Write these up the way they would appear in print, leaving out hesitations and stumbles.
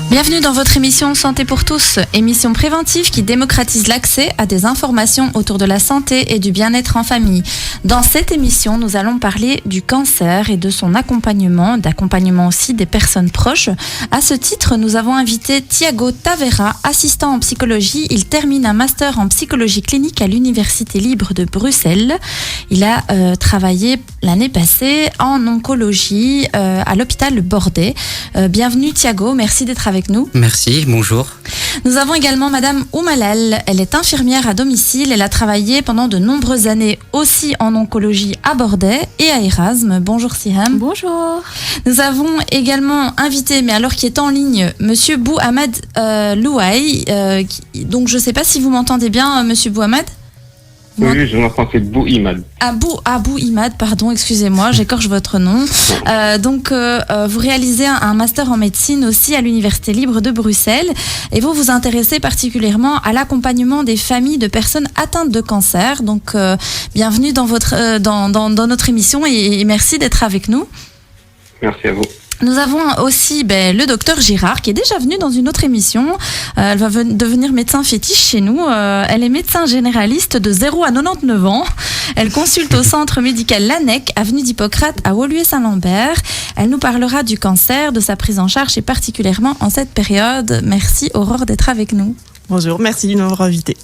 Bienvenue dans votre émission Santé pour tous, émission préventive qui démocratise l'accès à des informations autour de la santé et du bien-être en famille. Dans cette émission, nous allons parler du cancer et de son d'accompagnement aussi des personnes proches. À ce titre, nous avons invité Thiago Tavera, assistant en psychologie. Il termine un master en psychologie clinique à l'Université libre de Bruxelles. Il a travaillé l'année passée en oncologie à l'hôpital Bordet. Bienvenue Thiago, merci d'être avec nous. Merci, bonjour. Nous avons également Madame Oumalal. Elle est infirmière à domicile. Elle a travaillé pendant de nombreuses années aussi en oncologie à Bordet et à Erasme. Bonjour Siham. Bonjour. Nous avons également invité, mais alors qui est en ligne, Monsieur Bouhamad Louaï. Donc je ne sais pas si vous m'entendez bien, Monsieur Bouhamad. Oui, je m'entends, c'est Bouimad. Bouimad, pardon, excusez-moi, j'écorche votre nom. Vous réalisez un master en médecine aussi à l'Université libre de Bruxelles et vous vous intéressez particulièrement à l'accompagnement des familles de personnes atteintes de cancer. Donc, bienvenue dans notre émission et merci d'être avec nous. Merci à vous. Nous avons aussi le docteur Girard qui est déjà venu dans une autre émission. Elle va devenir médecin fétiche chez nous. Elle est médecin généraliste de 0 à 99 ans. Elle consulte au centre médical L'Annec, avenue d'Hippocrate à Woluwe-Saint-Lambert. Elle nous parlera du cancer, de sa prise en charge et particulièrement en cette période. Merci Aurore d'être avec nous. Bonjour, merci de m'avoir invité.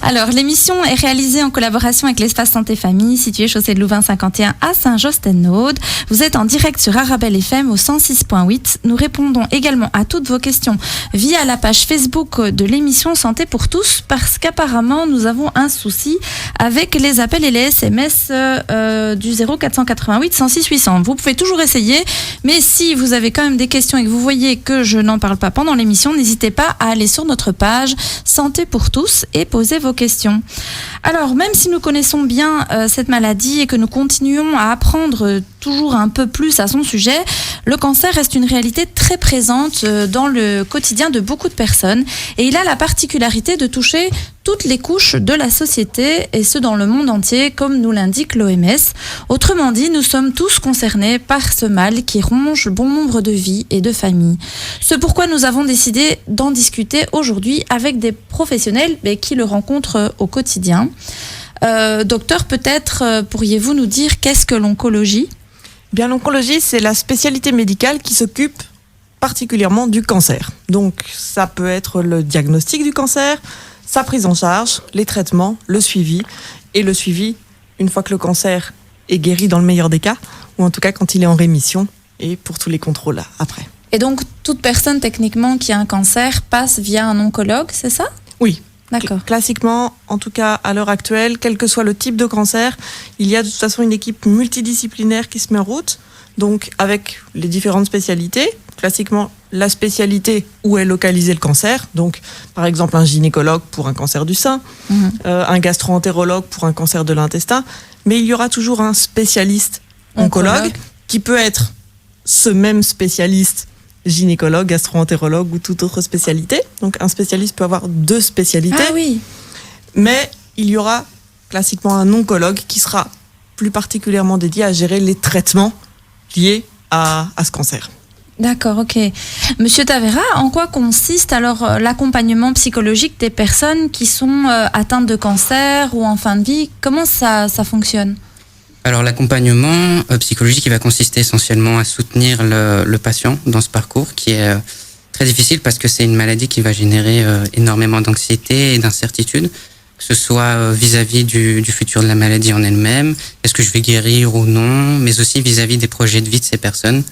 Alors, l'émission est réalisée en collaboration avec l'Espace Santé Famille, situé chaussée de Louvain 51 à Saint-Josse-ten-Noode. Vous êtes en direct sur Arabelle FM au 106.8. Nous répondons également à toutes vos questions via la page Facebook de l'émission Santé pour tous, parce qu'apparemment, nous avons un souci avec les appels et les SMS du 0488 106 800. Vous pouvez toujours essayer, mais si vous avez quand même des questions et que vous voyez que je n'en parle pas pendant l'émission, n'hésitez pas à aller sur notre page Santé pour tous et poser vos questions. Alors, même si nous connaissons bien cette maladie et que nous continuons à apprendre toujours un peu plus à son sujet, le cancer reste une réalité très présente dans le quotidien de beaucoup de personnes et il a la particularité de toucher toutes les couches de la société et ce dans le monde entier, comme nous l'indique l'OMS. Autrement dit, nous sommes tous concernés par ce mal qui ronge bon nombre de vies et de familles. C'est pourquoi nous avons décidé d'en discuter aujourd'hui avec des professionnels qui le rencontrent au quotidien. Docteur, peut-être pourriez-vous nous dire qu'est-ce que l'oncologie ? Bien, l'oncologie, c'est la spécialité médicale qui s'occupe particulièrement du cancer. Donc, ça peut être le diagnostic du cancer, sa prise en charge, les traitements, le suivi. Et le suivi, une fois que le cancer est guéri dans le meilleur des cas, ou en tout cas quand il est en rémission, et pour tous les contrôles après. Et donc, toute personne techniquement qui a un cancer passe via un oncologue, c'est ça ? Oui. D'accord. Classiquement, en tout cas à l'heure actuelle, quel que soit le type de cancer, il y a de toute façon une équipe multidisciplinaire qui se met en route, donc avec les différentes spécialités. Classiquement, la spécialité où est localisé le cancer, donc par exemple un gynécologue pour un cancer du sein, un gastro-entérologue pour un cancer de l'intestin, mais il y aura toujours un spécialiste oncologue qui peut être ce même spécialiste gynécologue, gastro-entérologue ou toute autre spécialité. Donc un spécialiste peut avoir deux spécialités. Ah oui. Mais il y aura classiquement un oncologue qui sera plus particulièrement dédié à gérer les traitements liés à ce cancer. D'accord, ok. Monsieur Tavera, en quoi consiste alors l'accompagnement psychologique des personnes qui sont atteintes de cancer ou en fin de vie ? Comment ça fonctionne ? Alors l'accompagnement psychologique, il va consister essentiellement à soutenir le patient dans ce parcours qui est très difficile parce que c'est une maladie qui va générer énormément d'anxiété et d'incertitude, que ce soit vis-à-vis du futur de la maladie en elle-même, est-ce que je vais guérir ou non, mais aussi vis-à-vis des projets de vie de ces personnes.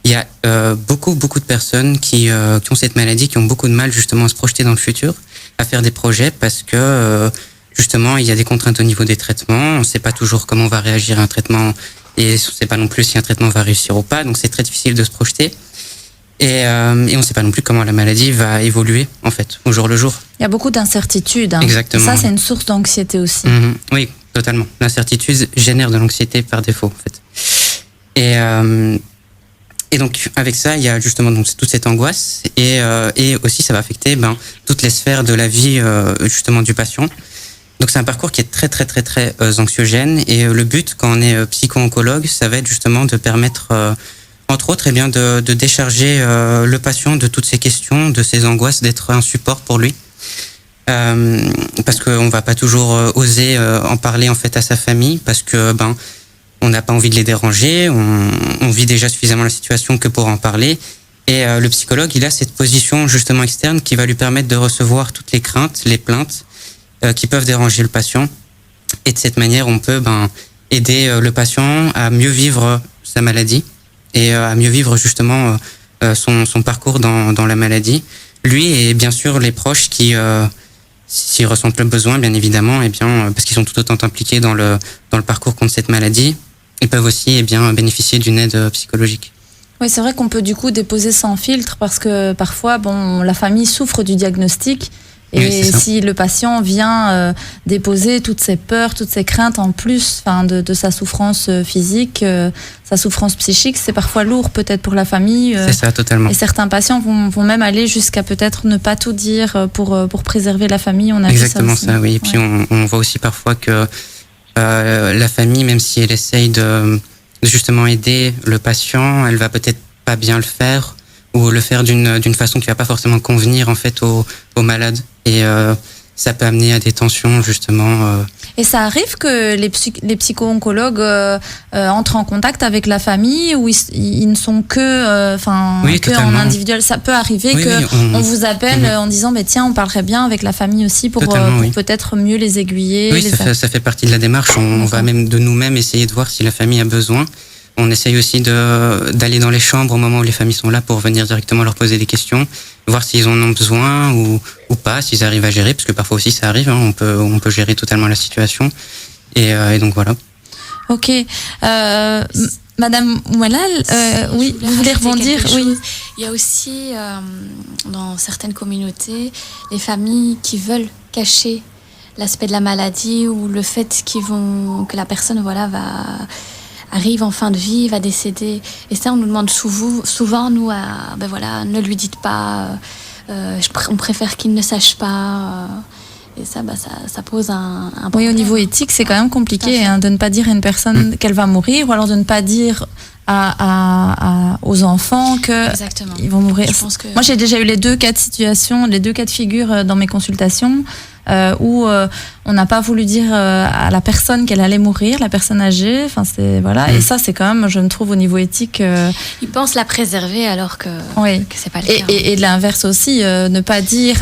Il y a beaucoup de personnes qui ont cette maladie, qui ont beaucoup de mal justement à se projeter dans le futur, à faire des projets parce que justement il y a des contraintes au niveau des traitements, on ne sait pas toujours comment va réagir un traitement et on ne sait pas non plus si un traitement va réussir ou pas, donc c'est très difficile de se projeter. Et on ne sait pas non plus comment la maladie va évoluer en fait au jour le jour. Il y a beaucoup d'incertitudes. Exactement. Et ça, c'est une source d'anxiété aussi. Oui, totalement. L'incertitude génère de l'anxiété par défaut en fait. Et donc avec ça, il y a justement donc toute cette angoisse et aussi ça va affecter toutes les sphères de la vie justement du patient. Donc c'est un parcours qui est très anxiogène et le but quand on est psycho-oncologue, ça va être justement de permettre entre autres, eh bien, de décharger le patient de toutes ses questions, de ses angoisses, d'être un support pour lui. Parce qu'on va pas toujours oser en parler en fait à sa famille, parce que on n'a pas envie de les déranger, on vit déjà suffisamment la situation que pour en parler. Et le psychologue, il a cette position justement externe qui va lui permettre de recevoir toutes les craintes, les plaintes qui peuvent déranger le patient. Et de cette manière, on peut aider le patient à mieux vivre sa maladie et à mieux vivre justement son parcours dans la maladie. Lui et bien sûr les proches qui, s'ils ressentent le besoin, bien évidemment, parce qu'ils sont tout autant impliqués dans le parcours contre cette maladie, ils peuvent aussi bénéficier d'une aide psychologique. Oui, c'est vrai qu'on peut du coup déposer sans filtre parce que parfois, la famille souffre du diagnostic et oui, si le patient vient déposer toutes ses peurs, toutes ses craintes en plus de sa souffrance physique, sa souffrance psychique, c'est parfois lourd peut-être pour la famille. C'est ça, totalement. Et certains patients vont même aller jusqu'à peut-être ne pas tout dire pour préserver la famille. On a exactement vu ça, ça, oui. Et puis on voit aussi parfois que la famille, même si elle essaye de justement aider le patient, elle va peut-être pas bien le faire ou le faire d'une façon qui va pas forcément convenir en fait au malade et ça peut amener à des tensions justement. Et ça arrive que les psycho-oncologues entrent en contact avec la famille ou ils ne sont que en individuel. Ça peut arriver on vous appelle en disant tiens, on parlerait bien avec la famille aussi pour peut-être mieux les aiguiller. Oui, ça fait partie de la démarche. On va même de nous-mêmes essayer de voir si la famille a besoin. On essaye aussi d'aller dans les chambres au moment où les familles sont là pour venir directement leur poser des questions, voir s'ils en ont besoin ou pas, s'ils arrivent à gérer, parce que parfois aussi ça arrive, on peut gérer totalement la situation. Et donc voilà. Ok. Madame Oualal, oui, vous voulez rebondir? Oui. Il y a aussi dans certaines communautés les familles qui veulent cacher l'aspect de la maladie ou le fait que la personne arrive en fin de vie, va décéder. Et ça, on nous demande souvent nous, ne lui dites pas, on préfère qu'il ne sache pas. Et ça, ça pose un problème. Oui, au niveau éthique, c'est quand même compliqué de ne pas dire à une personne qu'elle va mourir, ou alors de ne pas dire aux enfants qu'ils vont mourir. Moi, j'ai déjà eu les deux cas de figure dans mes consultations. Où on n'a pas voulu dire à la personne qu'elle allait mourir, la personne âgée. Et ça, c'est quand même, je me trouve, au niveau éthique. Ils pensent la préserver alors que c'est pas le cas. Et de l'inverse aussi, ne pas dire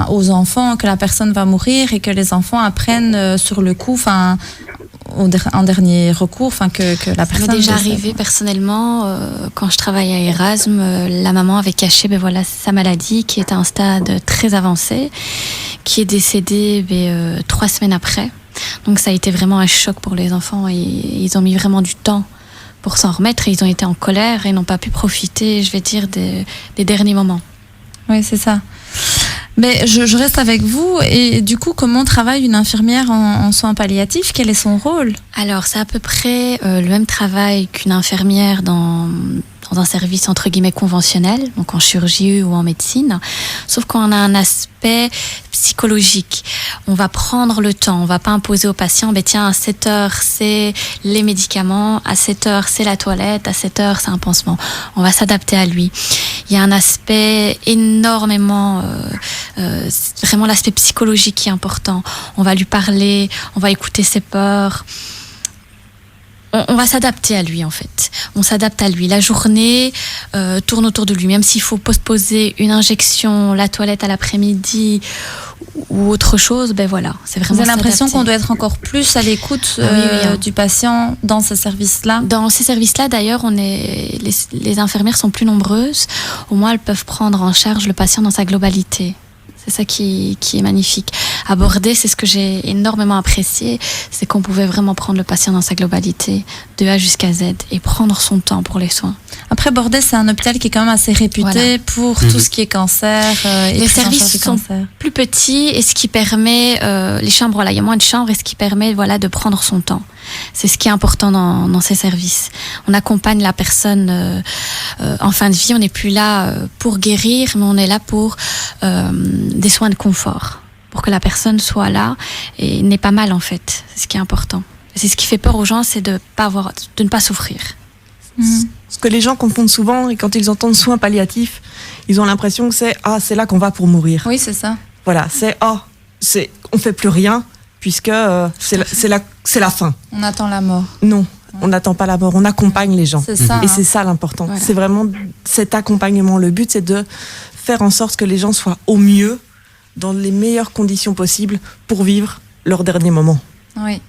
aux enfants que la personne va mourir et que les enfants apprennent sur le coup, en dernier recours, que la personne. Ça m'est déjà arrivé personnellement quand je travaillais à Erasme, la maman avait caché sa maladie qui était à un stade très avancé, qui est décédée 3 semaines après. Donc ça a été vraiment un choc pour les enfants et ils ont mis vraiment du temps pour s'en remettre et ils ont été en colère et n'ont pas pu profiter, je vais dire, des derniers moments. Oui, c'est ça. Mais je reste avec vous et du coup, comment travaille une infirmière en soins palliatifs? Quel est son rôle? Alors, c'est à peu près le même travail qu'une infirmière dans un service entre guillemets conventionnel, donc en chirurgie ou en médecine, sauf qu'on a un aspect psychologique. On va prendre le temps, on va pas imposer au patient, tiens, à 7 heures, c'est les médicaments, à 7 heures, c'est la toilette, à 7 heures, c'est un pansement. On va s'adapter à lui. Il y a un aspect énormément, vraiment l'aspect psychologique qui est important. On va lui parler, on va écouter ses peurs. On va s'adapter à lui en fait. On s'adapte à lui. La journée tourne autour de lui. Même s'il faut postposer une injection, la toilette à l'après-midi ou autre chose, c'est vraiment. Vous avez l'impression qu'on doit être encore plus à l'écoute du patient dans ces services-là? Dans ces services-là, d'ailleurs, les infirmières sont plus nombreuses. Au moins, elles peuvent prendre en charge le patient dans sa globalité. C'est ça qui est magnifique. À Bordé, c'est ce que j'ai énormément apprécié, c'est qu'on pouvait vraiment prendre le patient dans sa globalité, de A jusqu'à Z, et prendre son temps pour les soins. Après, Bordé, c'est un hôpital qui est quand même assez réputé pour tout ce qui est cancer. Les services sont plus petits, et ce qui permet, les chambres, il y a moins de chambres, et ce qui permet de prendre son temps. C'est ce qui est important dans ces services. On accompagne la personne en fin de vie, on n'est plus là pour guérir, mais on est là pour des soins de confort, pour que la personne soit là et n'ait pas mal en fait. C'est ce qui est important. C'est ce qui fait peur aux gens, c'est de ne pas souffrir. Ce que les gens confondent souvent, et quand ils entendent soins palliatifs, ils ont l'impression que c'est là qu'on va pour mourir. Oui, c'est ça. Voilà, on fait plus rien puisque c'est la fin. On attend la mort. Non, on n'attend pas la mort, on accompagne les gens. C'est ça. Et c'est ça l'important. Voilà. C'est vraiment cet accompagnement. Le but, c'est de faire en sorte que les gens soient au mieux, dans les meilleures conditions possibles pour vivre leur dernier moment. Oui.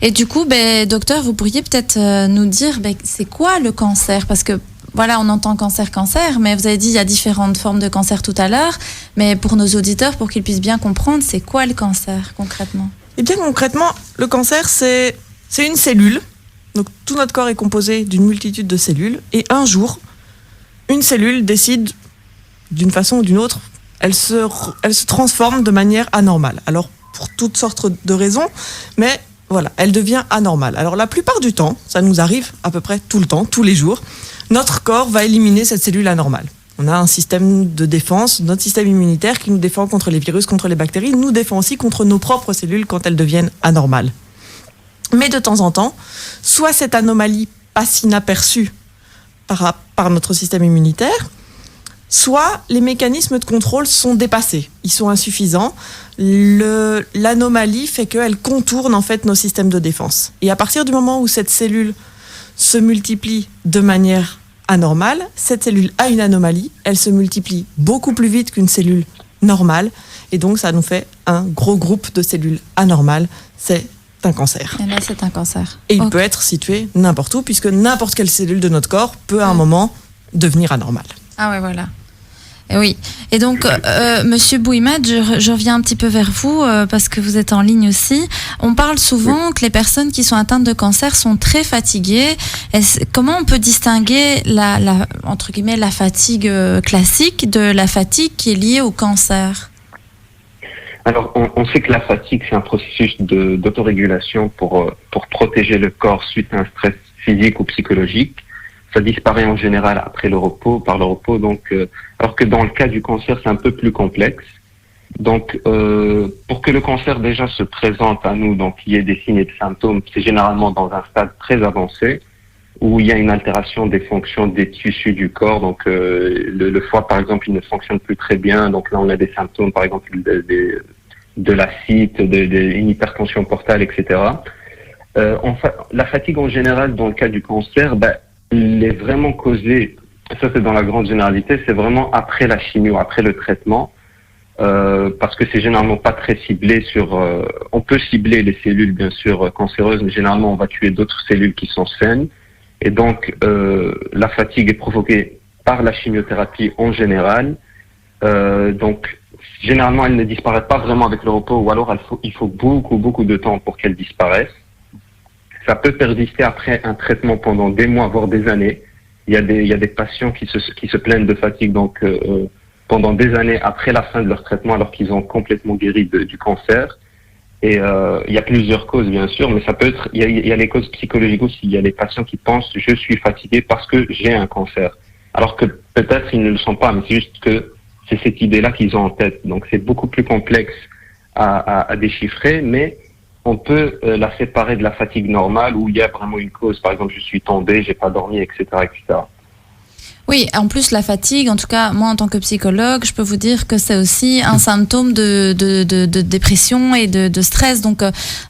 Et du coup, docteur, vous pourriez peut-être nous dire c'est quoi le cancer? Parce que voilà, on entend cancer, mais vous avez dit il y a différentes formes de cancer tout à l'heure. Mais pour nos auditeurs, pour qu'ils puissent bien comprendre, c'est quoi le cancer concrètement? Eh bien concrètement, le cancer, c'est une cellule. Donc tout notre corps est composé d'une multitude de cellules. Et un jour, une cellule décide, d'une façon ou d'une autre, elle se transforme de manière anormale. Alors pour toutes sortes de raisons, mais voilà, elle devient anormale. Alors la plupart du temps, ça nous arrive à peu près tout le temps, tous les jours, notre corps va éliminer cette cellule anormale. On a un système de défense, notre système immunitaire qui nous défend contre les virus, contre les bactéries, nous défend aussi contre nos propres cellules quand elles deviennent anormales. Mais de temps en temps, soit cette anomalie passe inaperçue par notre système immunitaire, soit les mécanismes de contrôle sont dépassés, ils sont insuffisants. L'anomalie fait qu'elle contourne en fait nos systèmes de défense. Et à partir du moment où cette cellule se multiplie de manière anormale, cette cellule a une anomalie, elle se multiplie beaucoup plus vite qu'une cellule normale, et donc ça nous fait un gros groupe de cellules anormales, c'est un cancer. Et là, c'est un cancer. Et il peut être situé n'importe où, puisque n'importe quelle cellule de notre corps peut à un moment devenir anormale. Ah ouais, voilà. Et oui. Et donc, Monsieur Bouimad, je reviens un petit peu vers vous parce que vous êtes en ligne aussi. On parle souvent que les personnes qui sont atteintes de cancer sont très fatiguées. Comment on peut distinguer entre guillemets, la fatigue classique de la fatigue qui est liée au cancer? Alors, on sait que la fatigue, c'est un processus d'autorégulation pour protéger le corps suite à un stress physique ou psychologique. Ça disparaît en général après le repos, par le repos. Donc, alors que dans le cas du cancer, c'est un peu plus complexe. Donc, pour que le cancer déjà se présente à nous, donc il y ait des signes et des symptômes, c'est généralement dans un stade très avancé où il y a une altération des fonctions des tissus du corps. Donc, le foie, par exemple, il ne fonctionne plus très bien. Donc là, on a des symptômes, par exemple, de l'acide, une hypertension portale, etc. La fatigue en général, dans le cas du cancer, il est vraiment causé, ça c'est dans la grande généralité, c'est vraiment après la chimio, après le traitement, parce que c'est généralement pas très ciblé sur... on peut cibler les cellules, bien sûr, cancéreuses, mais généralement on va tuer d'autres cellules qui sont saines. Et donc, la fatigue est provoquée par la chimiothérapie en général. Donc, généralement, elle ne disparaît pas vraiment avec le repos, ou alors il faut beaucoup de temps pour qu'elle disparaisse. Ça peut persister après un traitement pendant des mois, voire des années. Il y a des patients qui se plaignent de fatigue donc pendant des années après la fin de leur traitement, alors qu'ils ont complètement guéri du cancer. Et il y a plusieurs causes, bien sûr, mais ça peut être, il y a les causes psychologiques aussi. Il y a les patients qui pensent je suis fatigué parce que j'ai un cancer, alors que peut-être ils ne le sont pas, mais c'est juste que c'est cette idée-là qu'ils ont en tête. Donc c'est beaucoup plus complexe à déchiffrer, mais on peut la séparer de la fatigue normale où il y a vraiment une cause. Par exemple, je suis tombé, j'ai pas dormi, etc., etc. Oui, en plus la fatigue, en tout cas moi en tant que psychologue, je peux vous dire que c'est aussi un symptôme de dépression et de stress. Donc,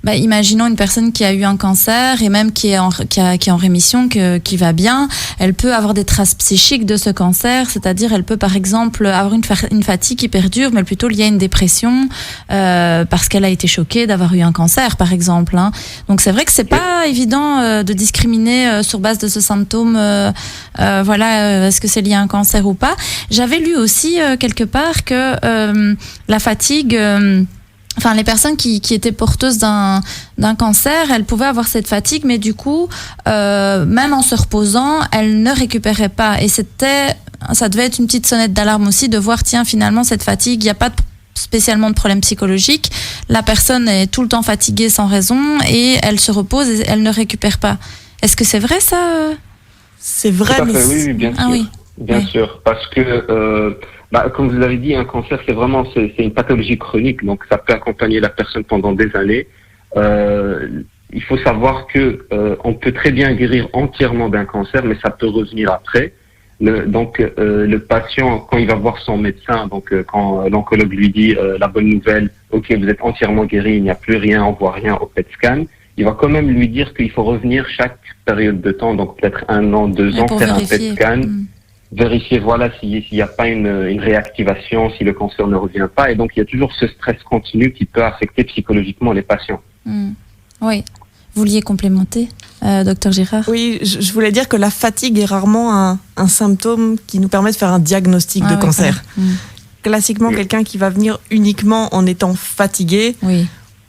imaginons une personne qui a eu un cancer et même qui est en rémission, qui va bien, elle peut avoir des traces psychiques de ce cancer, c'est-à-dire elle peut par exemple avoir une fatigue qui perdure, mais plutôt liée à une dépression parce qu'elle a été choquée d'avoir eu un cancer, par exemple. Hein. Donc c'est vrai que c'est pas évident de discriminer sur base de ce symptôme. Est-ce que c'est lié à un cancer ou pas? J'avais lu aussi quelque part que la fatigue, les personnes qui étaient porteuses d'un cancer, elles pouvaient avoir cette fatigue, mais du coup, même en se reposant, elles ne récupéraient pas. Et ça devait être une petite sonnette d'alarme aussi de voir, tiens, finalement, cette fatigue, il n'y a pas spécialement de problème psychologique. La personne est tout le temps fatiguée sans raison et elle se repose et elle ne récupère pas. Est-ce que c'est vrai ça? C'est vrai, tout à fait, oui, bien sûr. Oui. Bien sûr, parce que, comme vous l'avez dit, un cancer, c'est une pathologie chronique, donc ça peut accompagner la personne pendant des années. il faut savoir que on peut très bien guérir entièrement d'un cancer, mais ça peut revenir après. Le patient, quand il va voir son médecin, quand l'oncologue lui dit la bonne nouvelle, ok, vous êtes entièrement guéri, il n'y a plus rien, on voit rien au PET scan, il va quand même lui dire qu'il faut revenir chaque période de temps, donc peut-être 1 an, 2 ans, faire un PET scan, vérifier voilà s'il n'y a pas une réactivation, si le cancer ne revient pas, et donc il y a toujours ce stress continu qui peut affecter psychologiquement les patients. Oui. Vous vouliez complémenter, docteur Girard? Oui, je voulais dire que la fatigue est rarement un symptôme qui nous permet de faire un diagnostic de cancer. Classiquement, quelqu'un qui va venir uniquement en étant fatigué,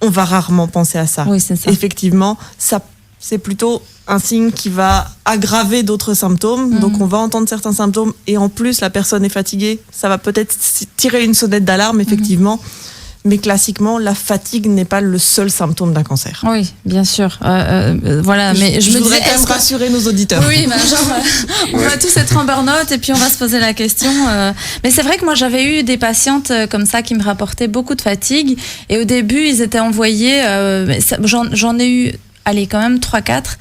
on va rarement penser à ça. Oui, c'est ça. Effectivement, ça, c'est plutôt un signe qui va aggraver d'autres symptômes. Donc, on va entendre certains symptômes et en plus, la personne est fatiguée. Ça va peut-être tirer une sonnette d'alarme, effectivement. Mais classiquement, la fatigue n'est pas le seul symptôme d'un cancer. Oui, bien sûr. Voilà, mais je me voudrais disais, quand même rassurer nos auditeurs. Oui, on va tous être en burn-out et puis on va se poser la question. Mais c'est vrai que moi, j'avais eu des patientes comme ça qui me rapportaient beaucoup de fatigue. Et au début, ils étaient envoyés... j'en ai eu, quand même 3-4.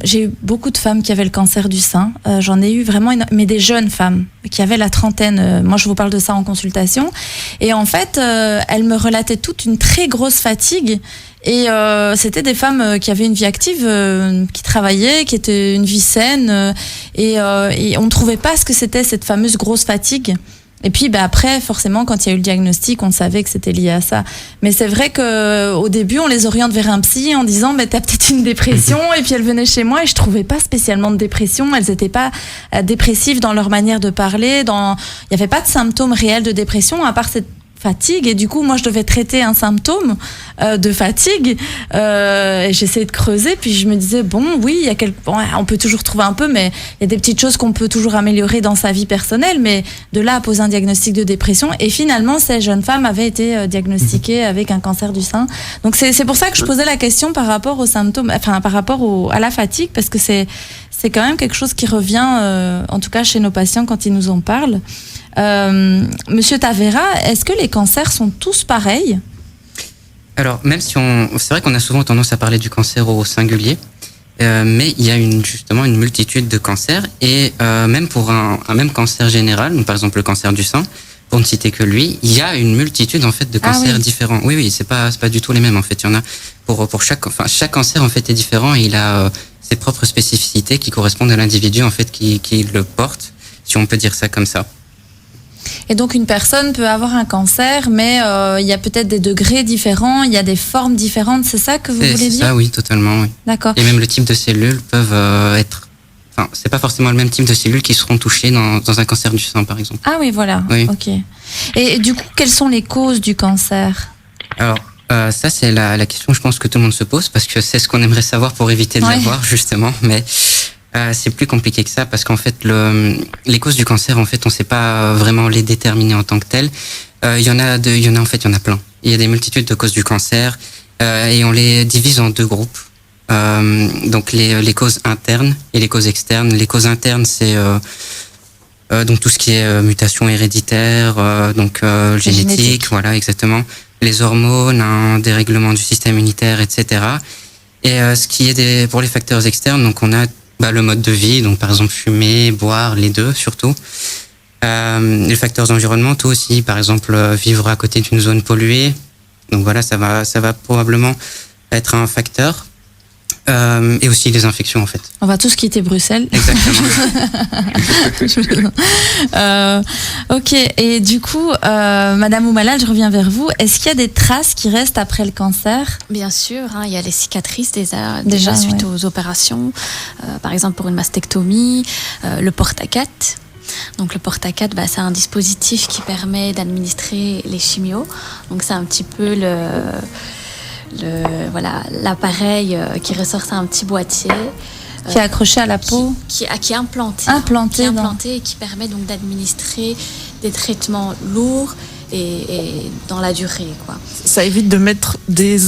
J'ai eu beaucoup de femmes qui avaient le cancer du sein. J'en ai eu vraiment, mais des jeunes femmes qui avaient la trentaine. Moi, je vous parle de ça en consultation. Et en fait, elles me relataient toute une très grosse fatigue. Et c'était des femmes qui avaient une vie active, qui travaillaient, qui étaient une vie saine. Et on ne trouvait pas ce que c'était cette fameuse grosse fatigue. Et puis après, forcément, quand il y a eu le diagnostic, on savait que c'était lié à ça. Mais c'est vrai qu'au début, on les oriente vers un psy en disant « t'as peut-être une dépression ». Et puis elles venaient chez moi et je trouvais pas spécialement de dépression. Elles étaient pas dépressives dans leur manière de parler. Il y avait pas de symptômes réels de dépression à part cette fatigue. Et du coup, moi, je devais traiter un symptôme de fatigue. Et j'essayais de creuser. Puis je me disais, oui, on peut toujours trouver un peu, mais il y a des petites choses qu'on peut toujours améliorer dans sa vie personnelle. Mais de là à poser un diagnostic de dépression. Et finalement, ces jeunes femmes avaient été diagnostiquées avec un cancer du sein. Donc, c'est pour ça que je posais la question par rapport aux symptômes, par rapport à la fatigue, parce que c'est quand même quelque chose qui revient, en tout cas chez nos patients quand ils nous en parlent. Monsieur Tavera, est-ce que les cancers sont tous pareils? Alors, même si c'est vrai qu'on a souvent tendance à parler du cancer au singulier, mais il y a justement une multitude de cancers et même pour un même cancer général, donc par exemple le cancer du sein, pour ne citer que lui, il y a une multitude en fait de cancers différents. Oui, c'est pas du tout les mêmes en fait. Il y en a pour chaque cancer en fait est différent et il a ses propres spécificités qui correspondent à l'individu en fait qui le porte, si on peut dire ça comme ça. Et donc une personne peut avoir un cancer, mais il y a peut-être des degrés différents, il y a des formes différentes, c'est ça que vous voulez dire? C'est ça, oui, totalement. Oui. D'accord. Et même le type de cellules peuvent être... Enfin, c'est pas forcément le même type de cellules qui seront touchées dans un cancer du sein, par exemple. Ah oui, voilà. Oui. Ok. Et du coup, quelles sont les causes du cancer? Alors, ça, c'est la question, je pense, que tout le monde se pose, parce que c'est ce qu'on aimerait savoir pour éviter de l'avoir, justement, mais... c'est plus compliqué que ça parce qu'en fait les causes du cancer en fait on sait pas vraiment les déterminer en tant que telles. Il y en a plein. Il y a des multitudes de causes du cancer et on les divise en deux groupes. Donc les causes internes et les causes externes. Les causes internes c'est donc tout ce qui est mutation héréditaire, génétique, voilà exactement. Les hormones, un dérèglement du système immunitaire, etc. Et ce qui est pour les facteurs externes, donc on a le mode de vie, donc par exemple fumer, boire, les deux surtout. Les facteurs environnementaux aussi, par exemple vivre à côté d'une zone polluée. Donc voilà, ça va probablement être un facteur. Et aussi les infections en fait. On va tous quitter Bruxelles. Exactement. Ok, et du coup, Madame Oumalal, je reviens vers vous. Est-ce qu'il y a des traces qui restent après le cancer? Bien sûr, il y a les cicatrices déjà suite aux opérations. Par exemple pour une mastectomie, le porte-à-4. Donc le porte-à-4, c'est un dispositif qui permet d'administrer les chimios. Donc c'est un petit peu l'appareil qui ressort, c'est un petit boîtier qui est accroché à la peau, qui est implanté et qui permet donc d'administrer des traitements lourds et dans la durée, quoi. Ça évite de mettre des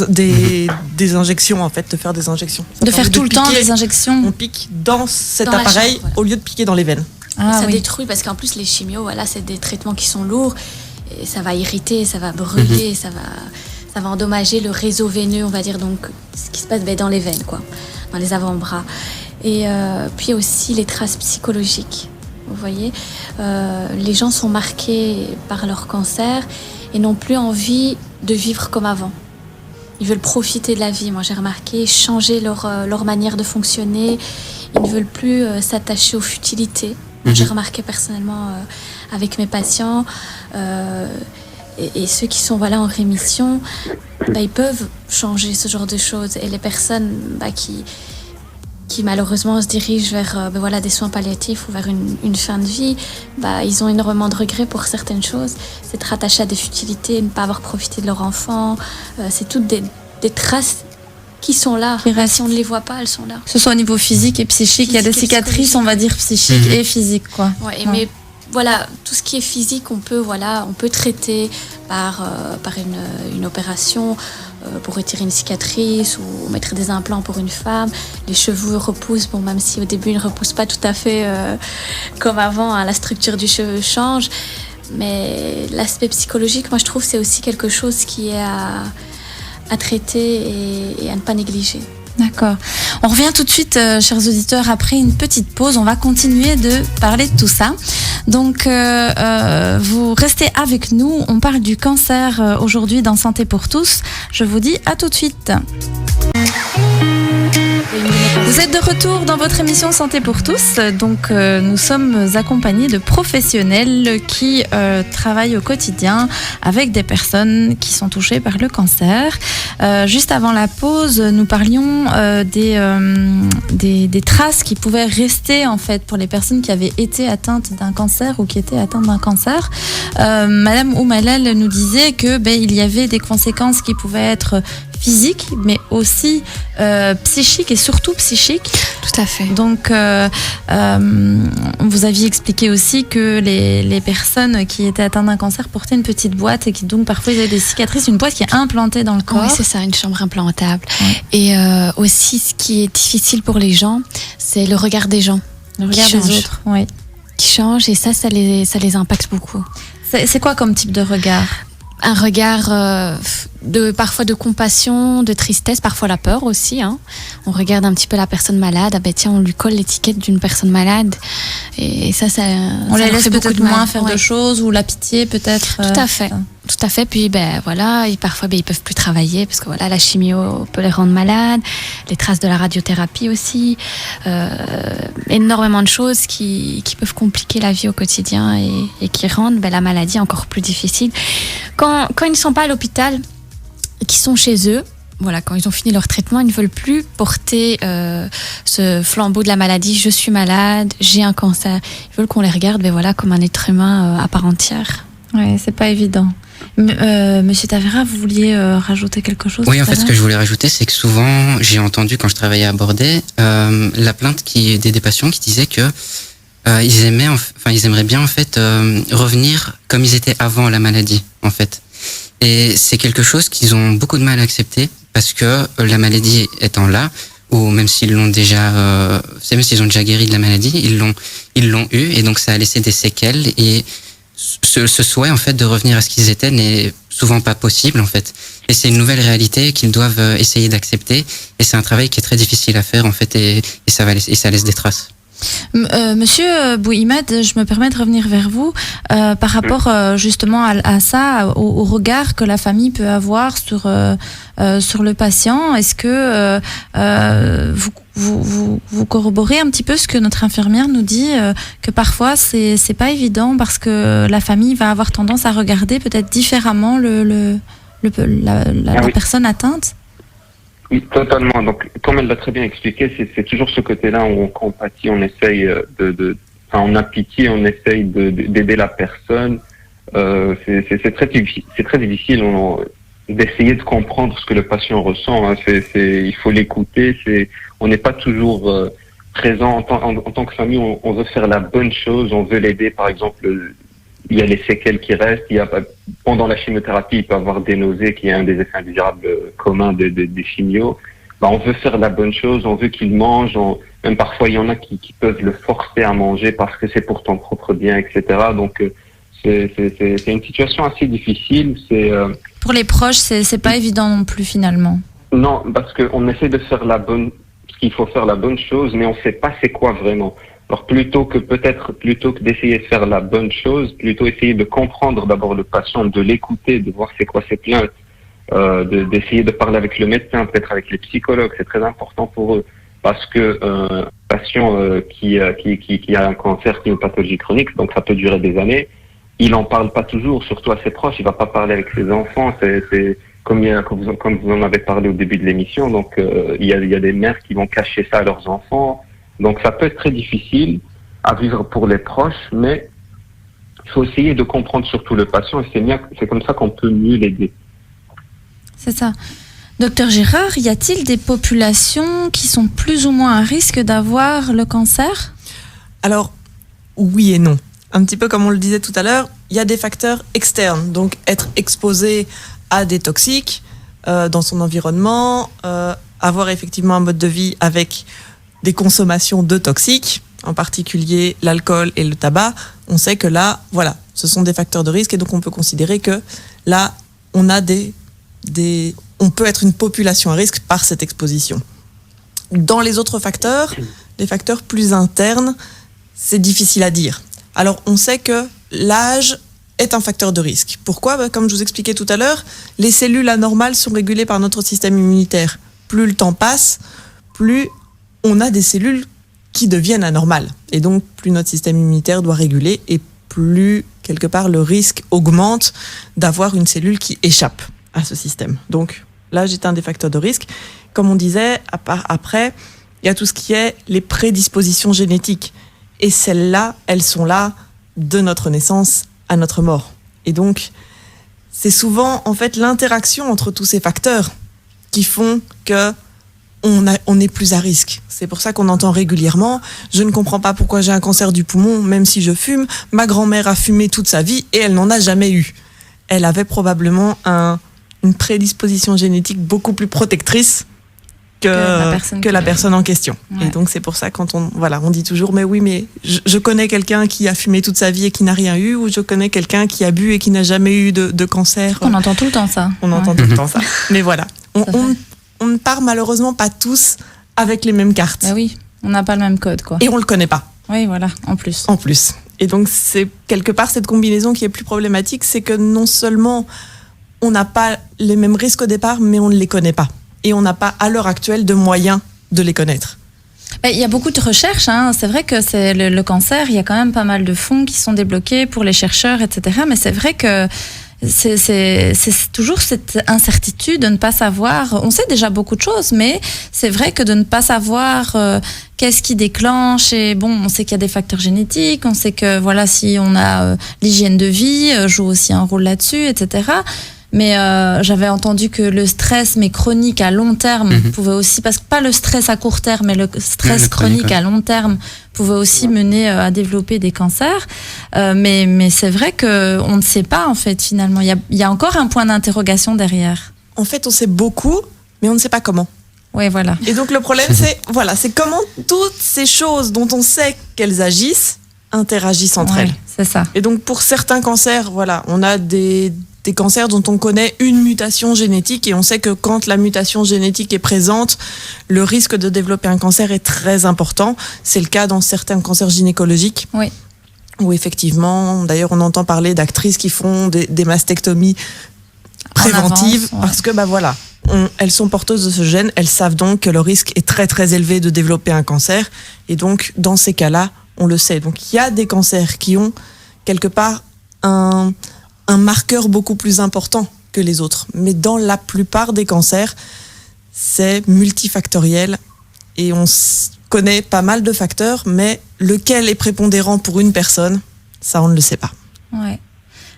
injections en fait, de faire des injections. De faire tout le temps des injections. On pique dans cet appareil au lieu de piquer dans les veines. Ça détruit parce qu'en plus les chimios, c'est des traitements qui sont lourds et ça va irriter, ça va brûler, ça va ça va endommager le réseau veineux, on va dire, donc ce qui se passe dans les veines, quoi, dans les avant-bras. Et puis aussi les traces psychologiques. Vous voyez, les gens sont marqués par leur cancer et n'ont plus envie de vivre comme avant. Ils veulent profiter de la vie. Moi, j'ai remarqué, changer leur manière de fonctionner. Ils ne veulent plus s'attacher aux futilités. Moi, j'ai remarqué personnellement avec mes patients et ceux qui sont en rémission, ils peuvent changer ce genre de choses. Et les personnes qui malheureusement se dirigent vers des soins palliatifs ou vers une fin de vie, ils ont énormément de regrets pour certaines choses. C'est être attachés à des futilités, ne pas avoir profité de leur enfant. C'est toutes des traces qui sont là. Même si on ne les voit pas, elles sont là. Que ce soit au niveau physique et psychique, il y a des cicatrices, on va dire, psychiques et physiques, quoi. Ouais. Mais voilà, tout ce qui est physique, on peut traiter par une opération pour retirer une cicatrice ou mettre des implants pour une femme. Les cheveux repoussent, même si au début ils ne repoussent pas tout à fait comme avant, la structure du cheveu change. Mais l'aspect psychologique, moi je trouve, c'est aussi quelque chose qui est à traiter et à ne pas négliger. D'accord. On revient tout de suite, chers auditeurs, après une petite pause. On va continuer de parler de tout ça. Donc, vous restez avec nous. On parle du cancer aujourd'hui dans Santé pour tous. Je vous dis à tout de suite. Vous êtes de retour dans votre émission Santé pour tous. Donc, nous sommes accompagnés de professionnels qui travaillent au quotidien avec des personnes qui sont touchées par le cancer. Juste avant la pause, nous parlions des traces qui pouvaient rester en fait pour les personnes qui avaient été atteintes d'un cancer ou qui étaient atteintes d'un cancer. Madame Oumalal nous disait que il y avait des conséquences qui pouvaient être physiques, mais aussi psychiques et surtout psychiques. Tout à fait. Donc, vous aviez expliqué aussi que les personnes qui étaient atteintes d'un cancer portaient une petite boîte et qui donc parfois ils avaient des cicatrices, une boîte qui est implantée dans le corps. Oui, c'est ça, une chambre implantable. Ouais. Et aussi, ce qui est difficile pour les gens, c'est le regard des gens. Le regard des autres, oui. Qui change et ça les impacte beaucoup. C'est quoi comme type de regard ? Un regard parfois de compassion, de tristesse, parfois la peur aussi. On regarde un petit peu la personne malade. Tiens, on lui colle l'étiquette d'une personne malade. Et ça on ça les laisse peut-être moins faire de choses ou la pitié peut-être. Tout à fait. Tout à fait. Puis parfois ils peuvent plus travailler parce que la chimio peut les rendre malades. Les traces de la radiothérapie aussi. Énormément de choses qui peuvent compliquer la vie au quotidien et qui rendent la maladie encore plus difficile. Quand ils ne sont pas à l'hôpital et qu'ils sont chez eux, quand ils ont fini leur traitement, ils ne veulent plus porter ce flambeau de la maladie. Je suis malade, j'ai un cancer. Ils veulent qu'on les regarde comme un être humain à part entière. Oui, c'est pas évident. Monsieur Tavera, vous vouliez rajouter quelque chose ? Oui, en fait, ce que je voulais rajouter, c'est que souvent, j'ai entendu quand je travaillais à Bordeaux, la plainte des patients qui disaient que ils aimeraient bien en fait revenir comme ils étaient avant la maladie, en fait. Et c'est quelque chose qu'ils ont beaucoup de mal à accepter parce que la maladie étant là, ou même s'ils l'ont déjà, même s'ils ont déjà guéri de la maladie, ils l'ont eu et donc ça a laissé des séquelles et ce souhait en fait de revenir à ce qu'ils étaient n'est souvent pas possible en fait. Et c'est une nouvelle réalité qu'ils doivent essayer d'accepter et c'est un travail qui est très difficile à faire en fait et ça laisse des traces. Monsieur Bouimad, je me permets de revenir vers vous par rapport justement à ça, au regard que la famille peut avoir sur le patient. Est-ce que vous corroborez un petit peu ce que notre infirmière nous dit, que parfois c'est pas évident parce que la famille va avoir tendance à regarder peut-être différemment la personne atteinte? Oui, totalement. Donc, comme elle l'a très bien expliqué, c'est toujours ce côté-là où on compatit, on essaye on a pitié, on essaye d'aider la personne. C'est très difficile d'essayer de comprendre ce que le patient ressent. Il faut l'écouter. On n'est pas toujours présent en tant que famille. On veut faire la bonne chose, on veut l'aider. Par exemple, il y a les séquelles qui restent. Pendant la chimiothérapie, il peut y avoir des nausées, qui est un des effets indésirables communs des chimios. On veut faire la bonne chose, on veut qu'il mange. Même parfois, il y en a qui peuvent le forcer à manger parce que c'est pour ton propre bien, etc. Donc, c'est une situation assez difficile. Pour les proches, c'est pas évident non plus finalement. Non, parce qu'on essaie de faire qu'il faut faire la bonne chose, mais on ne sait pas c'est quoi vraiment. Alors plutôt que d'essayer de faire la bonne chose, plutôt essayer de comprendre d'abord le patient, de l'écouter, de voir c'est quoi ses plaintes, d'essayer de parler avec le médecin, peut-être avec les psychologues, c'est très important pour eux. Parce que un patient qui a un cancer, qui a une pathologie chronique, donc ça peut durer des années, il en parle pas toujours, surtout à ses proches, il va pas parler avec ses enfants, c'est comme vous en avez parlé au début de l'émission, donc il y a des mères qui vont cacher ça à leurs enfants, donc ça peut être très difficile à vivre pour les proches, mais il faut essayer de comprendre surtout le patient, et c'est comme ça qu'on peut mieux l'aider. C'est ça. Docteur Girard, y a-t-il des populations qui sont plus ou moins à risque d'avoir le cancer ? Alors, oui et non. Un petit peu comme on le disait tout à l'heure, il y a des facteurs externes. Donc, être exposé à des toxiques dans son environnement, avoir effectivement un mode de vie avec des consommations de toxiques, en particulier l'alcool et le tabac, on sait que là, voilà, ce sont des facteurs de risque et donc on peut considérer que là, on a on peut être une population à risque par cette exposition. Dans les autres facteurs, les facteurs plus internes, c'est difficile à dire. Alors, on sait que l'âge est un facteur de risque. Pourquoi ? Comme je vous expliquais tout à l'heure, les cellules anormales sont régulées par notre système immunitaire. Plus le temps passe, plus on a des cellules qui deviennent anormales. Et donc, plus notre système immunitaire doit réguler et plus, quelque part, le risque augmente d'avoir une cellule qui échappe à ce système. Donc, l'âge est un des facteurs de risque. Comme on disait, après, il y a tout ce qui est les prédispositions génétiques. Et celles-là, elles sont là de notre naissance à notre mort. Et donc, c'est souvent, en fait, l'interaction entre tous ces facteurs qui font que on est plus à risque. C'est pour ça qu'on entend régulièrement « Je ne comprends pas pourquoi j'ai un cancer du poumon, même si je fume. Ma grand-mère a fumé toute sa vie et elle n'en a jamais eu. » Elle avait probablement une prédisposition génétique beaucoup plus protectrice que la personne en question. Ouais. Et donc, c'est pour ça quand on dit toujours « Mais oui, mais je connais quelqu'un qui a fumé toute sa vie et qui n'a rien eu, ou je connais quelqu'un qui a bu et qui n'a jamais eu de cancer. » On entend tout le temps ça. On entend tout le temps ça. Mais voilà. On ne part malheureusement pas tous avec les mêmes cartes. Bah oui, on n'a pas le même code, quoi. Et on le connaît pas. Oui, voilà, en plus. Et donc, c'est quelque part cette combinaison qui est plus problématique, c'est que non seulement on n'a pas les mêmes risques au départ, mais on ne les connaît pas. Et on n'a pas, à l'heure actuelle, de moyens de les connaître. Il y a beaucoup de recherches, hein. C'est vrai que c'est le cancer, il y a quand même pas mal de fonds qui sont débloqués pour les chercheurs, etc. Mais c'est vrai que c'est toujours cette incertitude de ne pas savoir. On sait déjà beaucoup de choses, mais c'est vrai que de ne pas savoir qu'est-ce qui déclenche. Et bon, on sait qu'il y a des facteurs génétiques, on sait que voilà, si on a l'hygiène de vie joue aussi un rôle là-dessus, etc. Mais j'avais entendu que le stress, mais chronique à long terme, pouvait aussi, parce que pas le stress à court terme, mais le stress chronique à long terme pouvait aussi mener à développer des cancers. Mais c'est vrai qu'on ne sait pas, en fait, finalement. Il y a encore un point d'interrogation derrière. En fait, on sait beaucoup, mais on ne sait pas comment. Oui, voilà. Et donc, le problème, c'est comment toutes ces choses dont on sait qu'elles agissent interagissent entre elles. C'est ça. Et donc, pour certains cancers, voilà, on a des cancers dont on connaît une mutation génétique et on sait que quand la mutation génétique est présente, le risque de développer un cancer est très important. C'est le cas dans certains cancers gynécologiques. Oui. Où effectivement, d'ailleurs, on entend parler d'actrices qui font des mastectomies préventives parce que, elles sont porteuses de ce gène, elles savent donc que le risque est très très élevé de développer un cancer. Et donc, dans ces cas-là, on le sait. Donc, il y a des cancers qui ont quelque part un marqueur beaucoup plus important que les autres. Mais dans la plupart des cancers, c'est multifactoriel et on connaît pas mal de facteurs, mais lequel est prépondérant pour une personne, ça on ne le sait pas. Ouais,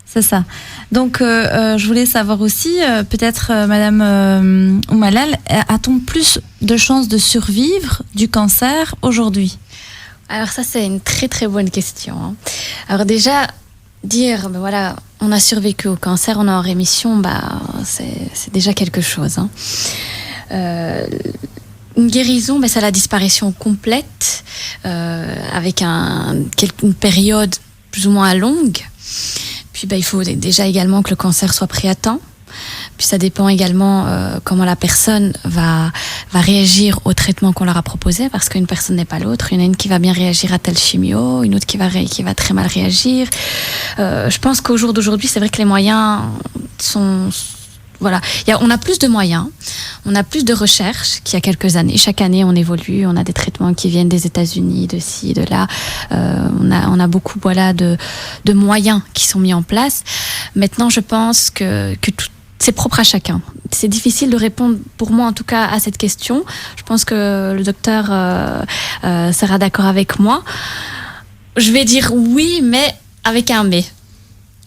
c'est ça. Donc je voulais savoir aussi, peut-être Madame Oumalal, a-t-on plus de chances de survivre du cancer aujourd'hui ? Alors ça c'est une très très bonne question. Hein. Alors déjà, dire on a survécu au cancer, on est en rémission, c'est déjà quelque chose. Hein. Une guérison, c'est la disparition complète, avec une période plus ou moins longue. Puis il faut déjà également que le cancer soit pris à temps. Puis ça dépend également comment la personne va réagir au traitement qu'on leur a proposé, parce qu'une personne n'est pas l'autre. Il y en a une qui va bien réagir à telle chimio, une autre qui va très mal réagir. Je pense qu'au jour d'aujourd'hui, c'est vrai que les moyens sont... Voilà, on a plus de moyens, on a plus de recherches qu'il y a quelques années. Chaque année, on évolue, on a des traitements qui viennent des États-Unis, de ci, de là. On a beaucoup de moyens qui sont mis en place. Maintenant, je pense que tout, c'est propre à chacun. C'est difficile de répondre, pour moi en tout cas, à cette question. Je pense que le docteur sera d'accord avec moi. Je vais dire oui, mais avec un mais.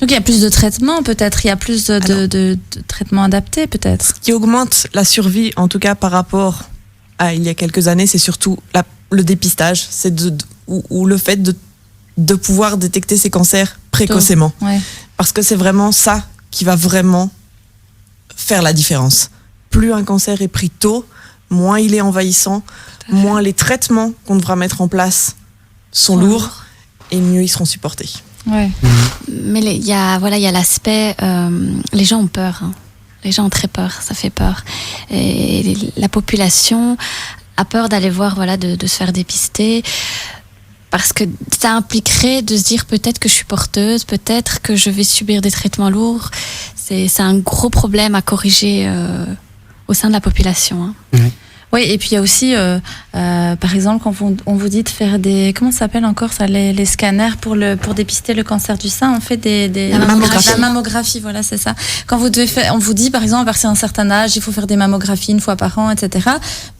Donc il y a plus de traitements peut-être, il y a plus de traitements adaptés peut-être. Ce qui augmente la survie, en tout cas par rapport à il y a quelques années, c'est surtout le dépistage, ou le fait de pouvoir détecter ces cancers précocement. Ouais. Parce que c'est vraiment ça qui va vraiment faire la différence. Plus un cancer est pris tôt, moins il est envahissant, moins les traitements qu'on devra mettre en place sont lourds et mieux ils seront supportés. Ouais. Mais il y a l'aspect, les gens ont peur. Hein. Les gens ont très peur, ça fait peur. Et la population a peur d'aller voir, de se faire dépister. Parce que ça impliquerait de se dire peut-être que je suis porteuse, peut-être que je vais subir des traitements lourds. C'est un gros problème à corriger au sein de la population. Hein. Oui. Oui, et puis il y a aussi, par exemple, quand on vous dit de faire comment ça s'appelle encore ça, les scanners pour dépister le cancer du sein, on fait la mammographie, voilà, c'est ça. Quand vous devez faire, on vous dit, par exemple, à partir d'un certain âge, il faut faire des mammographies 1 fois par an, etc.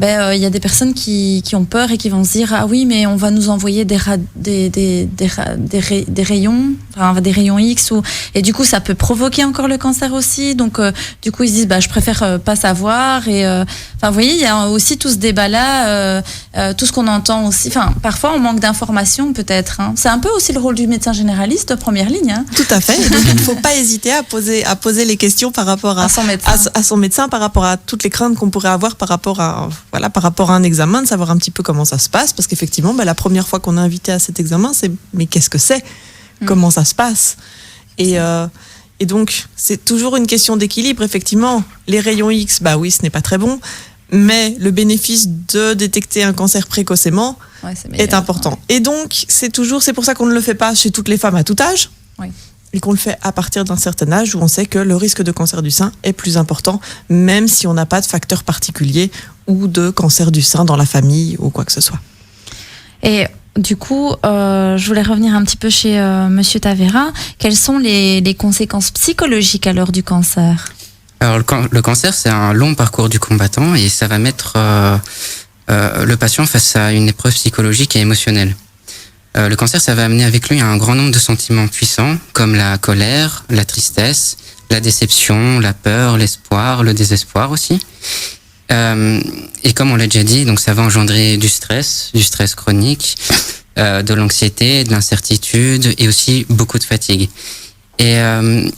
Il y a des personnes qui ont peur et qui vont se dire, ah oui, mais on va nous envoyer des rayons, enfin, des rayons X, et du coup, ça peut provoquer encore le cancer aussi. Donc, du coup, ils se disent, je préfère pas savoir. Et, enfin, vous voyez, il y a aussi tout ce débat-là, tout ce qu'on entend aussi. Enfin, parfois, on manque d'informations, peut-être. Hein. C'est un peu aussi le rôle du médecin généraliste de première ligne. Hein. Tout à fait. Et donc, il ne faut pas hésiter à poser les questions par rapport à son médecin, par rapport à toutes les craintes qu'on pourrait avoir par rapport à un examen, de savoir un petit peu comment ça se passe. Parce qu'effectivement, la première fois qu'on est invité à cet examen, c'est mais qu'est-ce que c'est ? Comment ça se passe ? Et donc, c'est toujours une question d'équilibre. Effectivement, les rayons X, oui, ce n'est pas très bon. Mais le bénéfice de détecter un cancer précocement est important. Ouais. Et donc, c'est pour ça qu'on ne le fait pas chez toutes les femmes à tout âge. Oui. Et qu'on le fait à partir d'un certain âge où on sait que le risque de cancer du sein est plus important, même si on n'a pas de facteur particulier ou de cancer du sein dans la famille ou quoi que ce soit. Et du coup, je voulais revenir un petit peu chez Monsieur Tavera. Quelles sont les conséquences psychologiques à l'heure du cancer ? Alors le cancer, c'est un long parcours du combattant et ça va mettre le patient face à une épreuve psychologique et émotionnelle. Le cancer, ça va amener avec lui un grand nombre de sentiments puissants comme la colère, la tristesse, la déception, la peur, l'espoir, le désespoir aussi. Et comme on l'a déjà dit, donc ça va engendrer du stress chronique, de l'anxiété, de l'incertitude et aussi beaucoup de fatigue. Et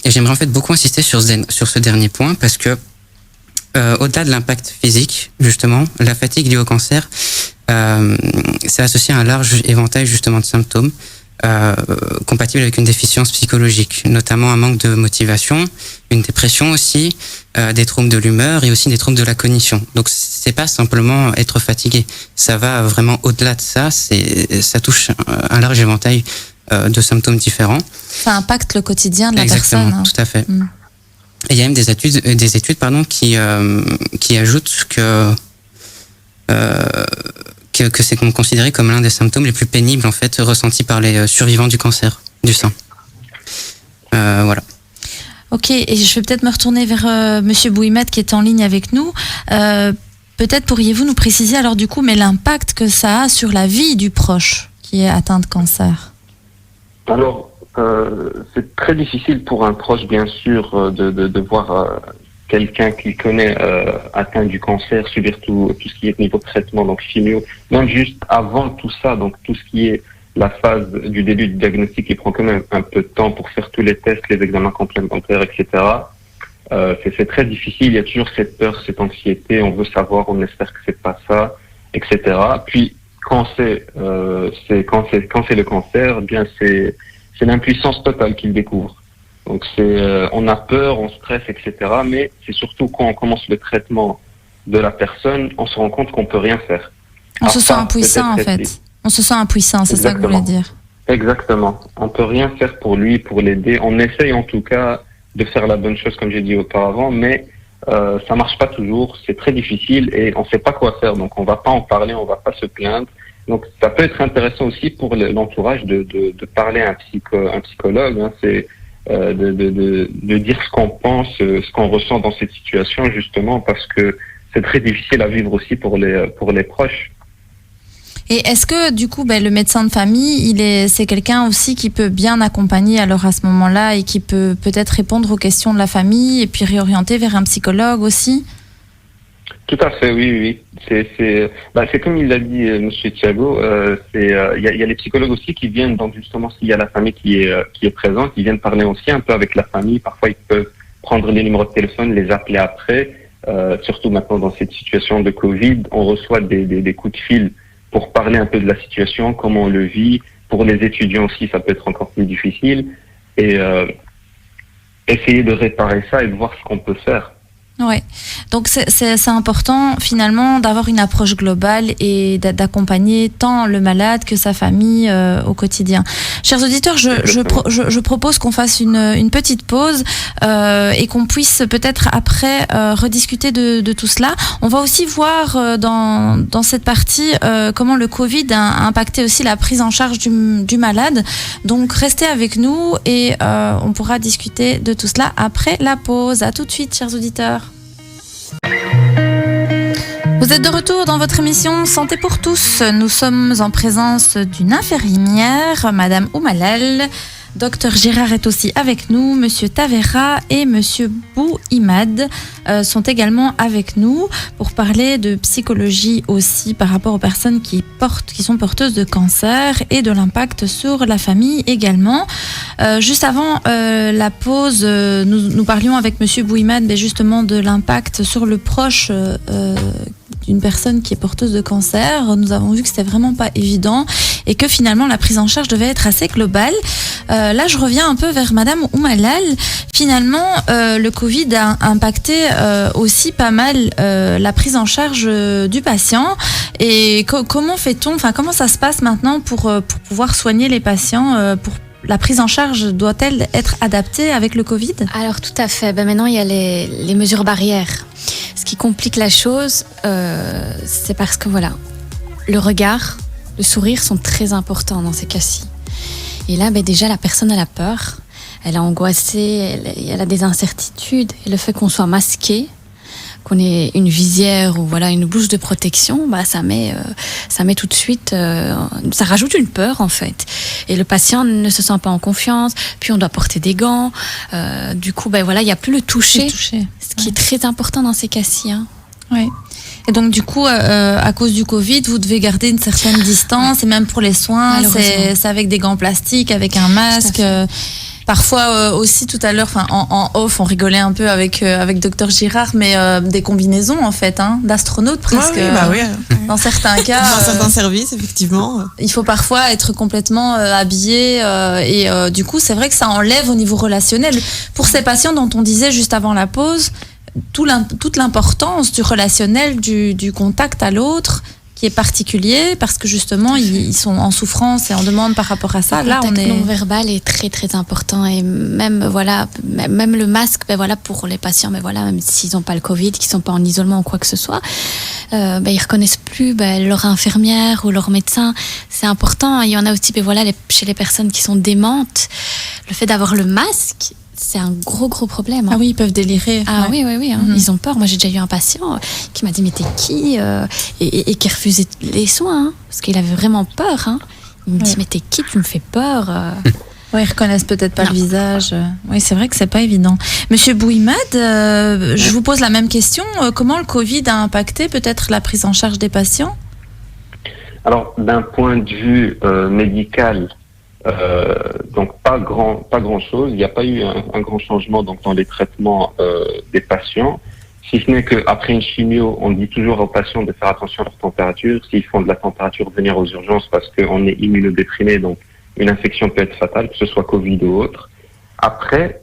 j'aimerais en fait beaucoup insister sur ce dernier point parce que au-delà de l'impact physique, justement, la fatigue liée au cancer, c'est associé à un large éventail justement de symptômes compatibles avec une déficience psychologique, notamment un manque de motivation, une dépression aussi, des troubles de l'humeur et aussi des troubles de la cognition. Donc c'est pas simplement être fatigué, ça va vraiment au-delà de ça, ça touche un large éventail de symptômes différents. Ça impacte le quotidien de la personne. Exactement, tout à fait. Et il y a même des études qui ajoutent que c'est considéré comme l'un des symptômes les plus pénibles en fait ressentis par les survivants du cancer du sein. Voilà. Ok, et je vais peut-être me retourner vers Monsieur Bouimet qui est en ligne avec nous. Peut-être pourriez-vous nous préciser alors du coup, mais l'impact que ça a sur la vie du proche qui est atteint de cancer. Alors, c'est très difficile pour un proche, bien sûr, de voir quelqu'un qu'il connaît atteint du cancer, subir tout ce qui est niveau de traitement, donc chimio, même juste avant tout ça, donc tout ce qui est la phase du début du diagnostic qui prend quand même un peu de temps pour faire tous les tests, les examens complémentaires, etc. C'est très difficile, il y a toujours cette peur, cette anxiété, on veut savoir, on espère que c'est pas ça, etc. Puis, quand c'est le cancer, eh bien c'est l'impuissance totale qu'il découvre. Donc on a peur, on stresse, etc. Mais c'est surtout quand on commence le traitement de la personne, on se rend compte qu'on peut rien faire. On se sent impuissant en fait. On se sent impuissant, c'est ça que vous voulez dire. Exactement. On peut rien faire pour lui, pour l'aider. On essaye en tout cas de faire la bonne chose, comme j'ai dit auparavant, mais ça marche pas toujours. C'est très difficile et on sait pas quoi faire. Donc on va pas en parler, on va pas se plaindre. Donc ça peut être intéressant aussi pour l'entourage de parler à un psychologue. Hein. C'est de dire ce qu'on pense, ce qu'on ressent dans cette situation, justement, parce que c'est très difficile à vivre aussi pour les proches. Et est-ce que du coup, le médecin de famille, c'est quelqu'un aussi qui peut bien accompagner alors à ce moment-là et qui peut peut-être répondre aux questions de la famille et puis réorienter vers un psychologue aussi? Tout à fait, oui. C'est comme il l'a dit, Monsieur Thiago. Il y a les psychologues aussi qui viennent, donc justement s'il y a la famille qui est présente, ils viennent parler aussi un peu avec la famille. Parfois, ils peuvent prendre les numéros de téléphone, les appeler après. Surtout maintenant dans cette situation de Covid, on reçoit des coups de fil pour parler un peu de la situation, comment on le vit. Pour les étudiants aussi, ça peut être encore plus difficile. Et essayer de réparer ça et de voir ce qu'on peut faire. Ouais. Donc c'est important finalement d'avoir une approche globale et d'accompagner tant le malade que sa famille au quotidien. Chers auditeurs, je propose qu'on fasse une petite pause et qu'on puisse peut-être après rediscuter de tout cela. On va aussi voir dans cette partie comment le Covid a impacté aussi la prise en charge du malade. Donc restez avec nous et on pourra discuter de tout cela après la pause. À tout de suite, chers auditeurs. Vous êtes de retour dans votre émission Santé pour tous. Nous sommes en présence d'une infirmière, Madame Oumalal. Docteur Girard est aussi avec nous, Monsieur Tavera et Monsieur Bouimad sont également avec nous pour parler de psychologie aussi par rapport aux personnes qui sont porteuses de cancer et de l'impact sur la famille également. Juste avant la pause, nous parlions avec Monsieur Bouimad mais justement de l'impact sur le proche d'une personne qui est porteuse de cancer. Nous avons vu que c'était vraiment pas évident et que finalement la prise en charge devait être assez globale. Là, je reviens un peu vers Madame Oumalal. Finalement, le Covid a impacté aussi pas mal la prise en charge du patient. Et comment fait-on, comment ça se passe maintenant pour pouvoir soigner les patients la prise en charge doit-elle être adaptée avec le Covid? Alors tout à fait. Maintenant, il y a les mesures barrières. Ce qui complique la chose, c'est parce que le regard, le sourire sont très importants dans ces cas-ci. Et là, déjà, la personne elle a peur, elle est angoissée, elle a des incertitudes. Et le fait qu'on soit masqué, qu'on ait une visière ou une bouche de protection, ça met tout de suite, ça rajoute une peur en fait. Et le patient ne se sent pas en confiance. Puis on doit porter des gants. Du coup, il n'y a plus le toucher, ce qui est très important dans ces cas-ci. Hein. Oui. Et donc du coup, à cause du Covid, vous devez garder une certaine distance et même pour les soins, c'est avec des gants plastiques, avec un masque. Parfois aussi tout à l'heure, en off, on rigolait un peu avec Docteur Girard, mais des combinaisons en fait, d'astronautes presque. Oui. Dans certains cas. Dans certains services, effectivement. Il faut parfois être complètement habillé et du coup, c'est vrai que ça enlève au niveau relationnel. Pour ces patients dont on disait juste avant la pause, toute l'importance du relationnel, du contact à l'autre, qui est particulier parce que justement ils sont en souffrance et on demande par rapport à ça. Le contact non verbal est très très important et même le masque pour les patients même s'ils n'ont pas le Covid, qu'ils sont pas en isolement ou quoi que ce soit, ils reconnaissent plus leur infirmière ou leur médecin. C'est important. Il y en a aussi chez les personnes qui sont démentes, le fait d'avoir le masque, c'est un gros problème. Ah oui, ils peuvent délirer. Ah oui. Ils ont peur. Moi, j'ai déjà eu un patient qui m'a dit mais t'es qui et qui refusait les soins parce qu'il avait vraiment peur. Il me dit mais t'es qui, tu me fais peur. Oui, ils reconnaissent peut-être pas le visage. Oui, c'est vrai que c'est pas évident. Monsieur Bouimad, je vous pose la même question. Comment le Covid a impacté peut-être la prise en charge des patients? Alors, d'un point de vue médical, donc pas grand chose. Il n'y a pas eu un grand changement dans les traitements des patients, si ce n'est qu'après une chimio, on dit toujours aux patients de faire attention à leur température. S'ils font de la température, venir aux urgences parce qu'on est immunodéprimé, donc une infection peut être fatale, que ce soit Covid ou autre. Après,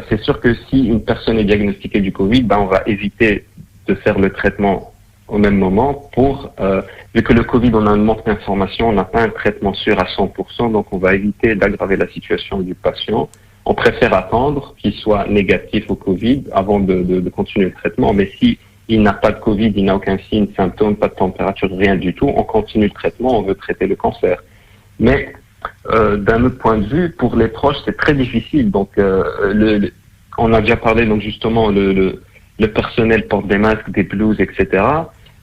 C'est sûr que si une personne est diagnostiquée du Covid, on va éviter de faire le traitement au même moment vu que le Covid, on a un manque d'informations, on n'a pas un traitement sûr à 100%, donc on va éviter d'aggraver la situation du patient. On préfère attendre qu'il soit négatif au Covid avant de continuer le traitement, mais si il n'a pas de Covid, il n'a aucun signe, symptôme, pas de température, rien du tout, on continue le traitement, on veut traiter le cancer. Mais d'un autre point de vue, pour les proches, c'est très difficile. Donc, on a déjà parlé, donc justement, le personnel porte des masques, des blouses, etc.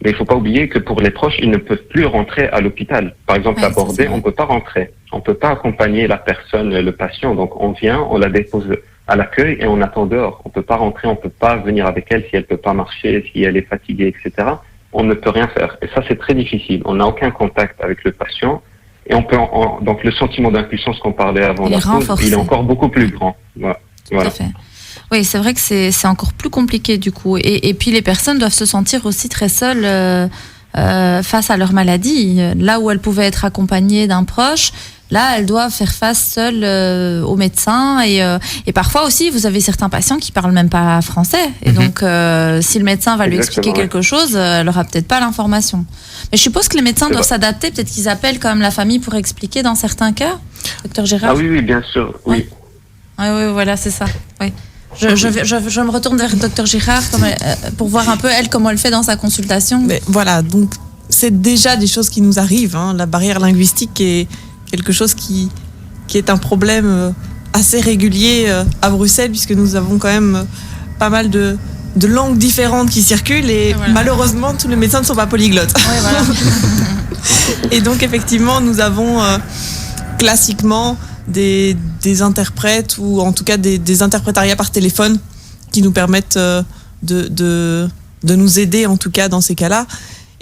Mais il faut pas oublier que pour les proches, ils ne peuvent plus rentrer à l'hôpital. Par exemple, à Bordeaux, on peut pas rentrer. On peut pas accompagner la personne, le patient. Donc, on vient, on la dépose à l'accueil et on attend dehors. On peut pas rentrer, on peut pas venir avec elle si elle peut pas marcher, si elle est fatiguée, etc. On ne peut rien faire. Et ça, c'est très difficile. On n'a aucun contact avec le patient. Et on peut, donc le sentiment d'impuissance qu'on parlait avant la pause, il est encore beaucoup plus grand. Voilà. Tout à fait. Oui, c'est vrai que c'est encore plus compliqué du coup. Et puis les personnes doivent se sentir aussi très seules face à leur maladie. Là où elles pouvaient être accompagnées d'un proche, là elles doivent faire face seules aux médecins. Et parfois aussi, vous avez certains patients qui parlent même pas français. Et donc, si le médecin va lui expliquer quelque chose, elle aura peut-être pas l'information. Mais je suppose que les médecins doivent s'adapter. Peut-être qu'ils appellent quand même la famille pour expliquer dans certains cas. Docteur Gérard. Ah oui, bien sûr, oui. Oui, voilà, c'est ça. Oui. Je me retourne vers le docteur Girard pour voir un peu, elle, comment elle fait dans sa consultation. Mais voilà, donc c'est déjà des choses qui nous arrivent. La barrière linguistique est quelque chose qui est un problème assez régulier à Bruxelles, puisque nous avons quand même pas mal de langues différentes qui circulent et malheureusement, tous les médecins ne sont pas polyglottes. Oui, voilà. Et donc, effectivement, nous avons classiquement des interprètes ou en tout cas des interprétariats par téléphone qui nous permettent de nous aider en tout cas dans ces cas-là.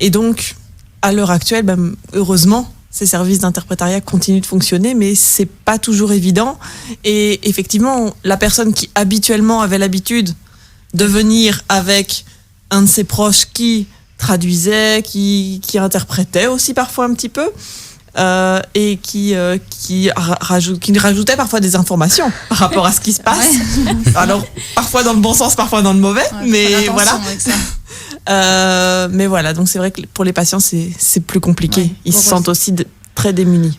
Et donc, à l'heure actuelle, heureusement, ces services d'interprétariat continuent de fonctionner, mais c'est pas toujours évident. Et effectivement, la personne qui habituellement avait l'habitude de venir avec un de ses proches qui traduisait, qui interprétait aussi parfois un petit peu, et qui rajoutait parfois des informations par rapport à ce qui se passe. Alors, parfois dans le bon sens, parfois dans le mauvais, mais voilà. Mais voilà, donc c'est vrai que pour les patients, c'est plus compliqué. Ils se sentent aussi très démunis.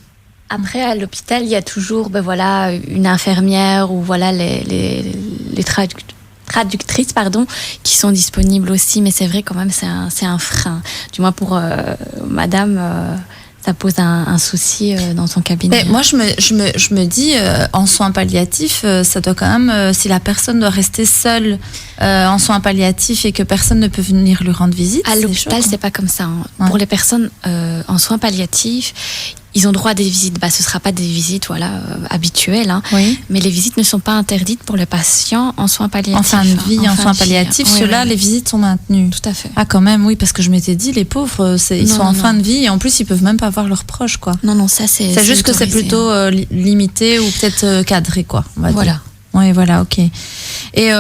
Après, à l'hôpital, il y a toujours une infirmière ou les traductrices qui sont disponibles aussi, mais c'est vrai quand même c'est un frein. Du moins pour madame, ça pose un souci dans son cabinet. Mais moi, je me dis, en soins palliatifs, ça doit quand même, si la personne doit rester seule en soins palliatifs et que personne ne peut venir lui rendre visite. À l'hôpital, c'est pas comme ça. Ouais. Pour les personnes en soins palliatifs, ils ont droit à des visites. Ce ne sera pas des visites habituelles, oui. Mais les visites ne sont pas interdites pour les patients en soins palliatifs. En fin de vie, en soins palliatifs, ceux-là, les visites sont maintenues. Tout à fait. Ah, quand même, oui, parce que je m'étais dit, les pauvres, ils sont en fin de vie et en plus, ils peuvent même pas voir leurs proches, quoi. Non, ça c'est. C'est juste que c'est plutôt limité ou peut-être cadré, quoi. Voilà. Oui, voilà, ok. Et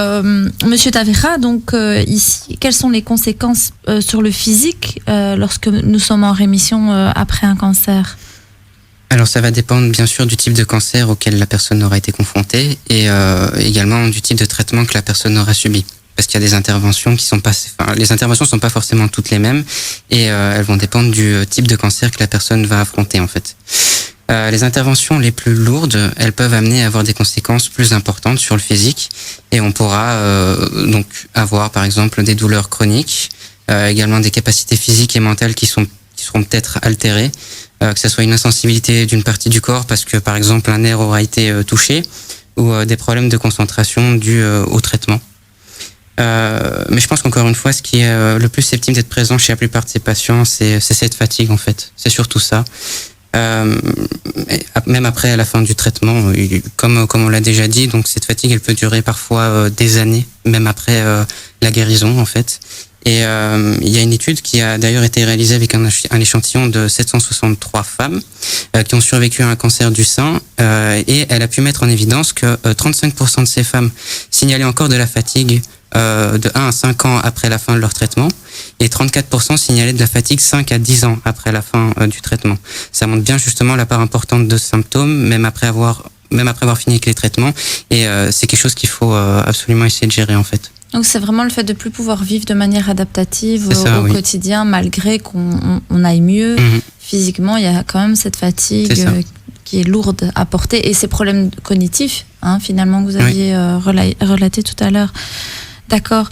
Monsieur Tavera, donc ici, quelles sont les conséquences sur le physique lorsque nous sommes en rémission après un cancer ? Alors ça va dépendre bien sûr du type de cancer auquel la personne aura été confrontée et également du type de traitement que la personne aura subi. Parce qu'il y a des interventions les interventions sont pas forcément toutes les mêmes et elles vont dépendre du type de cancer que la personne va affronter en fait. Les interventions les plus lourdes, elles peuvent amener à avoir des conséquences plus importantes sur le physique et on pourra donc avoir par exemple des douleurs chroniques, également des capacités physiques et mentales qui seront peut-être altérées, que ce soit une insensibilité d'une partie du corps parce que par exemple un nerf aura été touché ou des problèmes de concentration dus au traitement. Mais je pense qu'encore une fois, ce qui est le plus susceptible d'être présent chez la plupart de ces patients, c'est cette fatigue en fait. C'est surtout ça. Même après à la fin du traitement, comme on l'a déjà dit, donc cette fatigue elle peut durer parfois des années, même après la guérison en fait. Et il y a une étude qui a d'ailleurs été réalisée avec un échantillon de 763 femmes qui ont survécu à un cancer du sein et elle a pu mettre en évidence que 35% de ces femmes signalaient encore de la fatigue de 1 à 5 ans après la fin de leur traitement et 34% signalaient de la fatigue 5 à 10 ans après la fin du traitement. Ça montre bien justement la part importante de symptômes, même après avoir même après avoir fini avec les traitements. Et c'est quelque chose qu'il faut absolument essayer de gérer en fait. Donc c'est vraiment le fait de plus pouvoir vivre de manière adaptative au oui. quotidien, malgré qu'on aille mieux. Physiquement, il y a quand même cette fatigue qui est lourde à porter. Et ces problèmes cognitifs, finalement, que vous aviez relaté tout à l'heure. D'accord.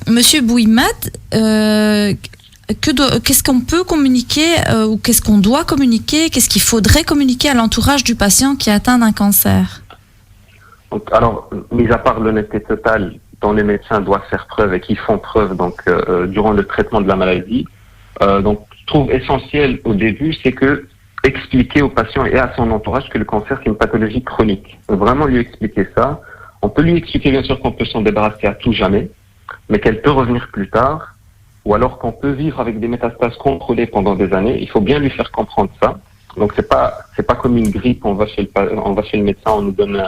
Monsieur Bouimad, qu'est-ce qu'on peut communiquer ou qu'est-ce qu'on doit communiquer, qu'est-ce qu'il faudrait communiquer à l'entourage du patient qui est atteint d'un cancer? Donc, alors, mis à part l'honnêteté totale dont les médecins doivent faire preuve et qui font preuve durant le traitement de la maladie, donc je trouve essentiel au début, c'est que expliquer au patient et à son entourage que le cancer c'est une pathologie chronique. Vraiment lui expliquer ça. On peut lui expliquer bien sûr qu'on peut s'en débarrasser à tout jamais, mais qu'elle peut revenir plus tard, ou alors qu'on peut vivre avec des métastases contrôlées pendant des années. Il faut bien lui faire comprendre ça. Donc c'est pas comme une grippe. On va chez le médecin, on nous donne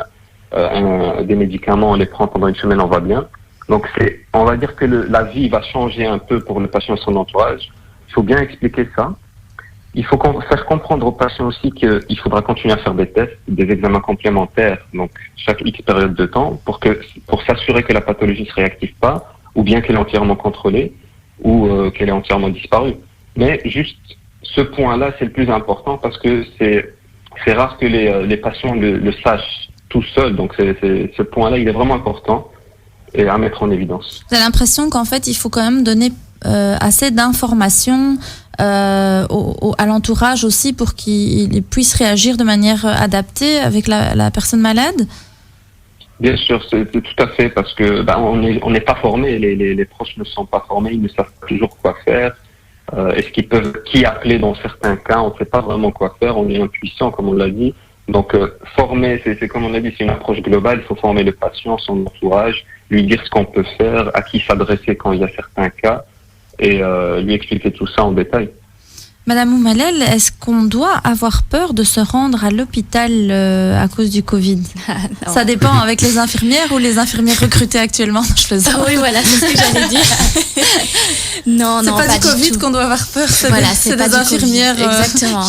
des médicaments, on les prend pendant une semaine, on va bien. Donc on va dire que la vie va changer un peu pour le patient et son entourage. Il faut bien expliquer ça. Il faut faire comprendre aux patients aussi qu'il faudra continuer à faire des tests, des examens complémentaires, donc chaque X période de temps, pour s'assurer que la pathologie ne se réactive pas, ou bien qu'elle est entièrement contrôlée, ou qu'elle est entièrement disparue. Mais juste ce point-là, c'est le plus important parce que c'est rare que les patients le sachent tout seuls. Donc ce point-là, il est vraiment important et à mettre en évidence. Vous avez l'impression qu'en fait, il faut quand même donner assez d'informations à l'entourage aussi pour qu'il puisse réagir de manière adaptée avec la personne malade? Bien sûr, c'est tout à fait, parce que on n'est pas formé, les proches ne sont pas formés, ils ne savent pas toujours quoi faire. Est-ce qu'ils peuvent qui appeler dans certains cas? On ne sait pas vraiment quoi faire, on est impuissant comme on l'a dit. Donc former, c'est comme on a dit, c'est une approche globale. Il faut former le patient, son entourage, lui dire ce qu'on peut faire, à qui s'adresser quand il y a certains cas, et lui expliquer tout ça en détail. Madame Oumalel, est-ce qu'on doit avoir peur de se rendre à l'hôpital à cause du Covid? Ça dépend avec les infirmières ou les infirmières recrutées actuellement. Je plaisante. Oui, voilà, c'est ce que j'allais dire. Non, c'est pas du Covid qu'on doit avoir peur. C'est des infirmières. Exactement.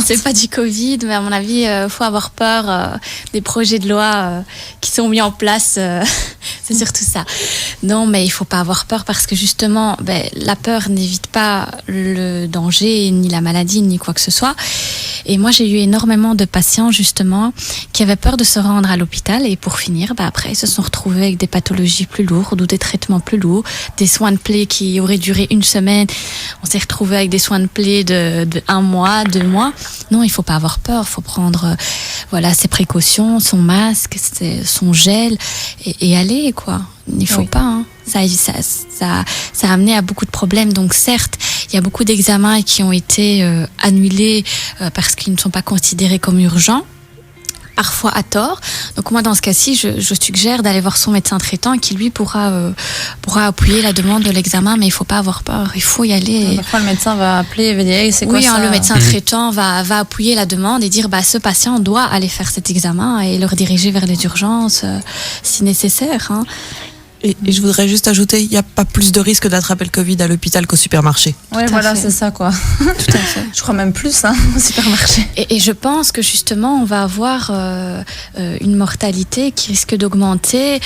C'est pas du Covid, mais à mon avis, faut avoir peur des projets de loi qui sont mis en place. C'est surtout ça. Non, mais il faut pas avoir peur parce que justement, la peur n'évite pas le danger, ni la maladie, ni quoi que ce soit. Et moi, j'ai eu énormément de patients, justement, qui avaient peur de se rendre à l'hôpital. Et pour finir, après, ils se sont retrouvés avec des pathologies plus lourdes ou des traitements plus lourds, des soins de plaie qui auraient duré une semaine. On s'est retrouvés avec des soins de plaie de 1 mois, 2 mois. Non, il faut pas avoir peur. Il faut prendre, ses précautions, son masque, son gel et aller, quoi. Il faut pas, Ça a amené à beaucoup de problèmes. Donc certes, il y a beaucoup d'examens qui ont été annulés parce qu'ils ne sont pas considérés comme urgents, parfois à tort. Donc moi, dans ce cas-ci, je suggère d'aller voir son médecin traitant qui, lui, pourra appuyer la demande de l'examen, mais il faut pas avoir peur, il faut y aller. Parfois, le médecin va appeler et va dire, c'est quoi ça? Le médecin traitant va appuyer la demande et dire, ce patient doit aller faire cet examen et le rediriger vers les urgences si nécessaire. Et je voudrais juste ajouter, il n'y a pas plus de risque d'attraper le Covid à l'hôpital qu'au supermarché. Oui, voilà, c'est ça, quoi. Tout à fait. Je crois même plus, au supermarché. Et je pense que justement, on va avoir une mortalité qui risque d'augmenter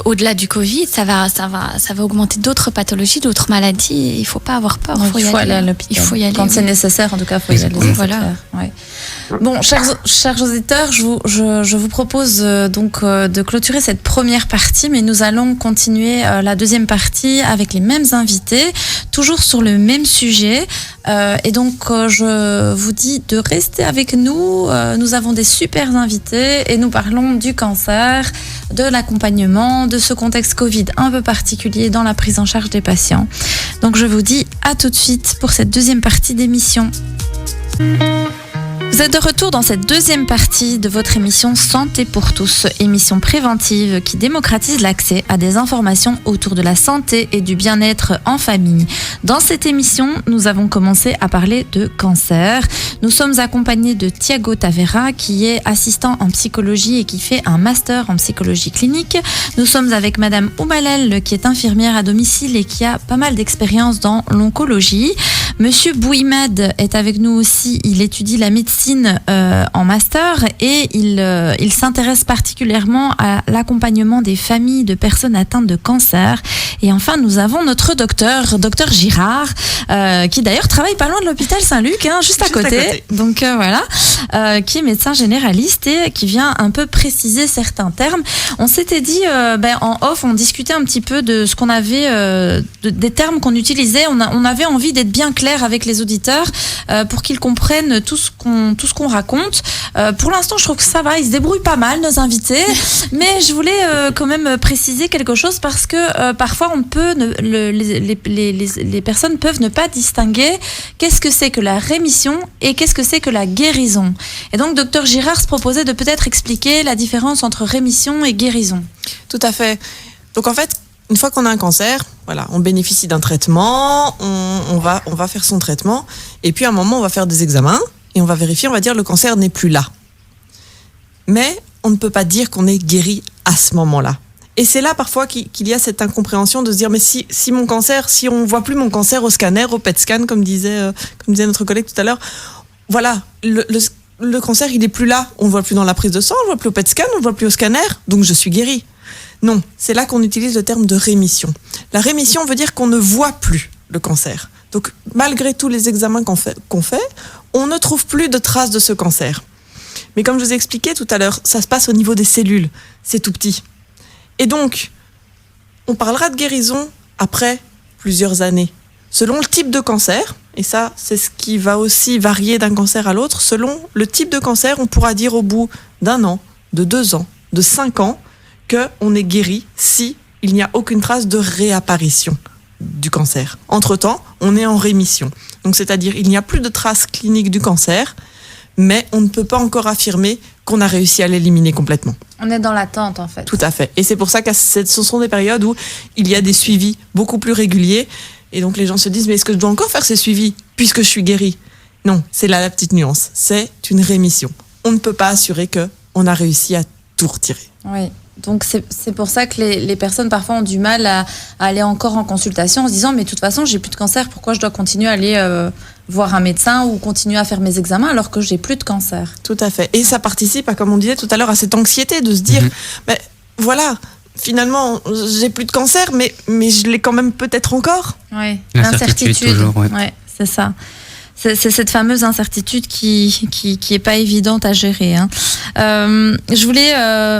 au-delà du Covid. Ça va augmenter d'autres pathologies, d'autres maladies. Il ne faut pas avoir peur. Il faut aller à l'hôpital. Il faut y aller. Quand c'est nécessaire, en tout cas, il faut y aller. Voilà. Ouais. Bon, chers auditeurs, je vous propose de clôturer cette première partie, mais nous allons continuer la deuxième partie avec les mêmes invités, toujours sur le même sujet. Et donc, je vous dis de rester avec nous. Nous avons des super invités et nous parlons du cancer, de l'accompagnement, de ce contexte Covid un peu particulier dans la prise en charge des patients. Donc, je vous dis à tout de suite pour cette deuxième partie d'émission. Vous êtes de retour dans cette deuxième partie de votre émission Santé pour tous, émission préventive qui démocratise l'accès à des informations autour de la santé et du bien-être en famille. Dans cette émission, nous avons commencé à parler de cancer. Nous sommes accompagnés de Thiago Tavera qui est assistant en psychologie et qui fait un master en psychologie clinique. Nous sommes avec Madame Oumalel qui est infirmière à domicile et qui a pas mal d'expérience dans l'oncologie. Monsieur Bouimad est avec nous aussi. Il étudie la médecine en master et il s'intéresse particulièrement à l'accompagnement des familles de personnes atteintes de cancer. Et enfin, nous avons notre docteur Girard, qui d'ailleurs travaille pas loin de l'hôpital Saint-Luc, juste à côté. Donc voilà, qui est médecin généraliste et qui vient un peu préciser certains termes. On s'était dit, en off, on discutait un petit peu de ce qu'on avait, des termes qu'on utilisait. On avait envie d'être bien clair avec les auditeurs pour qu'ils comprennent tout ce qu'on raconte. Pour l'instant, je trouve que ça va, ils se débrouillent pas mal, nos invités. Mais je voulais quand même préciser quelque chose parce que parfois les personnes peuvent ne pas distinguer qu'est-ce que c'est que la rémission et qu'est-ce que c'est que la guérison. Et donc, docteur Girard se proposait de peut-être expliquer la différence entre rémission et guérison. Tout à fait. Donc en fait, une fois qu'on a un cancer, voilà, on bénéficie d'un traitement, on va faire son traitement, et puis à un moment, on va faire des examens, et on va vérifier, on va dire le cancer n'est plus là. Mais on ne peut pas dire qu'on est guéri à ce moment-là. Et c'est là parfois qu'il y a cette incompréhension de se dire, mais si mon cancer, si on voit plus mon cancer au scanner, au PET scan, comme disait notre collègue tout à l'heure, voilà, le cancer, il est plus là. On le voit plus dans la prise de sang, on le voit plus au PET scan, on le voit plus au scanner, donc je suis guéri. Non, c'est là qu'on utilise le terme de rémission. La rémission veut dire qu'on ne voit plus le cancer. Donc, malgré tous les examens qu'on fait, on ne trouve plus de traces de ce cancer. Mais comme je vous ai expliqué tout à l'heure, ça se passe au niveau des cellules. C'est tout petit. Et donc, on parlera de guérison après plusieurs années. Selon le type de cancer, et ça, c'est ce qui va aussi varier d'un cancer à l'autre, selon le type de cancer, on pourra dire au bout d'1 an, de 2 ans, de 5 ans, qu'on est guéri si il n'y a aucune trace de réapparition du cancer. Entre-temps, on est en rémission. Donc, c'est-à-dire, il n'y a plus de traces cliniques du cancer, mais on ne peut pas encore affirmer qu'on a réussi à l'éliminer complètement. On est dans l'attente, en fait. Tout à fait. Et c'est pour ça que ce sont des périodes où il y a des suivis beaucoup plus réguliers. Et donc, les gens se disent, mais est-ce que je dois encore faire ces suivis puisque je suis guéri ? Non, c'est là la petite nuance. C'est une rémission. On ne peut pas assurer qu'on a réussi à tout retirer. Oui. Donc c'est pour ça que les personnes parfois ont du mal à aller encore en consultation en se disant mais de toute façon j'ai plus de cancer, pourquoi je dois continuer à aller voir un médecin ou continuer à faire mes examens alors que j'ai plus de cancer. Tout à fait. Et ça participe, comme on disait tout à l'heure, à cette anxiété de se dire mais voilà, finalement j'ai plus de cancer mais je l'ai quand même peut-être encore. Oui, l'incertitude toujours, ouais, c'est ça. C'est cette fameuse incertitude qui est pas évidente à gérer. Je voulais,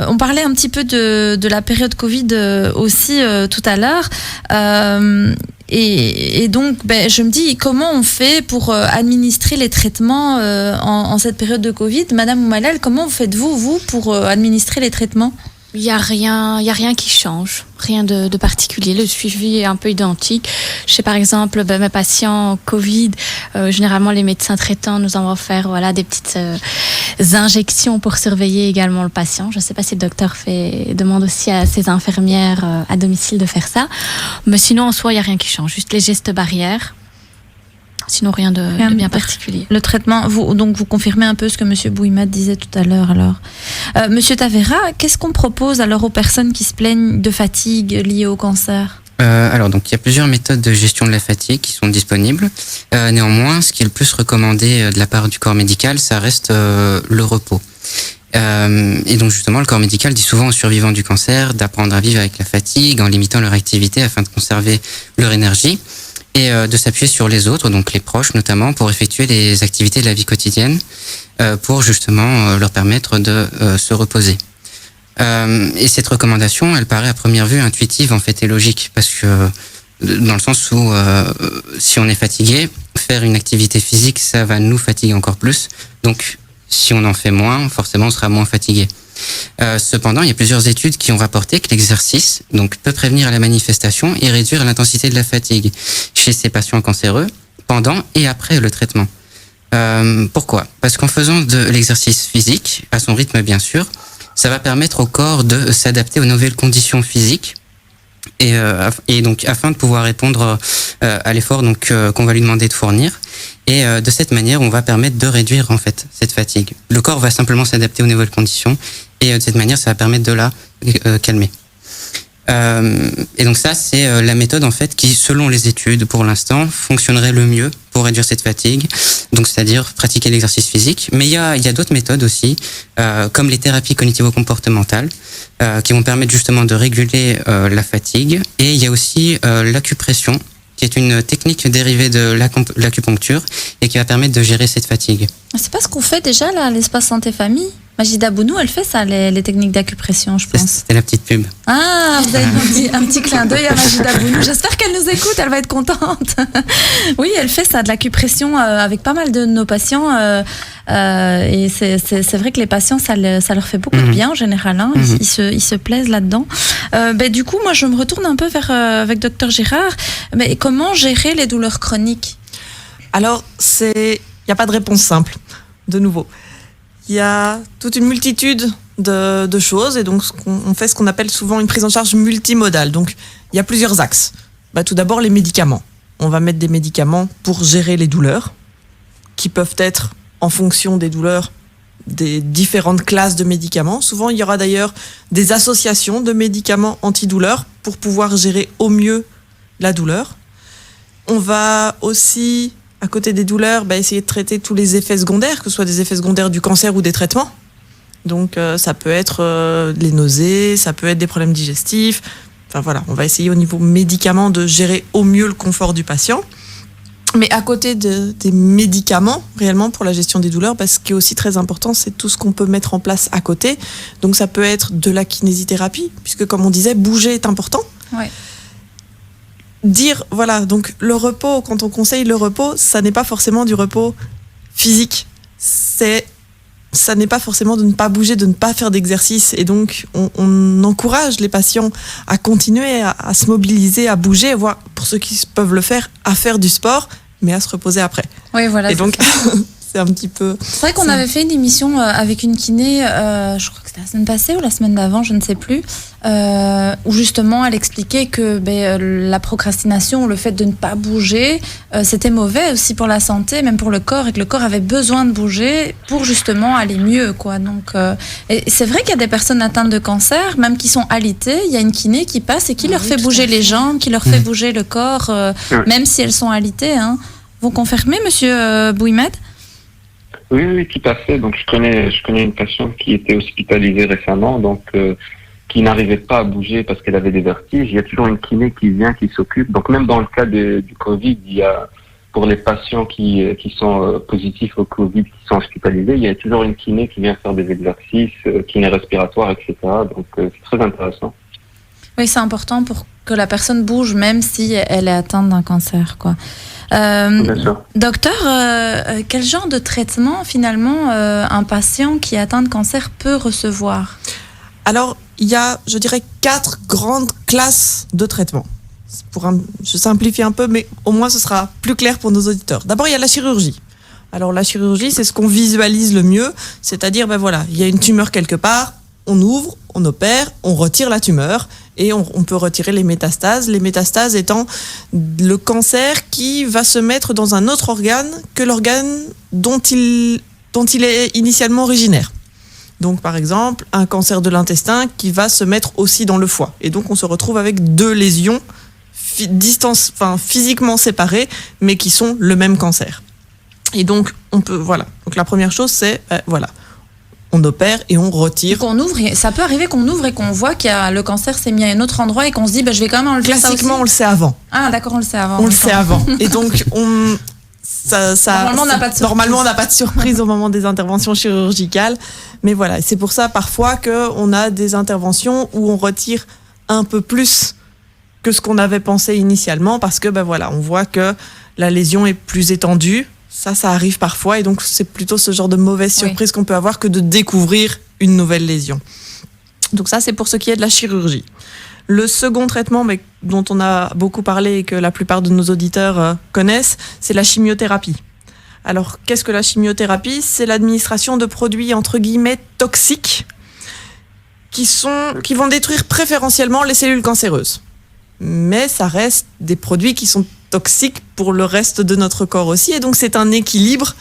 on parlait un petit peu de la période Covid aussi tout à l'heure. Et donc, je me dis, comment on fait pour administrer les traitements en cette période de Covid ? Madame Oumalal, comment faites-vous, pour administrer les traitements ? Il y a rien qui change, rien de particulier. Le suivi est un peu identique. Je sais par exemple, mes patients Covid, généralement les médecins traitants nous envoient faire des petites injections pour surveiller également le patient. Je ne sais pas si le docteur demande aussi à ses infirmières à domicile de faire ça. Mais sinon, en soi, il n'y a rien qui change. Juste les gestes barrières. Sinon, rien de bien particulier. Le traitement, vous confirmez un peu ce que M. Bouimad disait tout à l'heure. Alors, Monsieur Tavera, qu'est-ce qu'on propose alors aux personnes qui se plaignent de fatigue liée au cancer ? Alors, donc, il y a plusieurs méthodes de gestion de la fatigue qui sont disponibles. Néanmoins, ce qui est le plus recommandé de la part du corps médical, ça reste le repos. Et donc, justement, le corps médical dit souvent aux survivants du cancer d'apprendre à vivre avec la fatigue en limitant leur activité afin de conserver leur énergie. Et de s'appuyer sur les autres, donc les proches notamment, pour effectuer les activités de la vie quotidienne, pour justement leur permettre de se reposer. Et cette recommandation, elle paraît à première vue intuitive en fait et logique, parce que dans le sens où si on est fatigué, faire une activité physique, ça va nous fatiguer encore plus. Donc si on en fait moins, forcément on sera moins fatigué. Cependant, il y a plusieurs études qui ont rapporté que l'exercice peut prévenir la manifestation et réduire l'intensité de la fatigue chez ces patients cancéreux pendant et après le traitement. Pourquoi ? Parce qu'en faisant de l'exercice physique, à son rythme bien sûr, ça va permettre au corps de s'adapter aux nouvelles conditions physiques et donc afin de pouvoir répondre à l'effort qu'on va lui demander de fournir. Et de cette manière, on va permettre de réduire en fait cette fatigue. Le corps va simplement s'adapter aux nouvelles conditions et de cette manière, ça va permettre de la calmer. Et donc ça, c'est la méthode en fait qui, selon les études pour l'instant, fonctionnerait le mieux pour réduire cette fatigue. Donc c'est-à-dire pratiquer l'exercice physique. Mais il y a d'autres méthodes aussi, comme les thérapies cognitivo-comportementales, qui vont permettre justement de réguler la fatigue. Et il y a aussi l'acupression, qui est une technique dérivée de l'acupuncture et qui va permettre de gérer cette fatigue. C'est pas ce qu'on fait déjà là, à l'espace santé famille. Majida Bounou, elle fait ça, les techniques d'acupression, je pense. C'était la petite pub. Ah, vous avez un petit clin d'œil à Majida Bounou. J'espère qu'elle nous écoute, elle va être contente. Oui, elle fait ça, de l'acupression avec pas mal de nos patients. Et c'est vrai que les patients, ça leur fait beaucoup de bien en général. Hein. Ils se plaisent là-dedans. Du coup, moi, je me retourne un peu vers avec Dr Girard. Mais comment gérer les douleurs chroniques ? Alors, il n'y a pas de réponse simple, de nouveau. Il y a toute une multitude de choses et donc on fait ce qu'on appelle souvent une prise en charge multimodale. Donc il y a plusieurs axes. Tout d'abord les médicaments. On va mettre des médicaments pour gérer les douleurs qui peuvent être en fonction des douleurs des différentes classes de médicaments. Souvent il y aura d'ailleurs des associations de médicaments antidouleurs pour pouvoir gérer au mieux la douleur. On va aussi, à côté des douleurs, essayer de traiter tous les effets secondaires, que ce soit des effets secondaires du cancer ou des traitements. Donc ça peut être les nausées, ça peut être des problèmes digestifs. Enfin voilà, on va essayer au niveau médicaments de gérer au mieux le confort du patient. Mais à côté des médicaments, réellement pour la gestion des douleurs, ce qui est aussi très important, c'est tout ce qu'on peut mettre en place à côté. Donc ça peut être de la kinésithérapie, puisque comme on disait, bouger est important. Ouais. Dire, voilà, donc le repos, quand on conseille le repos, ça n'est pas forcément du repos physique. Ça n'est pas forcément de ne pas bouger, de ne pas faire d'exercice. Et donc, on encourage les patients à continuer à se mobiliser, à bouger, voire, pour ceux qui peuvent le faire, à faire du sport, mais à se reposer après. Oui, voilà. Et donc, c'est un petit peu... C'est vrai qu'on avait fait une émission avec une kiné, je crois que c'était la semaine passée ou la semaine d'avant, je ne sais plus, où justement elle expliquait que la procrastination, le fait de ne pas bouger, c'était mauvais aussi pour la santé, même pour le corps, et que le corps avait besoin de bouger pour justement aller mieux, quoi. Donc, et c'est vrai qu'il y a des personnes atteintes de cancer, même qui sont alitées, il y a une kiné qui passe et qui leur fait bouger les jambes, qui leur fait bouger le corps, même si elles sont alitées. Hein. Vous confirmez, monsieur Bouimed ? Oui, tout à fait. Donc, je connais une patiente qui était hospitalisée récemment, donc qui n'arrivait pas à bouger parce qu'elle avait des vertiges. Il y a toujours une kiné qui vient, qui s'occupe. Donc, même dans le cas du Covid, il y a, pour les patients qui sont positifs au Covid, qui sont hospitalisés, il y a toujours une kiné qui vient faire des exercices, kiné respiratoire, etc. Donc, c'est très intéressant. Oui, c'est important pour que la personne bouge, même si elle est atteinte d'un cancer, quoi. Docteur, quel genre de traitement finalement un patient qui est atteint de cancer peut recevoir ? Alors, il y a, je dirais, 4 grandes classes de traitement. Je simplifie un peu, mais au moins ce sera plus clair pour nos auditeurs. D'abord, il y a la chirurgie. Alors, la chirurgie, c'est ce qu'on visualise le mieux, c'est-à-dire, voilà, il y a une tumeur quelque part, on ouvre, on opère, on retire la tumeur et on peut retirer les métastases. Les métastases étant le cancer qui va se mettre dans un autre organe que l'organe dont il est initialement originaire. Donc par exemple, un cancer de l'intestin qui va se mettre aussi dans le foie. Et donc on se retrouve avec 2 lésions physiquement séparées, mais qui sont le même cancer. Et donc on peut, voilà. Donc la première chose c'est, on opère et on retire. Donc on ouvre, ça peut arriver qu'on ouvre et qu'on voit que le cancer s'est mis à un autre endroit et qu'on se dit je vais quand même enlever ça aussi. Classiquement, on le sait avant. Ah d'accord, on le sait avant. On le sait avant. Et donc normalement on n'a pas de surprise au moment des interventions chirurgicales. Mais voilà, c'est pour ça parfois qu'on a des interventions où on retire un peu plus que ce qu'on avait pensé initialement parce que on voit que la lésion est plus étendue. Ça arrive parfois et donc c'est plutôt ce genre de mauvaise surprise qu'on peut avoir que de découvrir une nouvelle lésion. Donc ça, c'est pour ce qui est de la chirurgie. Le second traitement, dont on a beaucoup parlé et que la plupart de nos auditeurs connaissent, c'est la chimiothérapie. Alors, qu'est-ce que la chimiothérapie ? C'est l'administration de produits entre guillemets toxiques qui vont détruire préférentiellement les cellules cancéreuses. Mais ça reste des produits qui sont toxiques pour le reste de notre corps aussi. Et donc, c'est un équilibre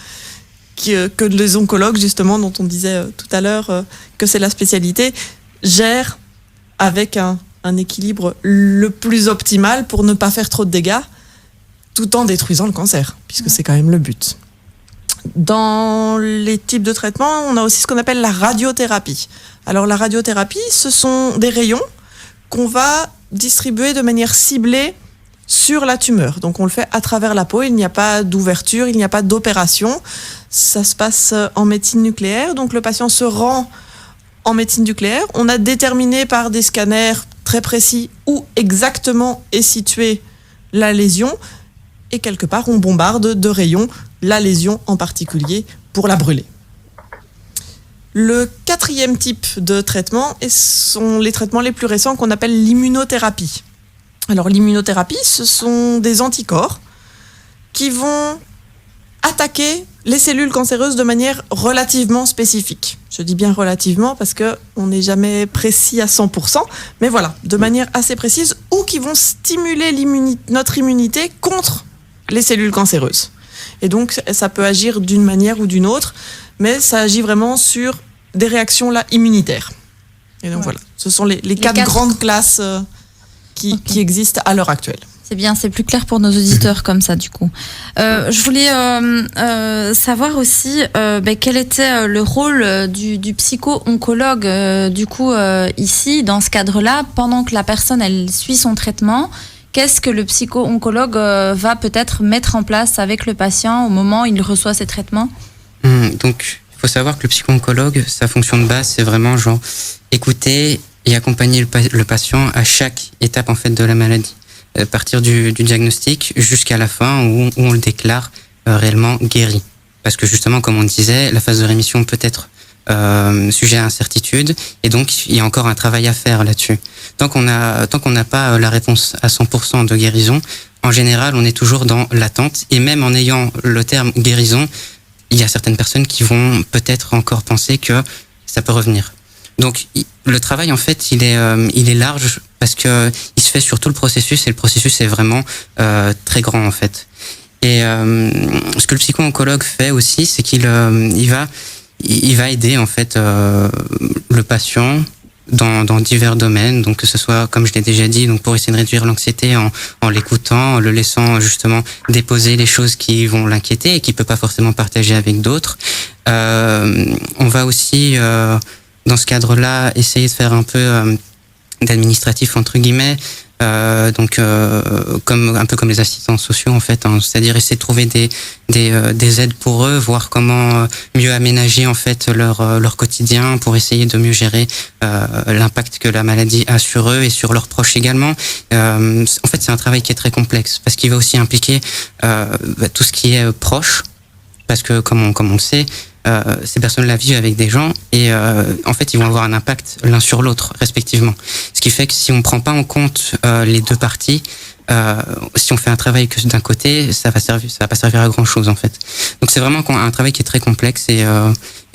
que les oncologues, justement, dont on disait tout à l'heure que c'est la spécialité, gèrent avec un un équilibre le plus optimal pour ne pas faire trop de dégâts, tout en détruisant le cancer, puisque c'est quand même le but. Dans les types de traitements, on a aussi ce qu'on appelle la radiothérapie. Alors la radiothérapie, ce sont des rayons qu'on va distribuer de manière ciblée sur la tumeur. Donc on le fait à travers la peau, il n'y a pas d'ouverture, il n'y a pas d'opération. Ça se passe en médecine nucléaire, donc le patient se rend en médecine nucléaire. On a déterminé par des scanners très précis où exactement est située la lésion et quelque part on bombarde de rayons la lésion en particulier pour la brûler. Le 4e type de traitement sont les traitements les plus récents qu'on appelle l'immunothérapie. Alors l'immunothérapie, ce sont des anticorps qui vont attaquer les cellules cancéreuses de manière relativement spécifique. Je dis bien relativement parce qu'on n'est jamais précis à 100%, mais voilà, de manière assez précise, ou qui vont stimuler notre immunité contre les cellules cancéreuses. Et donc ça peut agir d'une manière ou d'une autre, mais ça agit vraiment sur des réactions là immunitaires. Et donc voilà, ce sont les quatre grandes classes qui existent à l'heure actuelle. C'est bien, c'est plus clair pour nos auditeurs comme ça du coup. Je voulais savoir aussi quel était le rôle du psycho-oncologue du coup ici dans ce cadre-là, pendant que la personne elle suit son traitement. Qu'est-ce que le psycho-oncologue va peut-être mettre en place avec le patient au moment où il reçoit ses traitements ? Donc, il faut savoir que le psycho-oncologue, sa fonction de base, c'est vraiment genre écouter et accompagner le patient à chaque étape en fait de la maladie, à partir du diagnostic jusqu'à la fin où on le déclare réellement guéri. Parce que justement, comme on disait, la phase de rémission peut être sujet à incertitude, et donc il y a encore un travail à faire là-dessus. Tant qu'on n'a pas la réponse à 100% de guérison, en général, on est toujours dans l'attente, et même en ayant le terme guérison, il y a certaines personnes qui vont peut-être encore penser que ça peut revenir. Donc le travail en fait il est large parce que il se fait sur tout le processus, et le processus est vraiment très grand en fait. Et ce que le psycho-oncologue fait aussi, c'est qu'il va aider en fait le patient dans divers domaines, donc que ce soit, comme je l'ai déjà dit, donc pour essayer de réduire l'anxiété en l'écoutant, en le laissant justement déposer les choses qui vont l'inquiéter et qu'il peut pas forcément partager avec d'autres. On va aussi dans ce cadre-là essayer de faire un peu d'administratif entre guillemets, un peu comme les assistants sociaux en fait, c'est-à-dire essayer de trouver des aides pour eux, voir comment mieux aménager en fait leur quotidien pour essayer de mieux gérer l'impact que la maladie a sur eux et sur leurs proches également. En fait, c'est un travail qui est très complexe parce qu'il va aussi impliquer tout ce qui est proche, parce que comme on le sait, ces personnes-là vivent avec des gens et en fait ils vont avoir un impact l'un sur l'autre respectivement. Ce qui fait que si on ne prend pas en compte les deux parties, si on fait un travail que d'un côté, ça va pas servir à grand chose en fait. Donc c'est vraiment un travail qui est très complexe et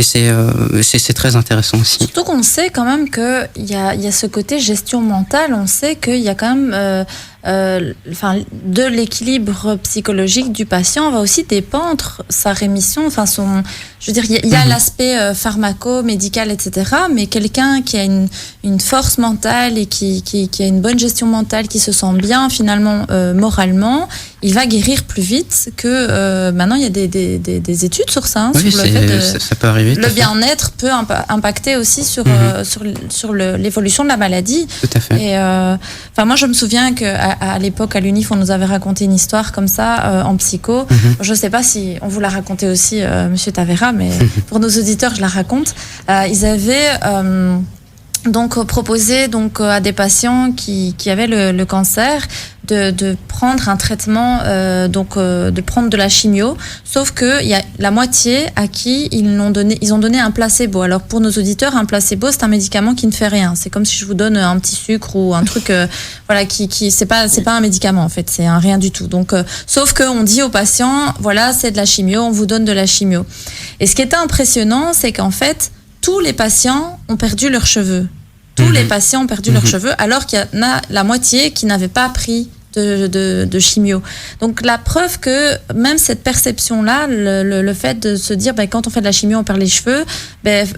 c'est très intéressant aussi. Surtout qu'on sait quand même que il y a ce côté gestion mentale. On sait qu'il y a quand même de l'équilibre psychologique du patient va aussi dépendre sa rémission. Je veux dire, il y a l'aspect pharmaco-médical, etc. Mais quelqu'un qui a une force mentale et qui a une bonne gestion mentale, qui se sent bien finalement moralement, il va guérir plus vite que maintenant il y a des études sur ça. Oui, sur le fait ça peut arriver. Le bien-être peut impacter aussi sur l'évolution de la maladie. Tout à fait. Et moi je me souviens qu'à l'époque à l'UNIF on nous avait raconté une histoire comme ça en psycho. Je sais pas si on vous l'a raconté aussi Monsieur Tavera, mais pour nos auditeurs je la raconte. Ils avaient donc proposé à des patients qui avaient le cancer de prendre un traitement, de prendre de la chimio, sauf que il y a la moitié à qui ils ont donné un placebo. Alors pour nos auditeurs, un placebo c'est un médicament qui ne fait rien. C'est comme si je vous donne un petit sucre ou un truc qui c'est pas un médicament en fait, c'est un rien du tout. Donc sauf que on dit aux patients voilà, c'est de la chimio, on vous donne de la chimio. Et ce qui était impressionnant, c'est qu'en fait tous les patients ont perdu leurs cheveux. Tous les patients ont perdu leurs cheveux, alors qu'il y en a la moitié qui n'avaient pas pris de chimio. Donc la preuve que même cette perception-là, le fait de se dire quand on fait de la chimio on perd les cheveux,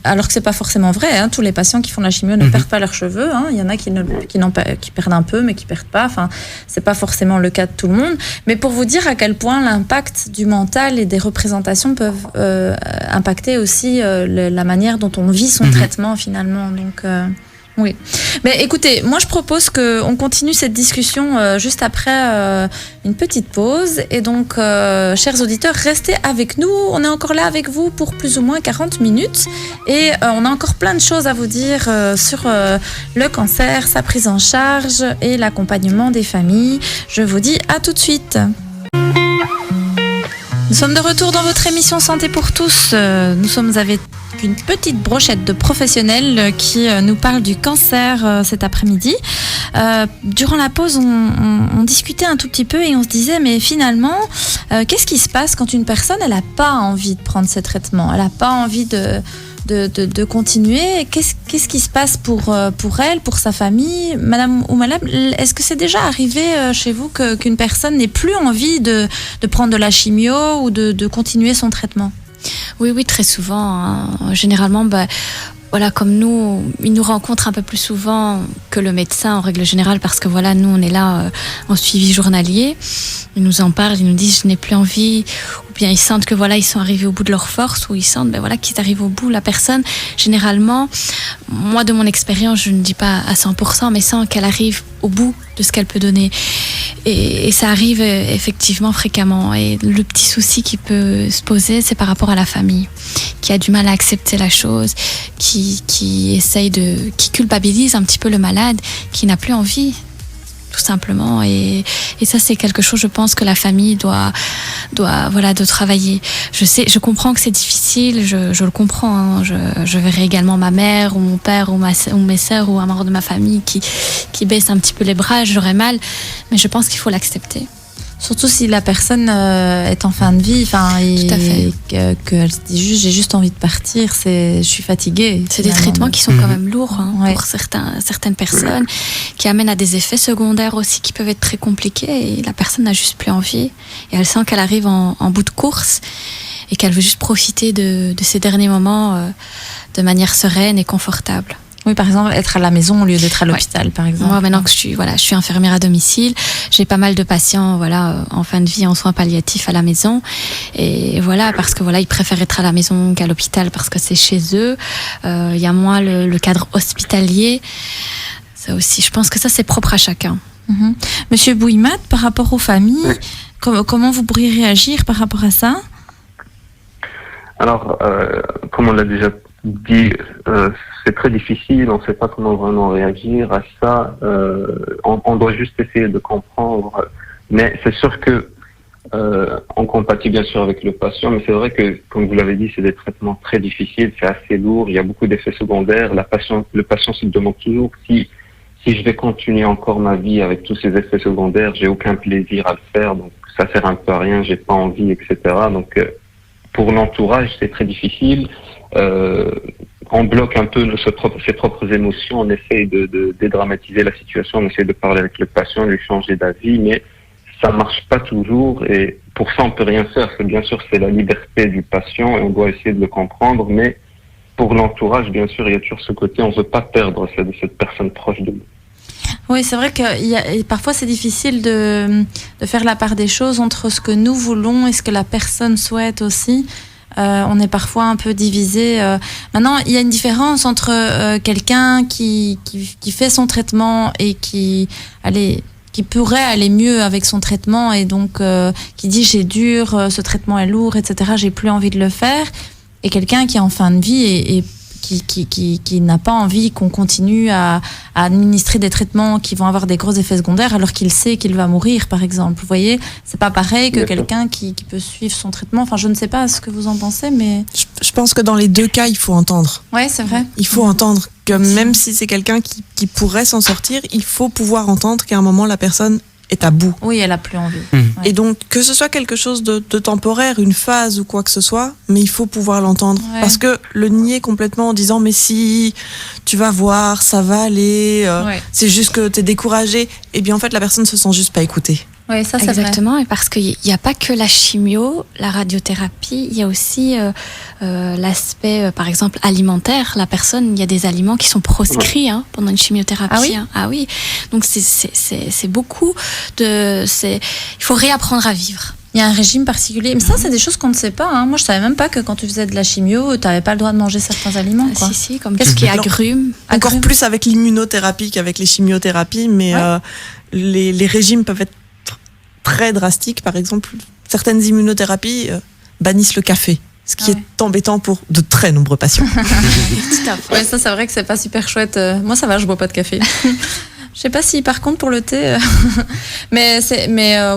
alors que c'est pas forcément vrai, hein, tous les patients qui font de la chimio ne perdent pas leurs cheveux, hein. Il y en a qui perdent un peu mais qui perdent pas, enfin c'est pas forcément le cas de tout le monde, mais pour vous dire à quel point l'impact du mental et des représentations peuvent impacter aussi la manière dont on vit son traitement finalement. Donc oui. Mais écoutez, moi je propose qu'on continue cette discussion juste après une petite pause. Et donc, chers auditeurs, restez avec nous. On est encore là avec vous pour plus ou moins 40 minutes. Et on a encore plein de choses à vous dire sur le cancer, sa prise en charge et l'accompagnement des familles. Je vous dis à tout de suite. Nous sommes de retour dans votre émission Santé pour tous. Nous sommes avec une petite brochette de professionnels qui nous parlent du cancer cet après-midi. Durant la pause, on discutait un tout petit peu et on se disait, mais finalement, qu'est-ce qui se passe quand une personne, elle n'a pas envie de prendre ce traitement, elle n'a pas envie de continuer? Qu'est-ce qui se passe pour elle, pour sa famille? Madame Oumalab, est-ce que c'est déjà arrivé chez vous qu'une personne n'ait plus envie de prendre de la chimio ou de continuer son traitement? Oui, très souvent. Hein. Généralement, voilà, comme nous, ils nous rencontrent un peu plus souvent que le médecin en règle générale, parce que voilà, nous on est là en suivi journalier. Ils nous en parlent, ils nous disent je n'ai plus envie, ou bien ils sentent que voilà, ils sont arrivés au bout de leur force, ou ils sentent voilà, qu'ils arrivent au bout. La personne, généralement, moi de mon expérience, je ne dis pas à 100%, mais sent qu'elle arrive au bout de ce qu'elle peut donner. Et ça arrive effectivement fréquemment. Et le petit souci qui peut se poser, c'est par rapport à la famille, qui a du mal à accepter la chose, qui essaye qui culpabilise un petit peu le malade, qui n'a plus envie, tout simplement. Et ça, c'est quelque chose, je pense, que la famille doit de travailler. Je comprends que c'est difficile, je le comprends. Hein. Je verrai également ma mère ou mon père ou mes sœurs ou un membre de ma famille qui baisse un petit peu les bras, j'aurais mal, mais je pense qu'il faut l'accepter. Surtout si la personne est en fin de vie, qu'elle se dit juste j'ai juste envie de partir, je suis fatiguée. C'est des traitements qui sont quand même lourds pour certaines personnes, qui amènent à des effets secondaires aussi qui peuvent être très compliqués, et la personne n'a juste plus envie et elle sent qu'elle arrive en bout de course et qu'elle veut juste profiter de ces derniers moments de manière sereine et confortable. Oui, par exemple, être à la maison au lieu d'être à l'hôpital, par exemple. Moi, maintenant que je suis infirmière à domicile, j'ai pas mal de patients, en fin de vie, en soins palliatifs à la maison. Et voilà, parce que ils préfèrent être à la maison qu'à l'hôpital parce que c'est chez eux. Il y a moins le cadre hospitalier. Ça aussi, je pense que ça, c'est propre à chacun. Mm-hmm. Monsieur Bouimat, par rapport aux familles, comment vous pourriez réagir par rapport à ça? Alors, comme on l'a déjà dit, c'est très difficile, on ne sait pas comment vraiment réagir à ça. On doit juste essayer de comprendre. Mais c'est sûr que on compatit bien sûr avec le patient, mais c'est vrai que, comme vous l'avez dit, c'est des traitements très difficiles, c'est assez lourd, il y a beaucoup d'effets secondaires. Le patient se demande toujours si je vais continuer encore ma vie avec tous ces effets secondaires, j'ai aucun plaisir à le faire, donc ça sert un peu à rien, j'ai pas envie, etc. Donc pour l'entourage, c'est très difficile. On bloque un peu ses propres émotions, on essaye de dédramatiser la situation, on essaie de parler avec le patient, lui changer d'avis, mais ça marche pas toujours, et pour ça on peut rien faire, parce que bien sûr c'est la liberté du patient et on doit essayer de le comprendre, mais pour l'entourage, bien sûr, il y a toujours ce côté, on veut pas perdre cette personne proche de nous. Oui, c'est vrai que parfois c'est difficile de faire la part des choses entre ce que nous voulons et ce que la personne souhaite aussi. On est parfois un peu divisé. Maintenant, il y a une différence entre quelqu'un qui fait son traitement et qui pourrait aller mieux avec son traitement et donc qui dit j'ai dur, ce traitement est lourd, etc., j'ai plus envie de le faire, et quelqu'un qui est en fin de vie et qui n'a pas envie qu'on continue à administrer des traitements qui vont avoir des gros effets secondaires alors qu'il sait qu'il va mourir, par exemple. Vous voyez, c'est pas pareil que quelqu'un qui peut suivre son traitement. Enfin, je ne sais pas ce que vous en pensez, mais... Je pense que dans les deux cas, il faut entendre. Ouais, c'est vrai. Il faut entendre que même si c'est quelqu'un qui pourrait s'en sortir, il faut pouvoir entendre qu'à un moment, la personne est à bout. Oui, elle a plus envie. Et donc, que ce soit quelque chose de temporaire, une phase ou quoi que ce soit, mais il faut pouvoir l'entendre. Ouais. Parce que le nier complètement en disant, mais si, tu vas voir, ça va aller, c'est juste que t'es découragé, et bien en fait, la personne se sent juste pas écoutée. Oui, ça c'est Exactement, et parce qu'il n'y a pas que la chimio, la radiothérapie, il y a aussi l'aspect, par exemple, alimentaire. La personne, il y a des aliments qui sont proscrits pendant une chimiothérapie. Ah oui Ah oui. Donc c'est beaucoup de... Il faut réapprendre à vivre. Il y a un régime particulier. Mais ça, c'est des choses qu'on ne sait pas. Moi, je savais même pas que quand tu faisais de la chimio, tu n'avais pas le droit de manger certains aliments. Quoi. Si, comme tout ce qui est agrumes. Encore plus avec l'immunothérapie qu'avec les chimiothérapies, mais les régimes peuvent être très drastiques. Par exemple, certaines immunothérapies bannissent le café, ce qui est embêtant pour de très nombreux patients. Tout à fait. Ouais, ça, c'est vrai que c'est pas super chouette. Moi, ça va, je bois pas de café. Je sais pas si, par contre, pour le thé, mais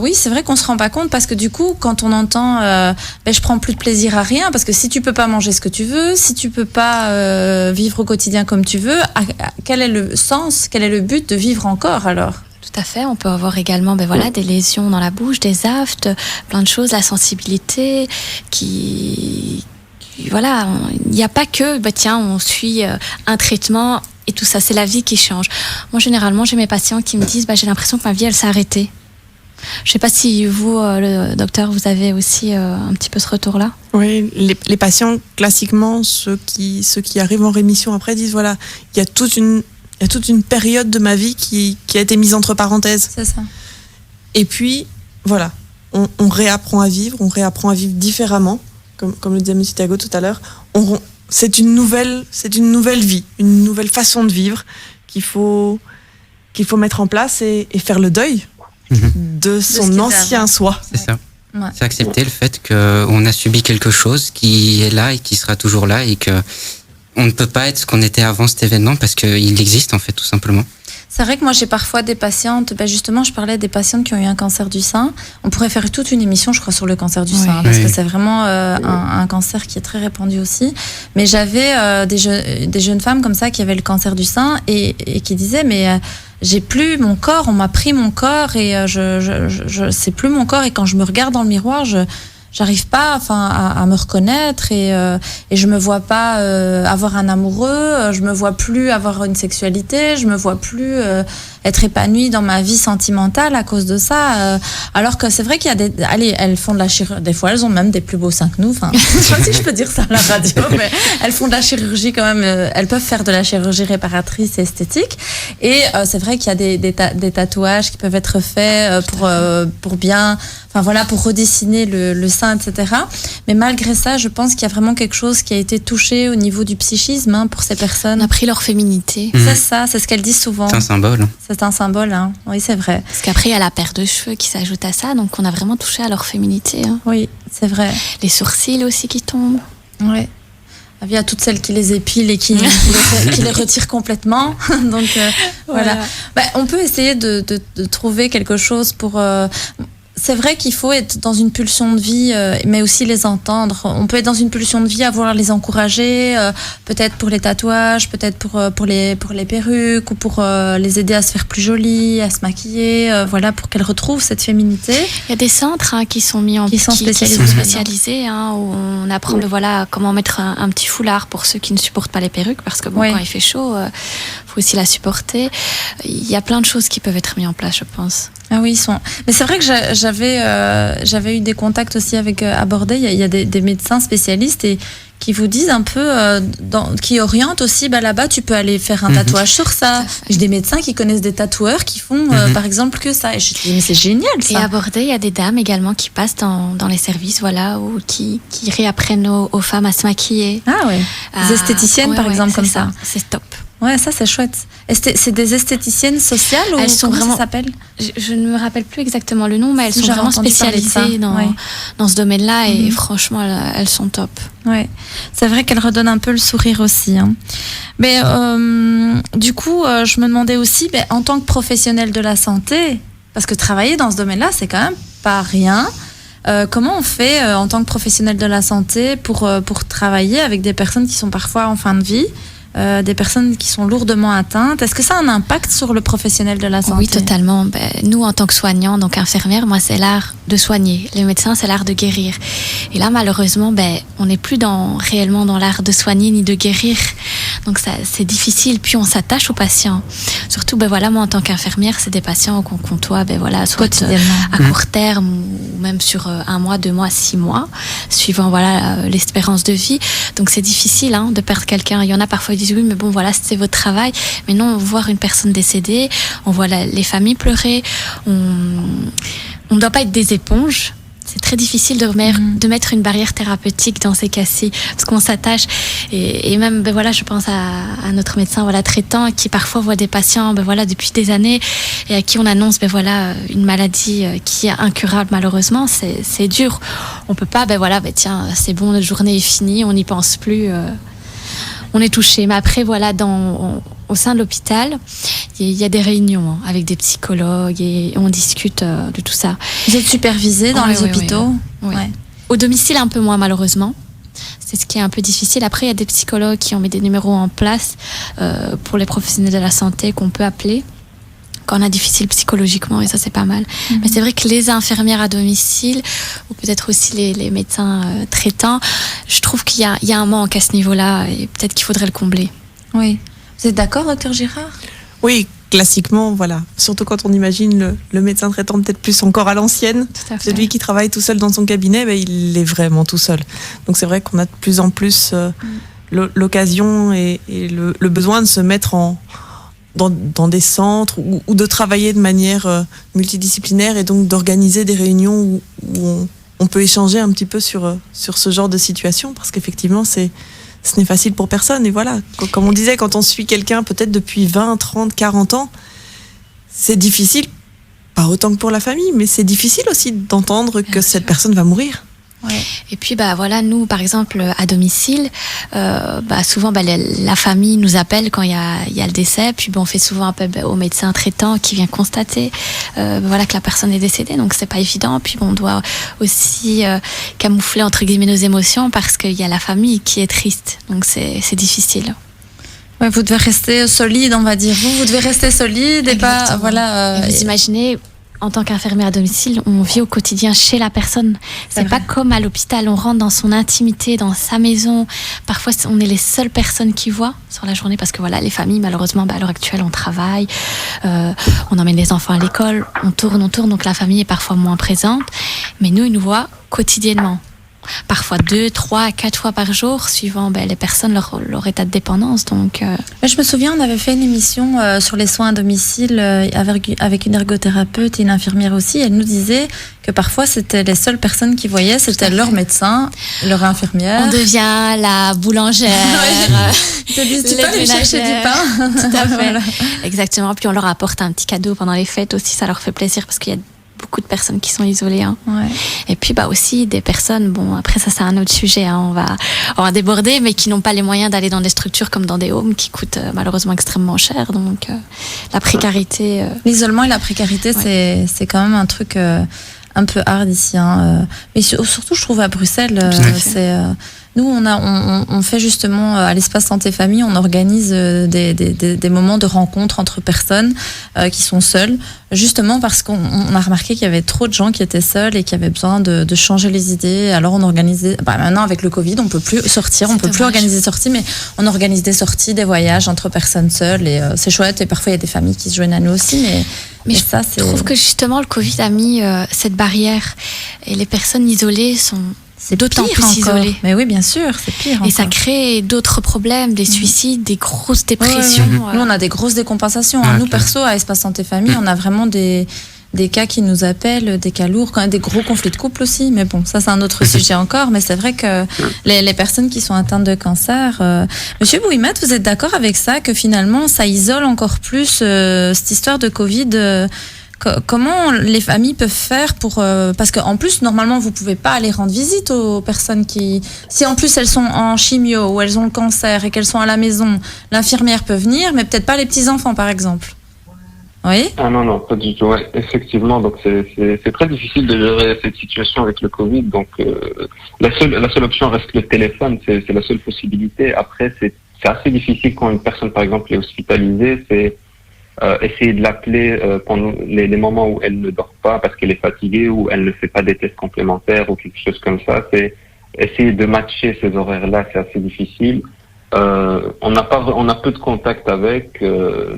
oui, c'est vrai qu'on se rend pas compte parce que du coup, quand on entend, je prends plus de plaisir à rien parce que si tu peux pas manger ce que tu veux, si tu peux pas vivre au quotidien comme tu veux, quel est le sens, quel est le but de vivre encore alors? Tout à fait, on peut avoir également des lésions dans la bouche, des aftes, plein de choses, la sensibilité voilà, il n'y a pas que on suit un traitement et tout ça, c'est la vie qui change. Moi généralement, j'ai mes patients qui me disent j'ai l'impression que ma vie elle s'est arrêtée. Je sais pas si vous, le docteur, vous avez aussi un petit peu ce retour-là. Oui, les patients classiquement, ceux qui arrivent en rémission après disent voilà, il y a toute une période de ma vie qui a été mise entre parenthèses. C'est ça. Et puis, voilà, on réapprend à vivre différemment, comme le disait M. Thiago tout à l'heure. C'est une nouvelle vie, une nouvelle façon de vivre qu'il faut mettre en place et faire le deuil de son ancien soi. C'est ça. Ouais. C'est accepter le fait qu'on a subi quelque chose qui est là et qui sera toujours là et que on ne peut pas être ce qu'on était avant cet événement parce qu'il existe en fait tout simplement. C'est vrai que moi j'ai parfois des patientes, justement je parlais des patientes qui ont eu un cancer du sein. On pourrait faire toute une émission je crois sur le cancer du sein parce que c'est vraiment un cancer qui est très répandu aussi. Mais j'avais des jeunes femmes comme ça qui avaient le cancer du sein et qui disaient mais j'ai plus mon corps, on m'a pris mon corps et c'est plus mon corps et quand je me regarde dans le miroir j'arrive pas à me reconnaître et je me vois pas avoir un amoureux, je me vois plus avoir une sexualité, je me vois plus être épanouie dans ma vie sentimentale à cause de ça, alors que c'est vrai qu'il y a elles font de la chirurgie, des fois elles ont même des plus beaux seins que nous, je sais pas si je peux dire ça à la radio, mais elles font de la chirurgie quand même, elles peuvent faire de la chirurgie réparatrice et esthétique et c'est vrai qu'il y a des tatouages qui peuvent être faits pour bien, pour redessiner le sein, etc. Mais malgré ça, je pense qu'il y a vraiment quelque chose qui a été touché au niveau du psychisme pour ces personnes. On a pris leur féminité. C'est ça, c'est ce qu'elles disent souvent. C'est un symbole. C'est un symbole, oui, c'est vrai. Parce qu'après, il y a la paire de cheveux qui s'ajoute à ça, donc on a vraiment touché à leur féminité. Oui, c'est vrai. Les sourcils aussi qui tombent. Oui. Il y a toutes celles qui les épilent et qui les retirent complètement. Donc voilà. On peut essayer de trouver quelque chose pour... C'est vrai qu'il faut être dans une pulsion de vie, mais aussi les entendre. On peut être dans une pulsion de vie, à vouloir les encourager, peut-être pour les tatouages, peut-être pour les perruques, ou pour les aider à se faire plus jolies, à se maquiller, pour qu'elles retrouvent cette féminité. Il y a des centres qui sont spécialisés, où on apprend comment mettre un petit foulard pour ceux qui ne supportent pas les perruques, parce que quand il fait chaud, faut aussi la supporter. Il y a plein de choses qui peuvent être mises en place, je pense. Ah oui, mais c'est vrai que j'avais eu des contacts aussi avec à Bordeaux. Il y a des médecins spécialistes et qui vous disent un peu, qui orientent aussi, là-bas, tu peux aller faire un tatouage sur ça. J'ai des médecins qui connaissent des tatoueurs qui font, par exemple, que ça. Et je me dis, mais c'est génial, ça. Et à Bordeaux, il y a des dames également qui passent dans les services, ou qui réapprennent aux femmes à se maquiller. Ah ouais. Des esthéticiennes, par exemple, comme ça. C'est top. Ouais, ça c'est chouette. C'est des esthéticiennes sociales ou comment ça s'appelle ? Je ne me rappelle plus exactement le nom, mais elles sont vraiment spécialisées dans ce domaine-là et franchement, elles sont top. Ouais, c'est vrai qu'elles redonnent un peu le sourire aussi. Mais du coup, je me demandais aussi, en tant que professionnelle de la santé, parce que travailler dans ce domaine-là, c'est quand même pas rien. Comment on fait en tant que professionnel de la santé pour travailler avec des personnes qui sont parfois en fin de vie ? des personnes qui sont lourdement atteintes. Est-ce que ça a un impact sur le professionnel de la santé? Oui, totalement. Nous, en tant que soignants, donc infirmières, moi, c'est l'art de soigner. Les médecins, c'est l'art de guérir. Et là, malheureusement, on n'est plus réellement dans l'art de soigner ni de guérir. Donc, ça, c'est difficile. Puis, on s'attache aux patients. Surtout, moi, en tant qu'infirmière, c'est des patients qu'on côtoie, soit à court terme ou même sur 1 mois, 2 mois, 6 mois, suivant, l'espérance de vie. Donc, c'est difficile, de perdre quelqu'un. Il y en a parfois qui disent, oui, mais bon, c'est votre travail. Mais non, voir une personne décédée, on voit les familles pleurer. On ne doit pas être des éponges. C'est très difficile de mettre une barrière thérapeutique dans ces cas-ci, parce qu'on s'attache. Et même, je pense à notre médecin, traitant, qui parfois voit des patients, depuis des années, et à qui on annonce, une maladie qui est incurable, malheureusement. C'est dur. On peut pas, tiens, c'est bon, notre journée est finie, on n'y pense plus. On est touché. Mais après, au sein de l'hôpital, il y a des réunions avec des psychologues et on discute de tout ça. Vous êtes supervisé dans les hôpitaux? Oui. Ouais. Au domicile, un peu moins, malheureusement. C'est ce qui est un peu difficile. Après, il y a des psychologues qui ont mis des numéros en place pour les professionnels de la santé qu'on peut appeler quand on a difficile psychologiquement, et ça, c'est pas mal. Mais c'est vrai que les infirmières à domicile, ou peut-être aussi les médecins traitants, je trouve qu'il y a un manque à ce niveau-là, et peut-être qu'il faudrait le combler. Oui. Vous êtes d'accord, docteur Girard? Oui, classiquement, surtout quand on imagine le médecin traitant peut-être plus encore à l'ancienne, celui qui travaille tout seul dans son cabinet, il est vraiment tout seul. Donc c'est vrai qu'on a de plus en plus l'occasion et le besoin de se mettre dans des centres ou de travailler de manière multidisciplinaire et donc d'organiser des réunions où on peut échanger un petit peu sur ce genre de situation, parce qu'effectivement ce n'est facile pour personne. Et comme on disait, quand on suit quelqu'un peut-être depuis 20, 30, 40 ans, c'est difficile, pas autant que pour la famille, mais c'est difficile aussi d'entendre que cette personne va mourir. Ouais. Et puis nous par exemple à domicile, souvent la famille nous appelle quand il y a le décès, puis on fait souvent appel au médecin traitant qui vient constater que la personne est décédée, donc c'est pas évident. Puis on doit aussi camoufler entre guillemets nos émotions parce qu'il y a la famille qui est triste, donc c'est difficile. Ouais, vous devez rester solide, on va dire. Vous devez rester solide. Exactement. Et pas vous imaginez, en tant qu'infirmière à domicile, on vit au quotidien chez la personne. C'est pas comme à l'hôpital, on rentre dans son intimité, dans sa maison. Parfois, on est les seules personnes qui voient sur la journée, parce que les familles, malheureusement, à l'heure actuelle, on travaille, on emmène les enfants à l'école, on tourne, donc la famille est parfois moins présente. Mais nous, ils nous voient quotidiennement. Parfois 2, 3, 4 fois par jour, suivant les personnes, leur état de dépendance. Donc, je me souviens, on avait fait une émission sur les soins à domicile avec une ergothérapeute et une infirmière aussi. Elle nous disait que parfois, c'était les seules personnes qui voyaient, c'était leur médecin, leur infirmière. On devient la boulangère. Ils te disent, tu peux aller chercher du pain. Tout à fait. Exactement. Puis on leur apporte un petit cadeau pendant les fêtes aussi, ça leur fait plaisir parce qu'il y a beaucoup de personnes qui sont isolées. Ouais. Et puis aussi des personnes, après ça c'est un autre sujet, on va déborder, mais qui n'ont pas les moyens d'aller dans des structures comme dans des homes qui coûtent malheureusement extrêmement cher. Donc la précarité... L'isolement et la précarité, c'est quand même un truc un peu hard ici. Mais surtout, je trouve à Bruxelles, nous, on fait justement à l'espace santé famille, on organise des moments de rencontre entre personnes qui sont seules, justement parce qu'on a remarqué qu'il y avait trop de gens qui étaient seuls et qui avaient besoin de changer les idées. Alors on organisait, maintenant avec le Covid, on peut plus sortir, on peut plus organiser des sorties, mais on organise des sorties, des voyages entre personnes seules et c'est chouette. Et parfois il y a des familles qui se joignent à nous aussi, mais ça, je trouve que justement le Covid a mis cette barrière et les personnes isolées sont d'autant plus isolées. Mais oui, bien sûr, c'est pire. Et ça crée d'autres problèmes, des suicides, des grosses dépressions. Nous, on a des grosses décompensations. Nous, perso, à Espace Santé Famille, on a vraiment des cas qui nous appellent, des cas lourds, quand même des gros conflits de couple aussi. Mais bon, ça, c'est un autre sujet encore. Mais c'est vrai que les personnes qui sont atteintes de cancer... Monsieur Bouimet, vous êtes d'accord avec ça, que finalement, ça isole encore plus cette histoire de Covid Comment les familles peuvent faire pour... parce qu'en plus, normalement, vous ne pouvez pas aller rendre visite aux personnes qui... Si en plus, elles sont en chimio ou elles ont le cancer et qu'elles sont à la maison, l'infirmière peut venir, mais peut-être pas les petits-enfants, par exemple. Oui ? Ah non, pas du tout. Ouais, effectivement, donc c'est très difficile de gérer cette situation avec le Covid. Donc la seule option reste le téléphone, c'est la seule possibilité. Après, c'est c'est assez difficile quand une personne, par exemple, est hospitalisée, c'est essayer de l'appeler pendant les moments où elle ne dort pas parce qu'elle est fatiguée ou elle ne fait pas des tests complémentaires ou quelque chose comme ça. C'est essayer de matcher ces horaires-là, c'est assez difficile. On a peu de contact avec,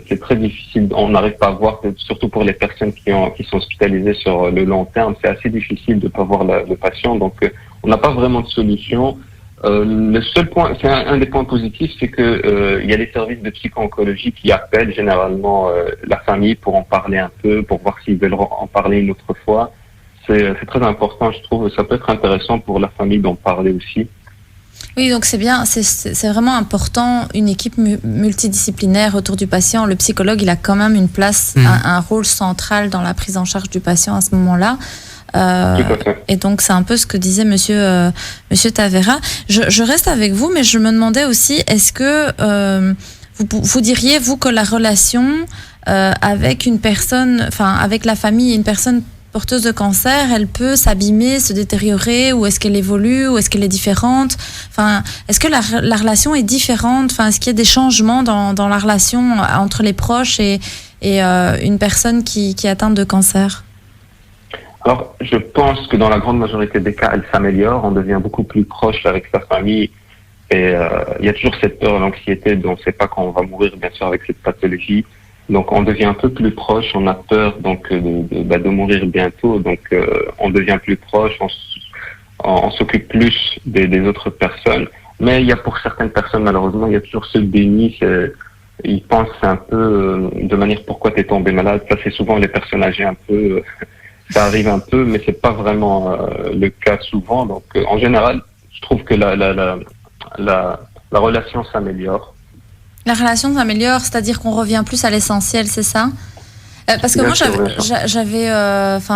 c'est très difficile, on n'arrive pas à voir, surtout pour les personnes qui sont hospitalisées sur le long terme, c'est assez difficile de pas voir le patient, donc on n'a pas vraiment de solution. Le seul point, c'est un des points positifs, c'est que il y a des services de psycho-oncologie qui appellent généralement la famille pour en parler un peu, pour voir s'ils veulent en parler une autre fois. C'est très important, je trouve. Ça peut être intéressant pour la famille d'en parler aussi. Oui, donc c'est bien, c'est vraiment important, une équipe multidisciplinaire autour du patient. Le psychologue, il a quand même une place, un rôle central dans la prise en charge du patient à ce moment-là. Et donc c'est un peu ce que disait Monsieur Tavera. Je reste avec vous, mais je me demandais aussi, est-ce que vous diriez vous que la relation avec une personne, enfin avec la famille, une personne porteuse de cancer, elle peut s'abîmer, se détériorer, ou est-ce qu'elle évolue, ou est-ce qu'elle est différente? Enfin, est-ce que la relation est différente? Enfin, est-ce qu'il y a des changements dans la relation entre les proches et une personne qui est atteinte de cancer? Alors, je pense que dans la grande majorité des cas, elle s'améliore, on devient beaucoup plus proche avec sa famille, et il y a toujours cette peur, l'anxiété, on ne sait pas quand on va mourir, bien sûr, avec cette pathologie. Donc, on devient un peu plus proche, on a peur donc de mourir bientôt, donc on devient plus proche, on s'occupe plus des autres personnes. Mais il y a pour certaines personnes, malheureusement, il y a toujours ce déni, ils pensent un peu de manière pourquoi t'es tombé malade. Ça, c'est souvent les personnes âgées un peu... Ça arrive un peu, mais c'est pas vraiment le cas souvent. Donc, en général, je trouve que la relation s'améliore. La relation s'améliore, c'est-à-dire qu'on revient plus à l'essentiel, c'est ça? Parce que moi,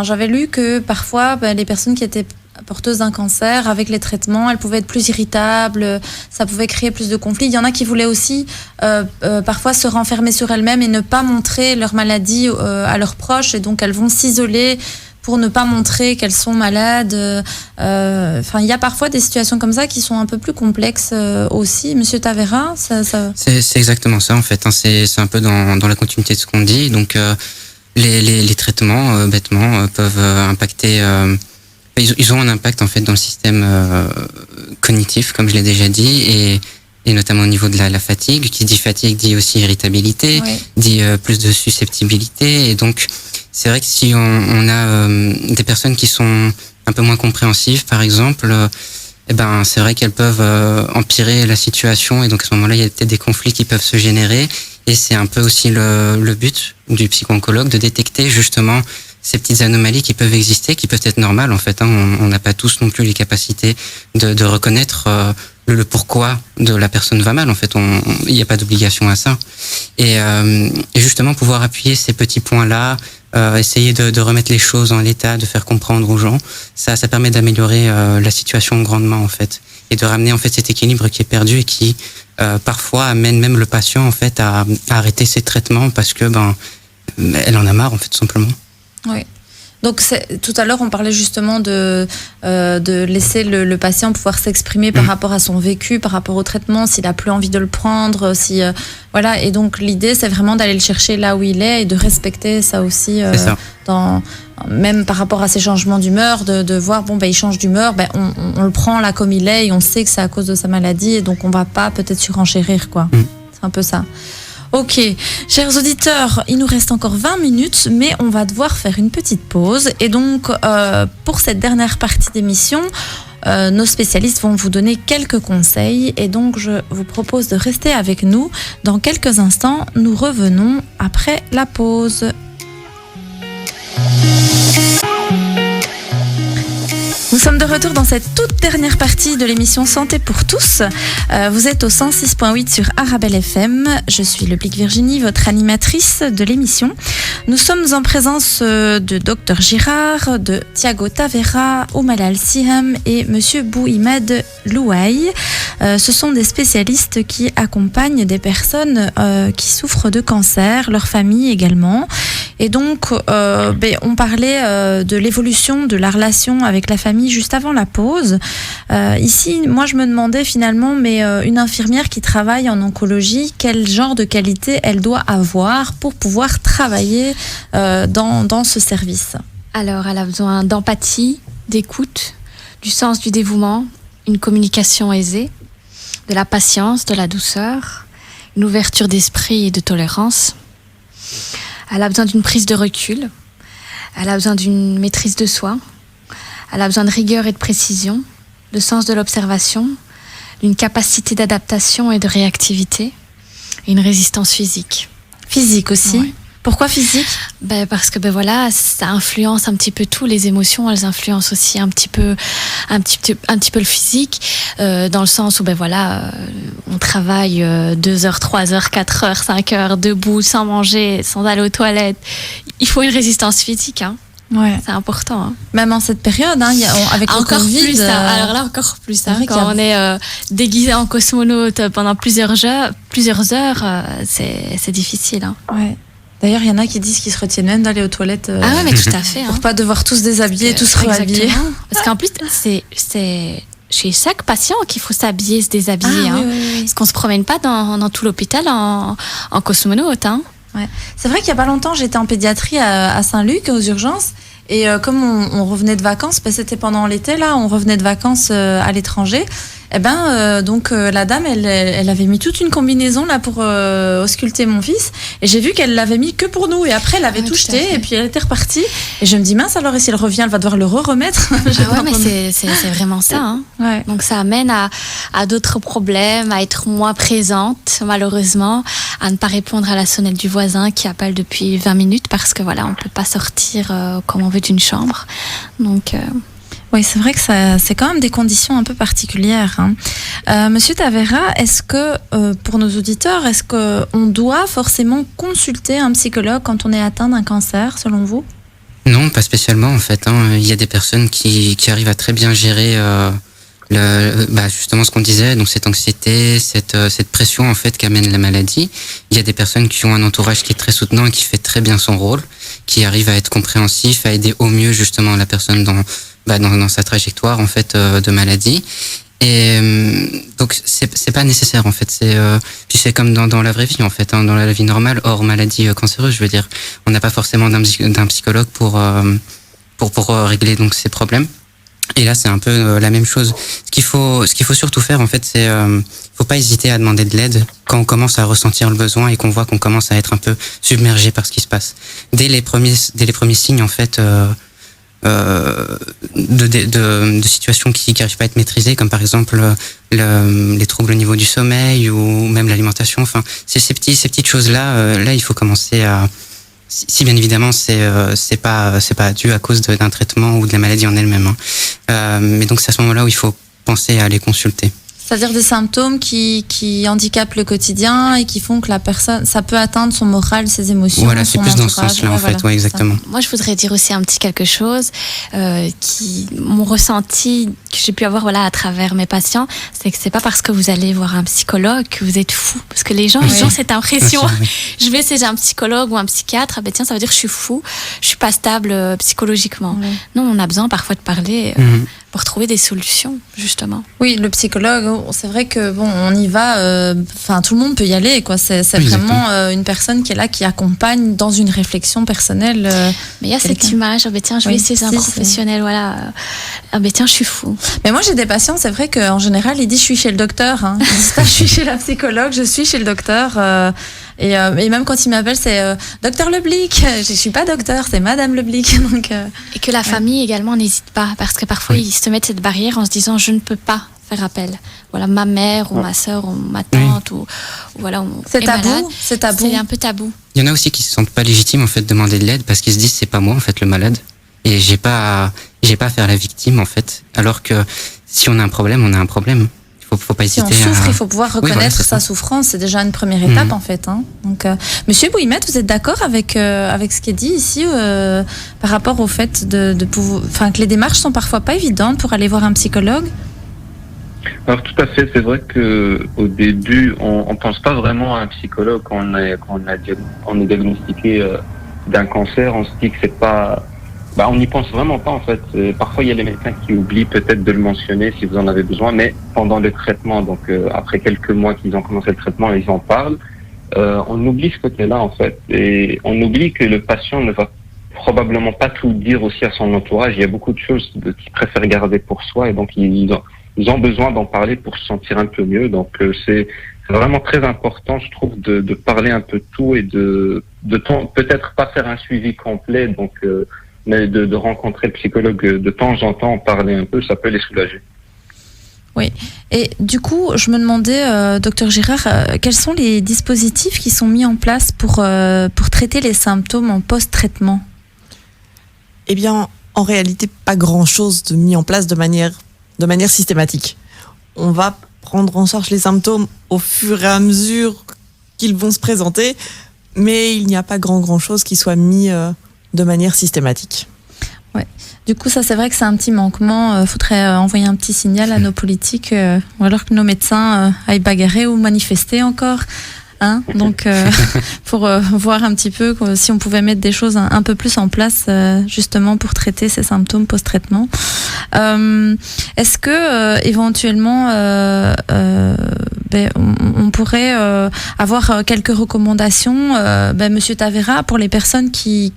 j'avais lu que parfois, les personnes qui étaient porteuses d'un cancer, avec les traitements, elles pouvaient être plus irritables, ça pouvait créer plus de conflits. Il y en a qui voulaient aussi parfois se renfermer sur elles-mêmes et ne pas montrer leur maladie à leurs proches, et donc elles vont s'isoler pour ne pas montrer qu'elles sont malades. Il y a parfois des situations comme ça qui sont un peu plus complexes aussi. Monsieur Tavera, C'est exactement ça en fait. C'est un peu dans la continuité de ce qu'on dit. Donc les traitements, bêtement, peuvent impacter... Ils ont un impact en fait dans le système cognitif, comme je l'ai déjà dit, et notamment au niveau de la fatigue. Qui dit fatigue dit aussi irritabilité, dit plus de susceptibilité. Et donc, c'est vrai que si on a des personnes qui sont un peu moins compréhensives, par exemple, c'est vrai qu'elles peuvent empirer la situation. Et donc, à ce moment-là, il y a peut-être des conflits qui peuvent se générer. Et c'est un peu aussi le but du psycho-oncologue de détecter justement ces petites anomalies qui peuvent exister, qui peuvent être normales en fait. On n'a pas tous non plus les capacités de reconnaître le pourquoi de la personne va mal. En fait, il n'y a pas d'obligation à ça. Et justement, pouvoir appuyer ces petits points-là, essayer de remettre les choses en l'état, de faire comprendre aux gens, ça permet d'améliorer la situation grandement en fait, et de ramener en fait cet équilibre qui est perdu et qui parfois amène même le patient en fait à arrêter ses traitements parce que elle en a marre en fait tout simplement. Oui. Donc tout à l'heure on parlait justement de laisser le patient pouvoir s'exprimer par rapport à son vécu, par rapport au traitement, s'il a plus envie de le prendre, voilà. Et donc l'idée c'est vraiment d'aller le chercher là où il est et de respecter ça aussi même par rapport à ses changements d'humeur, de voir il change d'humeur, on le prend là comme il est et on sait que c'est à cause de sa maladie et donc on va pas peut-être surenchérir quoi. C'est un peu ça. Ok, chers auditeurs, il nous reste encore 20 minutes, mais on va devoir faire une petite pause. Et donc, pour cette dernière partie d'émission, nos spécialistes vont vous donner quelques conseils. Et donc, je vous propose de rester avec nous. Dans quelques instants, nous revenons après la pause. Nous sommes de retour dans cette toute dernière partie de l'émission Santé pour tous. Vous êtes au 106.8 sur Arabelle FM. Je suis Leblic Virginie, votre animatrice de l'émission. Nous sommes en présence de Dr Girard, de Thiago Tavera, Oumalal Siham et Monsieur Bouhimed Louaï. Ce sont des spécialistes qui accompagnent des personnes qui souffrent de cancer, leur famille également. Et donc, on parlait de l'évolution de la relation avec la famille juste avant la pause. Ici, moi, je me demandais finalement, mais une infirmière qui travaille en oncologie, quel genre de qualité elle doit avoir pour pouvoir travailler dans ce service? Alors, elle a besoin d'empathie, d'écoute, du sens du dévouement, une communication aisée, de la patience, de la douceur, une ouverture d'esprit et de tolérance. Elle a besoin d'une prise de recul. Elle a besoin d'une maîtrise de soi. Elle a besoin de rigueur et de précision, de sens de l'observation, d'une capacité d'adaptation et de réactivité, et une résistance physique. Physique aussi. Ouais. Pourquoi physique? Parce que voilà, ça influence un petit peu tout. Les émotions, elles influencent aussi un petit peu le physique, dans le sens où on travaille 2 heures, 3 heures, 4 heures, 5 heures debout, sans manger, sans aller aux toilettes. Il faut une résistance physique, hein. Ouais. C'est important. Hein. Même en cette période, hein, avec le encore Covid. Plus, alors là, encore plus. Hein, vrai quand on est déguisé en cosmonaute pendant plusieurs heures, c'est difficile. Hein. Ouais. D'ailleurs, il y en a qui disent qu'ils se retiennent même d'aller aux toilettes. Ah ouais, mais tout à fait. Pour pas devoir tous déshabiller, tous rhabiller. Parce qu'en plus, c'est chez chaque patient qu'il faut s'habiller, se déshabiller. Ah, hein. oui. Parce qu'on se promène pas dans tout l'hôpital en cosmonaute. Hein. Ouais. C'est vrai qu'il y a pas longtemps, j'étais en pédiatrie à Saint-Luc, aux urgences. Et comme on revenait de vacances, c'était pendant l'été, là, on revenait de vacances à l'étranger. Donc la dame, elle avait mis toute une combinaison là pour ausculter mon fils, et j'ai vu qu'elle l'avait mis que pour nous, et après elle avait tout jeté, et puis elle était repartie. Et je me dis mince, alors et si elle revient, elle va devoir le remettre. Mais c'est vraiment ça. Hein. Ouais. Donc ça amène à d'autres problèmes, à être moins présente, malheureusement, à ne pas répondre à la sonnette du voisin qui appelle depuis 20 minutes parce que voilà, on peut pas sortir comme on veut d'une chambre. Donc oui, c'est vrai que c'est quand même des conditions un peu particulières. Hein. Monsieur Tavera, est-ce que, pour nos auditeurs, est-ce qu'on doit forcément consulter un psychologue quand on est atteint d'un cancer, selon vous? Non, pas spécialement en fait. Hein. Il y a des personnes qui arrivent à très bien gérer justement ce qu'on disait, donc cette anxiété, cette pression en fait qu'amène la maladie. Il y a des personnes qui ont un entourage qui est très soutenant et qui fait très bien son rôle, qui arrive à être compréhensif, à aider au mieux justement la personne dans sa trajectoire en fait de maladie. Et donc c'est pas nécessaire en fait. Puis c'est comme dans la vraie vie en fait, hein, dans la vie normale, hors maladie cancéreuse, je veux dire, on n'a pas forcément d'un psychologue pour régler donc ces problèmes. Et là c'est un peu la même chose. Ce qu'il faut surtout faire en fait, c'est faut pas hésiter à demander de l'aide quand on commence à ressentir le besoin et qu'on voit qu'on commence à être un peu submergé par ce qui se passe. Dès les premiers signes en fait. De situations qui n'arrivent pas à être maîtrisées, comme par exemple les troubles au niveau du sommeil ou même l'alimentation. Enfin, ces petites choses-là, là, il faut commencer à. Si bien évidemment c'est pas dû à cause d'un traitement ou de la maladie en elle-même. Hein. Mais donc c'est à ce moment-là où il faut penser à aller consulter. C'est-à-dire des symptômes qui handicapent le quotidien et qui font que la personne, ça peut atteindre son moral, ses émotions. Voilà, c'est plus dans ce sens-là en fait, ouais, exactement. Moi, je voudrais dire aussi un petit quelque chose mon ressenti que j'ai pu avoir à travers mes patients, c'est que c'est pas parce que vous allez voir un psychologue que vous êtes fou, parce que les gens ils ont cette impression. Je vais chez un psychologue ou un psychiatre, tiens, ça veut dire que je suis fou, je suis pas stable psychologiquement. Ouais. Non, on a besoin parfois de parler. Pour trouver des solutions, justement. Oui, le psychologue, c'est vrai que on y va. Tout le monde peut y aller, quoi. C'est vraiment une personne qui est là, qui accompagne dans une réflexion personnelle. Mais il y a cette image. Tiens, je vais essayer un professionnel. Voilà. Tiens, je suis fou. Mais moi, j'ai des patients. C'est vrai qu'en général, ils disent je suis chez le docteur. Hein. Ils disent pas je suis chez la psychologue. Je suis chez le docteur. Et même quand ils m'appellent, c'est docteur Leblic. Je suis pas docteur, c'est Madame Leblic. Donc, et que la famille également n'hésite pas, parce que parfois ils se mettent cette barrière en se disant je ne peux pas faire appel. Voilà, ma mère ou ma sœur ou ma tante ou voilà. C'est tabou. C'est tabou. C'est un peu tabou. Il y en a aussi qui se sentent pas légitimes en fait de demander de l'aide parce qu'ils se disent c'est pas moi en fait le malade et j'ai pas à faire la victime en fait. Alors que si on a un problème, on a un problème. Faut pas hésiter. Si on souffre, il faut pouvoir reconnaître sa souffrance. C'est déjà une première étape en fait. Hein. Donc, Monsieur Bouimet, vous êtes d'accord avec ce qui est dit ici par rapport au fait de pouvoir, que les démarches sont parfois pas évidentes pour aller voir un psychologue? Alors tout à fait, c'est vrai que au début, on pense pas vraiment à un psychologue quand on est diagnostiqué d'un cancer, on se dit que c'est pas... on n'y pense vraiment pas en fait. Parfois il y a les médecins qui oublient peut-être de le mentionner si vous en avez besoin, mais pendant le traitement, donc après quelques mois qu'ils ont commencé le traitement, ils en parlent. On oublie ce côté-là en fait, et on oublie que le patient ne va probablement pas tout dire aussi à son entourage. Il y a beaucoup de choses qu'ils préfèrent garder pour soi, et donc ils ont besoin d'en parler pour se sentir un peu mieux. Donc c'est vraiment très important, je trouve, de parler un peu de tout, et de peut-être pas faire un suivi complet, donc mais de rencontrer le psychologue de temps en temps, en parler un peu, ça peut les soulager. Oui. Et du coup, je me demandais, docteur Girard, quels sont les dispositifs qui sont mis en place pour traiter les symptômes en post-traitement ? Eh bien, en réalité, pas grand-chose de mis en place de manière systématique. On va prendre en charge les symptômes au fur et à mesure qu'ils vont se présenter, mais il n'y a pas grand-chose qui soit mis de manière systématique. Ouais. Du coup, ça c'est vrai que c'est un petit manquement. Faudrait envoyer un petit signal à nos politiques, ou alors que nos médecins aillent bagarrer ou manifester encore. Donc, pour voir un petit peu si on pouvait mettre des choses un peu plus en place, justement pour traiter ces symptômes post-traitement. Est-ce que éventuellement, on pourrait avoir quelques recommandations, Monsieur Tavera, pour les personnes qui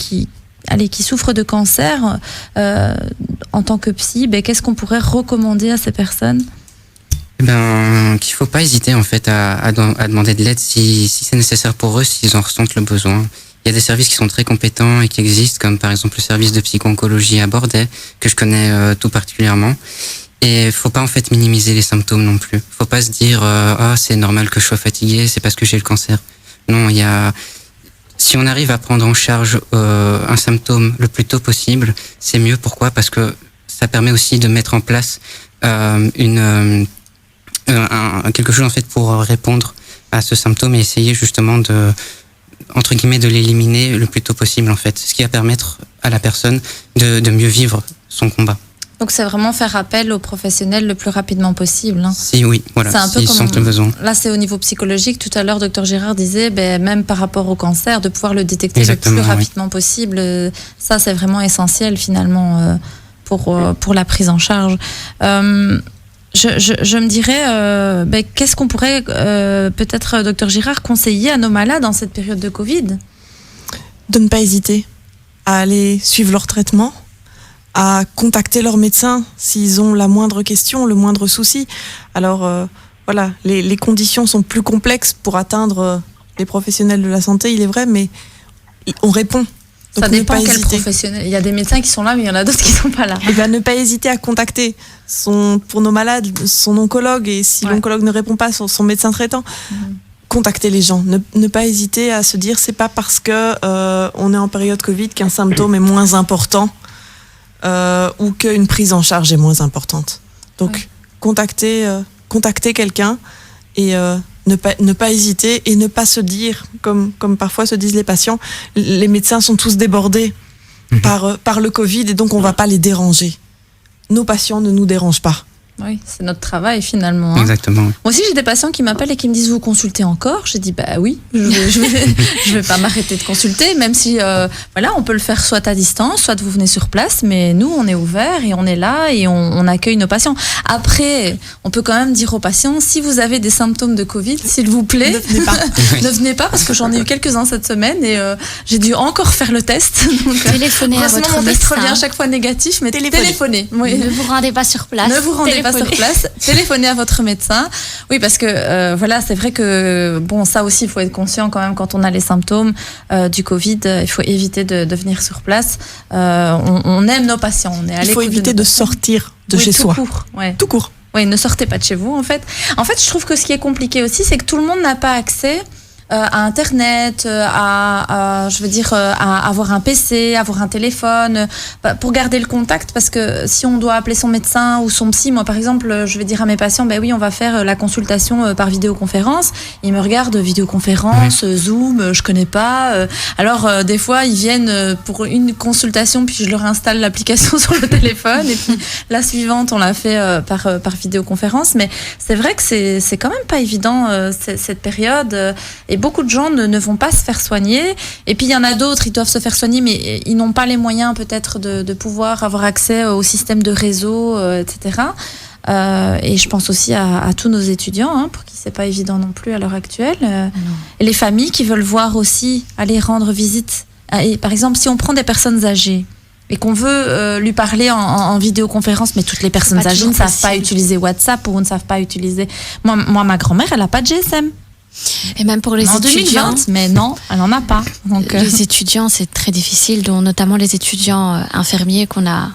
souffrent de cancer, en tant que psy, qu'est-ce qu'on pourrait recommander à ces personnes ? Qu'il faut pas hésiter en fait à demander de l'aide si c'est nécessaire pour eux, s'ils en ressentent le besoin. Il y a des services qui sont très compétents et qui existent, comme par exemple le service de psycho-oncologie à Bordeaux, que je connais tout particulièrement. Et faut pas en fait minimiser les symptômes non plus. Faut pas se dire c'est normal que je sois fatigué, c'est parce que j'ai le cancer. Non, si on arrive à prendre en charge un symptôme le plus tôt possible, c'est mieux. Pourquoi ? Parce que ça permet aussi de mettre en place quelque chose en fait pour répondre à ce symptôme et essayer justement de l'éliminer le plus tôt possible en fait. Ce qui va permettre à la personne de mieux vivre son combat. Donc c'est vraiment faire appel aux professionnels le plus rapidement possible. Oui, voilà. C'est un peu comme sentent le besoin. Là, c'est au niveau psychologique. Tout à l'heure, docteur Girard disait, même par rapport au cancer, de pouvoir le détecter le plus rapidement possible. Ça, c'est vraiment essentiel finalement pour la prise en charge. Je me dirais, qu'est-ce qu'on pourrait peut-être, docteur Girard, conseiller à nos malades en cette période de Covid ? De ne pas hésiter à aller suivre leur traitement, à contacter leur médecin s'ils ont la moindre question, le moindre souci. Alors voilà, les conditions sont plus complexes pour atteindre les professionnels de la santé, il est vrai, mais on répond. Donc ça dépend quel professionnel. Il y a des médecins qui sont là, mais il y en a d'autres qui ne sont pas là. Et ne pas hésiter à contacter pour nos malades, son oncologue, et si l'oncologue ne répond pas, son médecin traitant. Contacter les gens. Ne pas hésiter à se dire, c'est pas parce que on est en période Covid qu'un symptôme est moins important. Ou qu'une prise en charge est moins importante. Donc, contacter quelqu'un et ne pas hésiter et ne pas se dire, comme parfois se disent les patients, les médecins sont tous débordés par le Covid et donc on ne va pas les déranger. Nos patients ne nous dérangent pas. Oui, c'est notre travail finalement. Exactement. Moi aussi, j'ai des patients qui m'appellent et qui me disent, vous consultez encore ? J'ai dit, oui, je vais pas m'arrêter de consulter, même si, on peut le faire soit à distance, soit vous venez sur place, mais nous, on est ouvert et on est là et on accueille nos patients. Après, on peut quand même dire aux patients, si vous avez des symptômes de Covid, s'il vous plaît, ne venez pas, parce que j'en ai eu quelques-uns cette semaine et j'ai dû encore faire le test. Donc, téléphonez à votre médecin. Mon test revient à chaque fois négatif, mais téléphonez. Oui. Ne vous rendez pas sur place. Ne vous rendez pas sur place, téléphonez à votre médecin. Oui, parce que c'est vrai que ça aussi, il faut être conscient quand même quand on a les symptômes du Covid. Il faut éviter de venir sur place. On aime nos patients. Il faut éviter de sortir de chez soi. Tout court. Oui, ne sortez pas de chez vous. En fait, je trouve que ce qui est compliqué aussi, c'est que tout le monde n'a pas accès à Internet, à avoir un PC, avoir un téléphone, pour garder le contact, parce que si on doit appeler son médecin ou son psy, moi par exemple, je vais dire à mes patients, oui, on va faire la consultation par vidéoconférence. Ils me regardent, vidéoconférence, Zoom, je connais pas. Alors des fois, ils viennent pour une consultation, puis je leur installe l'application sur le téléphone, et puis la suivante, on l'a fait par vidéoconférence. Mais c'est vrai que c'est quand même pas évident cette période. Et Et beaucoup de gens ne vont pas se faire soigner. Et puis il y en a d'autres, ils doivent se faire soigner, mais ils n'ont pas les moyens peut-être de pouvoir avoir accès au système de réseau, etc. Et je pense aussi à tous nos étudiants, pour qui c'est pas évident non plus à l'heure actuelle. Et les familles qui veulent voir aussi aller rendre visite. Et par exemple, si on prend des personnes âgées et qu'on veut lui parler en vidéoconférence, mais toutes les personnes âgées ne savent pas utiliser WhatsApp ou ne savent pas utiliser... Moi, ma grand-mère, elle n'a pas de GSM. Et même pour les en étudiants, 2020, mais non, elle n'en a pas. Donc, les étudiants, c'est très difficile, dont notamment les étudiants infirmiers qu'on a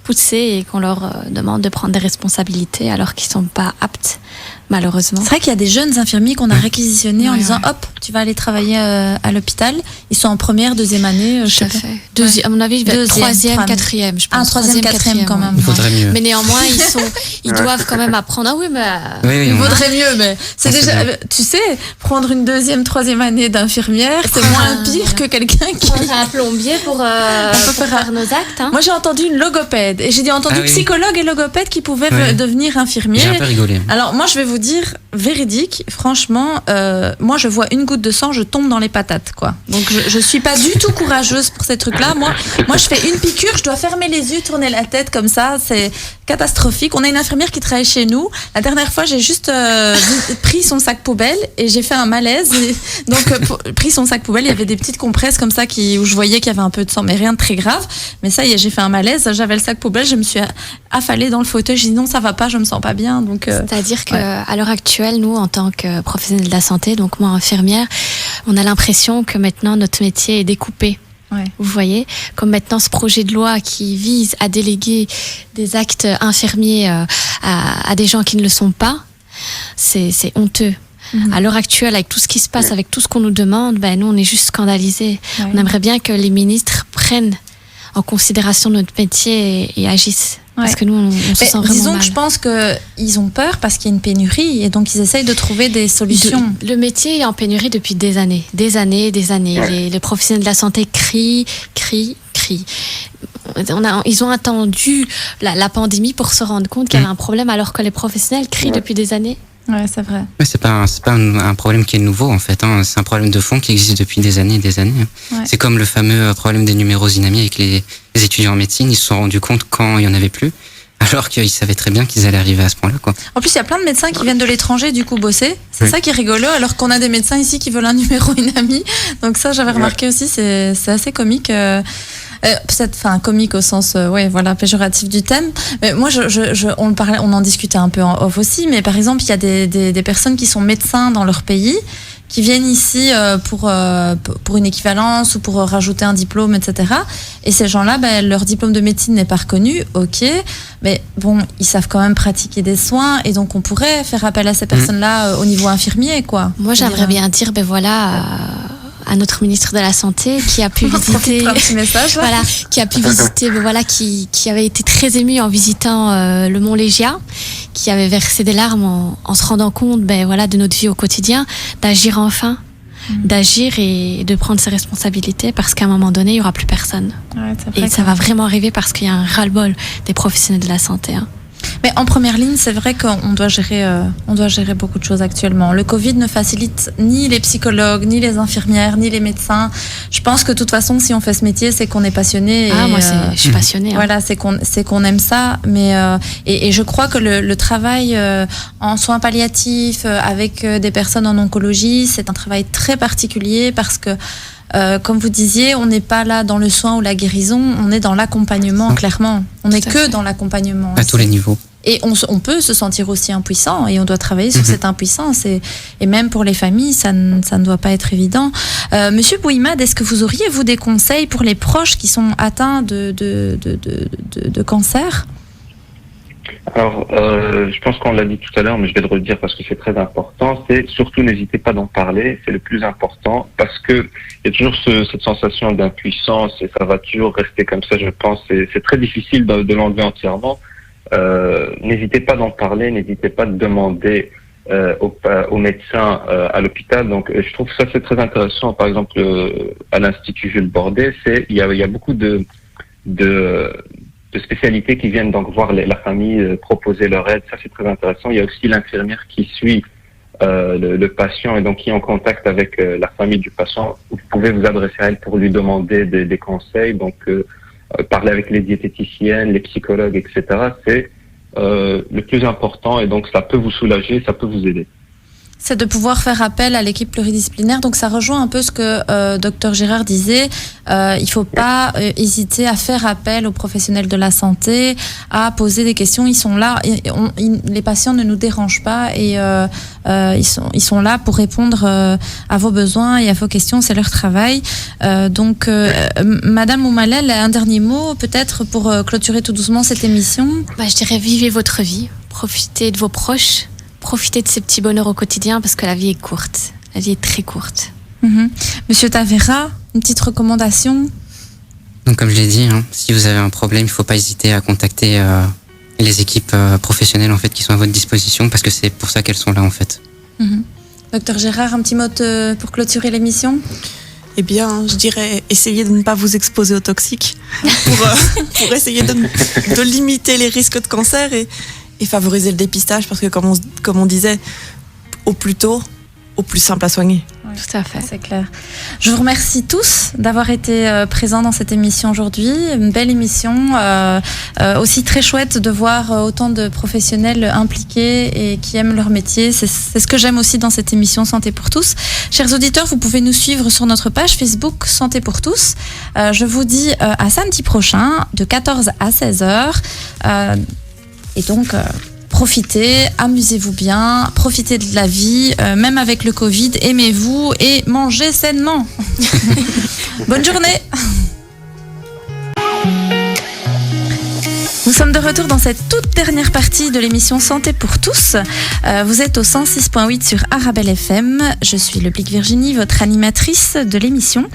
poussés et qu'on leur demande de prendre des responsabilités alors qu'ils sont pas aptes, malheureusement. C'est vrai qu'il y a des jeunes infirmiers qu'on a réquisitionnés en disant hop, tu vas aller travailler à l'hôpital. Ils sont en première, deuxième année. Tout à fait. À mon avis, troisième, quatrième, je pense. Troisième, quatrième quand même. Il vaudrait mieux. Mais néanmoins, ils doivent quand même apprendre. Ah oui, mais il vaudrait mieux, mais c'est déjà, tu sais, prendre une deuxième, troisième année d'infirmière, c'est moins pire que quelqu'un qui prendre un plombier pour faire nos actes. Moi, j'ai entendu une logopède et j'ai entendu psychologue et logopède qui pouvaient devenir infirmiers. J'ai un peu rigolé. Alors moi, je vais vous dire véridique, franchement, moi je vois une goutte de sang, je tombe dans les patates, quoi. Donc je suis pas du tout courageuse pour ces trucs-là. Moi je fais une piqûre, je dois fermer les yeux, tourner la tête comme ça, c'est catastrophique. On a une infirmière qui travaille chez nous. La dernière fois, j'ai juste pris son sac poubelle et j'ai fait un malaise. Donc pris son sac poubelle, il y avait des petites compresses comme ça où je voyais qu'il y avait un peu de sang, mais rien de très grave. Mais ça y est, j'ai fait un malaise. J'avais le sac poubelle, je me suis affalée dans le fauteuil. J'ai dit non, ça va pas, je me sens pas bien. Donc c'est-à-dire que à l'heure actuelle, nous, en tant que professionnels de la santé, donc moi infirmière, on a l'impression que maintenant notre métier est découpé. Ouais. Vous voyez, comme maintenant ce projet de loi qui vise à déléguer des actes infirmiers à des gens qui ne le sont pas, c'est honteux. À l'heure actuelle, avec tout ce qui se passe, avec tout ce qu'on nous demande, nous on est juste scandalisés. Ouais. On aimerait bien que les ministres prennent en considération notre métier et agissent. Parce que nous, on se sent vraiment disons mal. Que je pense qu'ils ont peur parce qu'il y a une pénurie et donc ils essayent de trouver des solutions. Le métier est en pénurie depuis des années. Les professionnels de la santé crient. Ils ont attendu la pandémie pour se rendre compte qu'il y avait un problème alors que les professionnels crient depuis des années. Ouais, c'est vrai. Mais c'est pas un problème qui est nouveau en fait. C'est un problème de fond qui existe depuis des années et des années. Ouais. C'est comme le fameux problème des numéros inamis avec les étudiants en médecine. Ils se sont rendus compte quand il y en avait plus, alors qu'ils savaient très bien qu'ils allaient arriver à ce point-là, quoi. En plus, il y a plein de médecins qui viennent de l'étranger du coup bosser. C'est ça qui est rigolo, alors qu'on a des médecins ici qui veulent un numéro inami. Donc ça, j'avais remarqué aussi, c'est assez comique. Peut-être, comique au sens, péjoratif du thème. Mais moi, on en discutait un peu en off aussi. Mais par exemple, il y a des personnes qui sont médecins dans leur pays, qui viennent ici pour une équivalence ou pour rajouter un diplôme, etc. Et ces gens-là, leur diplôme de médecine n'est pas reconnu, ok, mais bon, ils savent quand même pratiquer des soins et donc on pourrait faire appel à ces personnes-là au niveau infirmier, quoi. Moi, j'aimerais bien dire, à notre ministre de la Santé qui a pu visiter, qui avait été très ému en visitant le Mont Légia, qui avait versé des larmes en se rendant compte, de notre vie au quotidien, d'agir enfin, d'agir et de prendre ses responsabilités parce qu'à un moment donné, il y aura plus personne. Ouais, et ça va vraiment arriver parce qu'il y a un ras-le-bol des professionnels de la santé. Mais en première ligne, c'est vrai qu'on doit gérer beaucoup de choses actuellement. Le Covid ne facilite ni les psychologues, ni les infirmières, ni les médecins. Je pense que de toute façon, si on fait ce métier, c'est qu'on est passionné. Moi, je suis passionnée. Voilà, c'est qu'on aime ça. Mais et je crois que le travail en soins palliatifs avec des personnes en oncologie, c'est un travail très particulier parce que comme vous disiez, on n'est pas là dans le soin ou la guérison, on est dans l'accompagnement, clairement. On n'est que dans l'accompagnement. À tous les niveaux. Et on peut se sentir aussi impuissant et on doit travailler sur cette impuissance. Et même pour les familles, ça ne doit pas être évident. Monsieur Bouimad, est-ce que vous auriez, vous, des conseils pour les proches qui sont atteints de cancer ? Alors, je pense qu'on l'a dit tout à l'heure, mais je vais le redire parce que c'est très important. C'est surtout n'hésitez pas d'en parler, c'est le plus important parce que il y a toujours cette sensation d'impuissance et ça va toujours rester comme ça. Je pense c'est très difficile de l'enlever entièrement. N'hésitez pas d'en parler, n'hésitez pas de demander aux médecins à l'hôpital. Donc, je trouve ça c'est très intéressant. Par exemple, à l'Institut Jules Bordet, il y a beaucoup de spécialités qui viennent donc voir la famille proposer leur aide. Ça, c'est très intéressant. Il y a aussi l'infirmière qui suit le patient et donc qui est en contact avec la famille du patient, vous pouvez vous adresser à elle pour lui demander des conseils. Donc, parler avec les diététiciennes, les psychologues, etc. C'est le plus important et donc ça peut vous soulager, ça peut vous aider. C'est de pouvoir faire appel à l'équipe pluridisciplinaire. Donc ça rejoint un peu ce que Dr Girard disait. Il ne faut pas hésiter à faire appel aux professionnels de la santé, à poser des questions. Ils sont là. Les patients ne nous dérangent pas et ils sont là pour répondre à vos besoins et à vos questions. C'est leur travail. Donc, Madame Oumalel, un dernier mot peut-être pour clôturer tout doucement cette émission. Je dirais vivez votre vie, profitez de vos proches. Profitez de ces petits bonheurs au quotidien parce que la vie est courte. La vie est très courte. Monsieur Tavera, une petite recommandation? Donc comme je l'ai dit, si vous avez un problème, il ne faut pas hésiter à contacter les équipes professionnelles en fait, qui sont à votre disposition parce que c'est pour ça qu'elles sont là en fait. Docteur Gérard, un petit mot pour clôturer l'émission? Eh bien, je dirais essayez de ne pas vous exposer aux toxiques pour essayer de limiter les risques de cancer et favoriser le dépistage parce que comme on disait, au plus tôt, au plus simple à soigner. Oui, tout à fait, c'est clair. Je vous remercie tous d'avoir été présents dans cette émission aujourd'hui. Une belle émission, aussi très chouette de voir autant de professionnels impliqués et qui aiment leur métier. C'est ce que j'aime aussi dans cette émission Santé pour tous. Chers auditeurs, vous pouvez nous suivre sur notre page Facebook Santé pour tous. Je vous dis à samedi prochain de 14 à 16h. Et donc, profitez, amusez-vous bien, profitez de la vie, même avec le Covid, aimez-vous et mangez sainement. Bonne journée. Nous sommes de retour dans cette toute dernière partie de l'émission Santé pour tous. Vous êtes au 106.8 sur Arabelle FM. Je suis Leblic Virginie, votre animatrice de l'émission.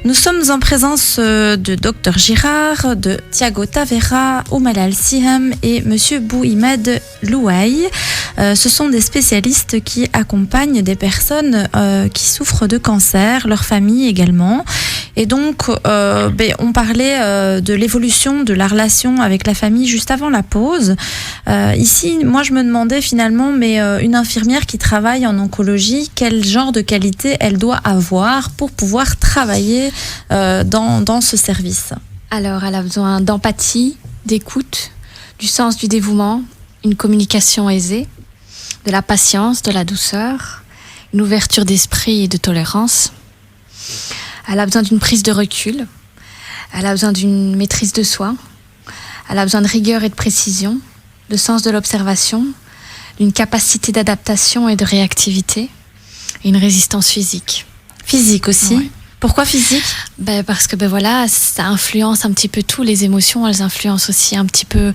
Nous sommes en présence de Dr Girard, de Thiago Tavera, Oumalal Siham et Monsieur Bouhimed Louaï. Ce sont des spécialistes qui accompagnent des personnes qui souffrent de cancer, leur famille également. Et donc, on parlait de l'évolution de la relation avec la famille juste avant la pause. Ici, moi, je me demandais finalement, mais une infirmière qui travaille en oncologie, quel genre de qualité elle doit avoir pour pouvoir travailler dans ce service? Alors, elle a besoin d'empathie, d'écoute, du sens du dévouement, une communication aisée, de la patience, de la douceur, une ouverture d'esprit et de tolérance. Elle a besoin d'une prise de recul. Elle a besoin d'une maîtrise de soi. Elle a besoin de rigueur et de précision, de sens de l'observation, d'une capacité d'adaptation et de réactivité, et une résistance physique. Physique aussi? Oui. Pourquoi physique? Parce que voilà, ça influence un petit peu tout, les émotions, elles influencent aussi un petit peu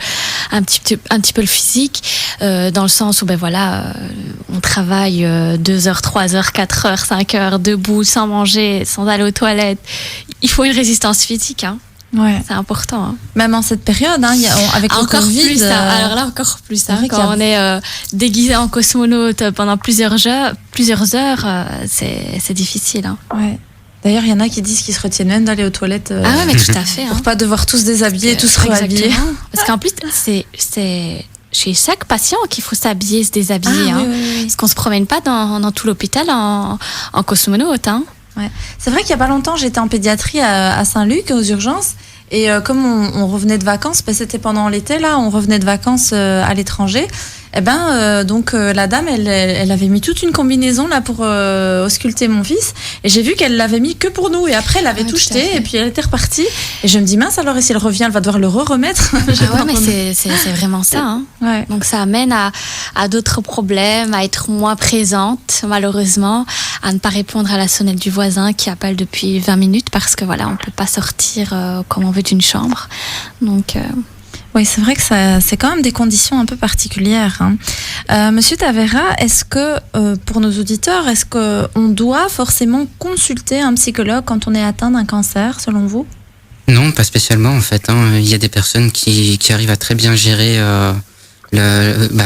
le physique, dans le sens où on travaille 2 heures, 3 heures, 4 heures, 5 heures debout, sans manger, sans aller aux toilettes. Il faut une résistance physique, Ouais. C'est important. Même en cette période, avec le encore Covid. Plus, alors là, encore plus. Quand on est déguisé en cosmonaute pendant plusieurs heures, c'est difficile. Ouais. D'ailleurs, il y en a qui disent qu'ils se retiennent même d'aller aux toilettes. Ah ouais, mais tout à fait. Pour pas devoir tous déshabiller, tous réhabiller. Parce qu'en plus, c'est chez chaque patient qu'il faut s'habiller, se déshabiller. Oui. Parce qu'on se promène pas dans tout l'hôpital en cosmonaute. Ouais. C'est vrai qu'il y a pas longtemps, j'étais en pédiatrie à Saint-Luc, aux urgences. Et comme on revenait de vacances, c'était pendant l'été, là, on revenait de vacances à l'étranger. Donc la dame, elle avait mis toute une combinaison là pour ausculter mon fils. Et j'ai vu qu'elle l'avait mis que pour nous. Et après, elle avait tout jeté et puis elle était repartie. Et je me dis, mince, alors et si elle revient, elle va devoir le remettre. Mais c'est vraiment ça. Ouais. Donc ça amène à d'autres problèmes, à être moins présente, malheureusement, à ne pas répondre à la sonnette du voisin qui appelle depuis 20 minutes parce que on peut pas sortir comme on veut d'une chambre. Donc oui, c'est vrai que c'est quand même des conditions un peu particulières. Monsieur Tavera, est-ce que, pour nos auditeurs, est-ce qu'on doit forcément consulter un psychologue quand on est atteint d'un cancer, selon vous? Non, pas spécialement en fait. Il y a des personnes qui arrivent à très bien gérer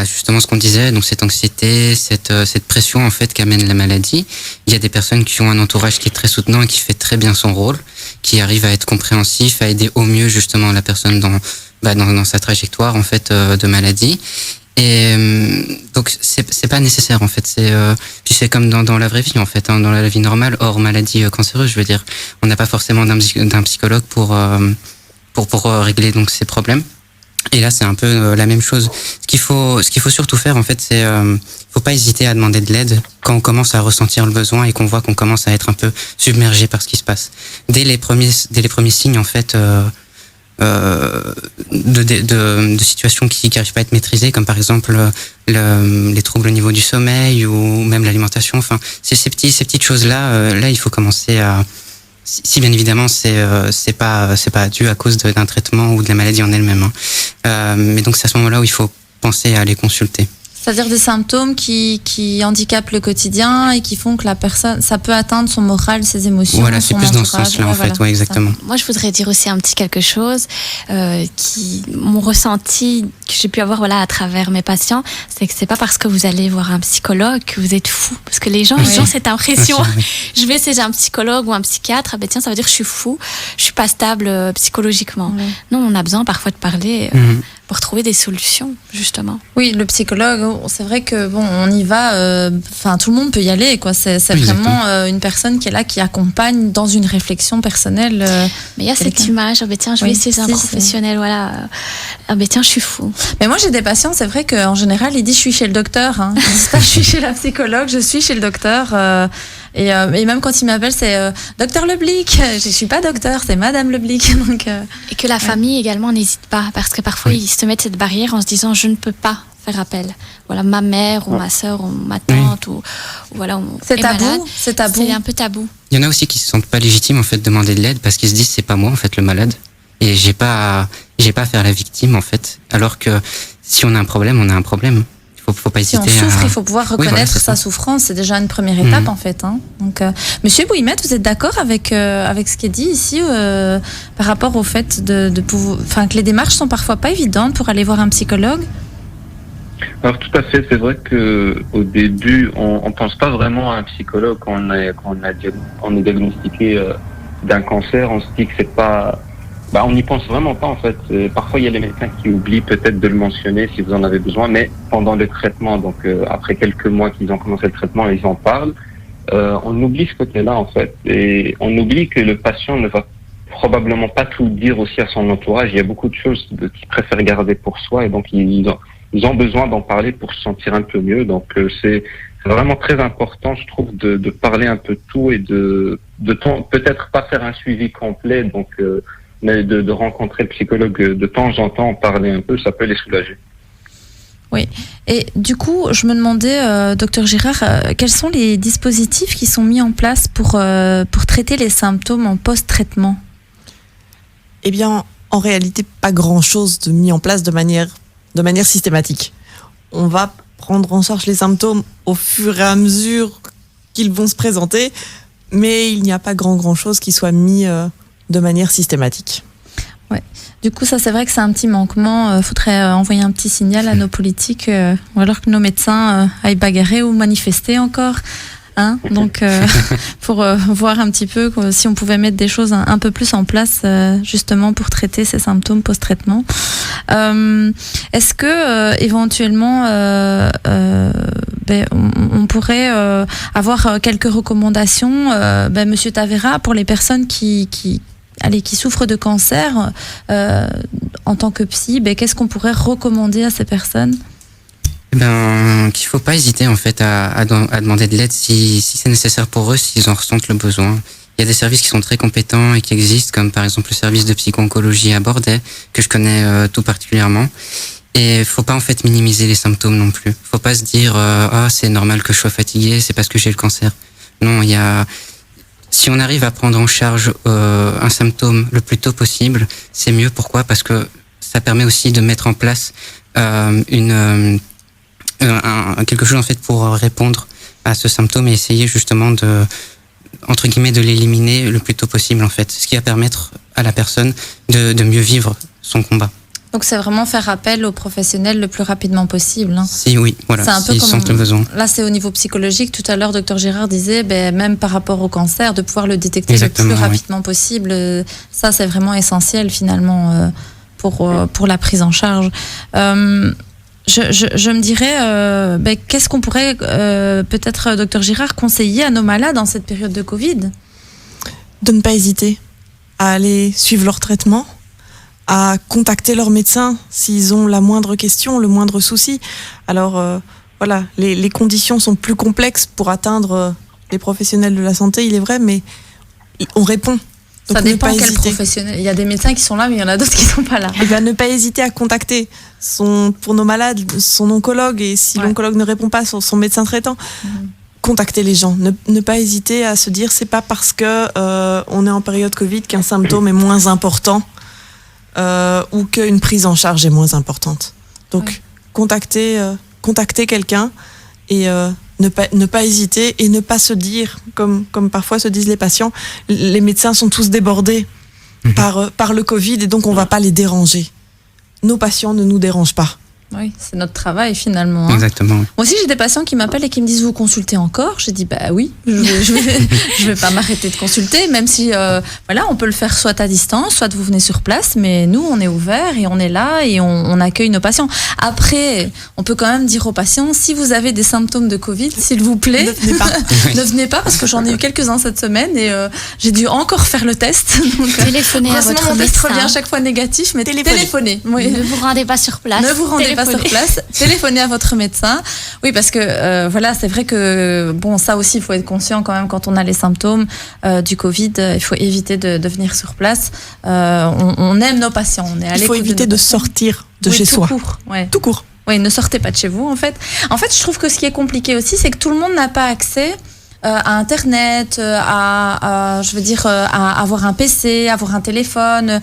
justement ce qu'on disait, donc cette anxiété, cette pression en fait qu'amène la maladie. Il y a des personnes qui ont un entourage qui est très soutenant et qui fait très bien son rôle, qui arrive à être compréhensif, à aider au mieux justement la personne dans sa trajectoire en fait de maladie. Et donc c'est pas nécessaire en fait. Puis c'est comme dans la vraie vie en fait, dans la vie normale, hors maladie cancéreuse. Je veux dire, on n'a pas forcément d'un psychologue pour régler donc ces problèmes. Et là, c'est un peu la même chose. Ce qu'il faut surtout faire, en fait, c'est faut pas hésiter à demander de l'aide quand on commence à ressentir le besoin et qu'on voit qu'on commence à être un peu submergé par ce qui se passe. Dès les premiers signes, en fait, de situations qui n'arrivent pas à être maîtrisées, comme par exemple les troubles au niveau du sommeil ou même l'alimentation. Enfin, ces petites choses-là, là, il faut commencer à... Si bien évidemment c'est pas dû à cause d'un traitement ou de la maladie en elle-même, mais donc c'est à ce moment-là où il faut penser à aller consulter. C'est-à-dire des symptômes qui handicapent le quotidien et qui font que la personne, ça peut atteindre son moral, ses émotions. Voilà, c'est plus dans ce sens-là en fait, ouais, exactement. Moi, je voudrais dire aussi un petit quelque chose mon ressenti que j'ai pu avoir à travers mes patients, c'est que c'est pas parce que vous allez voir un psychologue que vous êtes fou, parce que les gens ils ont cette impression. Je vais chez un psychologue ou un psychiatre, tiens, ça veut dire que je suis fou, je suis pas stable psychologiquement. Non, on a besoin parfois de parler. Pour trouver des solutions, justement. Oui, le psychologue, c'est vrai que bon, on y va. Enfin, tout le monde peut y aller, quoi. C'est vraiment une personne qui est là, qui accompagne dans une réflexion personnelle. Mais il y a cette image. Tiens, je vais essayer un professionnel. Voilà. Tiens, je suis fou. Mais moi, j'ai des patients. C'est vrai qu'en général, ils disent je suis chez le docteur. Hein. Ils disent pas je suis chez la psychologue. Je suis chez le docteur. Et même quand ils m'appellent, c'est docteur Leblic. Je suis pas docteur, c'est Madame Leblic. Donc, et que la famille également n'hésite pas, parce que parfois ils se mettent cette barrière en se disant je ne peux pas faire appel. Voilà, ma mère ou ma sœur ou ma tante ou voilà. C'est tabou. Malade. C'est tabou. C'est un peu tabou. Il y en a aussi qui se sentent pas légitimes en fait de demander de l'aide parce qu'ils se disent c'est pas moi en fait le malade et j'ai pas à faire la victime en fait. Alors que si on a un problème, on a un problème. Faut pas hésiter. Si on souffre, il faut pouvoir reconnaître sa souffrance. C'est déjà une première étape en fait. Hein. Donc, Monsieur Bouimet, vous êtes d'accord avec ce qui est dit ici par rapport au fait de pouvoir, que les démarches sont parfois pas évidentes pour aller voir un psychologue? Alors tout à fait, c'est vrai que au début, on pense pas vraiment à un psychologue quand on est diagnostiqué d'un cancer. On se dit que c'est pas. On n'y pense vraiment pas en fait. Parfois il y a les médecins qui oublient peut-être de le mentionner si vous en avez besoin, mais pendant le traitement, donc après quelques mois qu'ils ont commencé le traitement, ils en parlent. On oublie ce côté-là en fait, et on oublie que le patient ne va probablement pas tout dire aussi à son entourage. Il y a beaucoup de choses qu'ils préfèrent garder pour soi, et donc ils ont besoin d'en parler pour se sentir un peu mieux. Donc c'est vraiment très important, je trouve, de parler un peu de tout et de peut-être pas faire un suivi complet, donc mais de rencontrer le psychologue de temps en temps, parler un peu, ça peut les soulager. Oui. Et du coup, je me demandais, docteur Girard, quels sont les dispositifs qui sont mis en place pour traiter les symptômes en post-traitement? Eh bien, en réalité, pas grand-chose de mis en place de manière systématique. On va prendre en charge les symptômes au fur et à mesure qu'ils vont se présenter, mais il n'y a pas grand-chose qui soit mis de manière systématique. Ouais. Du coup, ça c'est vrai que c'est un petit manquement. Faudrait envoyer un petit signal à nos politiques, ou alors que nos médecins aillent bagarrer ou manifester encore. Hein, donc, pour voir un petit peu si on pouvait mettre des choses un peu plus en place, justement pour traiter ces symptômes post-traitement. Est-ce que éventuellement, on pourrait avoir quelques recommandations, Monsieur Tavera, pour les personnes qui souffrent de cancer, en tant que psy, qu'est-ce qu'on pourrait recommander à ces personnes? Qu'il faut pas hésiter en fait à demander de l'aide si c'est nécessaire pour eux, s'ils en ressentent le besoin. Il y a des services qui sont très compétents et qui existent, comme par exemple le service de psycho-oncologie à Bordeaux, que je connais tout particulièrement. Et faut pas en fait minimiser les symptômes non plus. Faut pas se dire c'est normal que je sois fatigué, c'est parce que j'ai le cancer. Non, si on arrive à prendre en charge un symptôme le plus tôt possible, c'est mieux. Pourquoi? Parce que ça permet aussi de mettre en place quelque chose en fait pour répondre à ce symptôme et essayer justement de l'éliminer le plus tôt possible en fait, ce qui va permettre à la personne de mieux vivre son combat. Donc c'est vraiment faire appel aux professionnels le plus rapidement possible. Hein. Oui, voilà. C'est un peu comme le besoin. Là, c'est au niveau psychologique. Tout à l'heure, docteur Girard disait, même par rapport au cancer, de pouvoir le détecter le plus rapidement possible. Ça, c'est vraiment essentiel finalement pour la prise en charge. Je me dirais, qu'est-ce qu'on pourrait peut-être, docteur Girard, conseiller à nos malades en cette période de Covid ? De ne pas hésiter à aller suivre leur traitement, à contacter leur médecin s'ils ont la moindre question, le moindre souci. Alors voilà, les conditions sont plus complexes pour atteindre les professionnels de la santé, il est vrai, mais on répond. Donc ça dépend quel hésiter. professionnel. Il y a des médecins qui sont là, mais il y en a d'autres qui sont pas là. Et ne pas hésiter à contacter pour nos malades, son oncologue, et si l'oncologue ne répond pas, son médecin traitant. Contacter les gens, ne pas hésiter à se dire c'est pas parce que on est en période Covid qu'un symptôme est moins important ou qu'une prise en charge est moins importante. Donc contacter quelqu'un et ne pas hésiter et ne pas se dire comme parfois se disent les patients, les médecins sont tous débordés par le Covid et donc on va pas les déranger. Nos patients ne nous dérangent pas. Oui, c'est notre travail finalement. Hein. Exactement. Oui. Moi aussi, j'ai des patients qui m'appellent et qui me disent vous consultez encore. J'ai dit oui, je vais pas m'arrêter de consulter, même si on peut le faire soit à distance, soit vous venez sur place, mais nous on est ouvert et on est là et on accueille nos patients. Après, on peut quand même dire aux patients si vous avez des symptômes de Covid, s'il vous plaît, ne venez pas parce que j'en ai eu quelques-uns cette semaine et j'ai dû encore faire le test. Donc, téléphonez à votre mon test médecin. revient à chaque fois négatif, mais téléphonez. Oui. Ne vous rendez pas sur place. Ne vous rendez pas sur place, téléphonez à votre médecin. Oui, parce que c'est vrai que ça aussi, il faut être conscient quand même quand on a les symptômes du Covid. Il faut éviter de venir sur place. On aime nos patients. Il faut éviter de sortir de chez soi. Tout court. Oui, ne sortez pas de chez vous. En fait, je trouve que ce qui est compliqué aussi, c'est que tout le monde n'a pas accès à Internet, à avoir un PC, avoir un téléphone,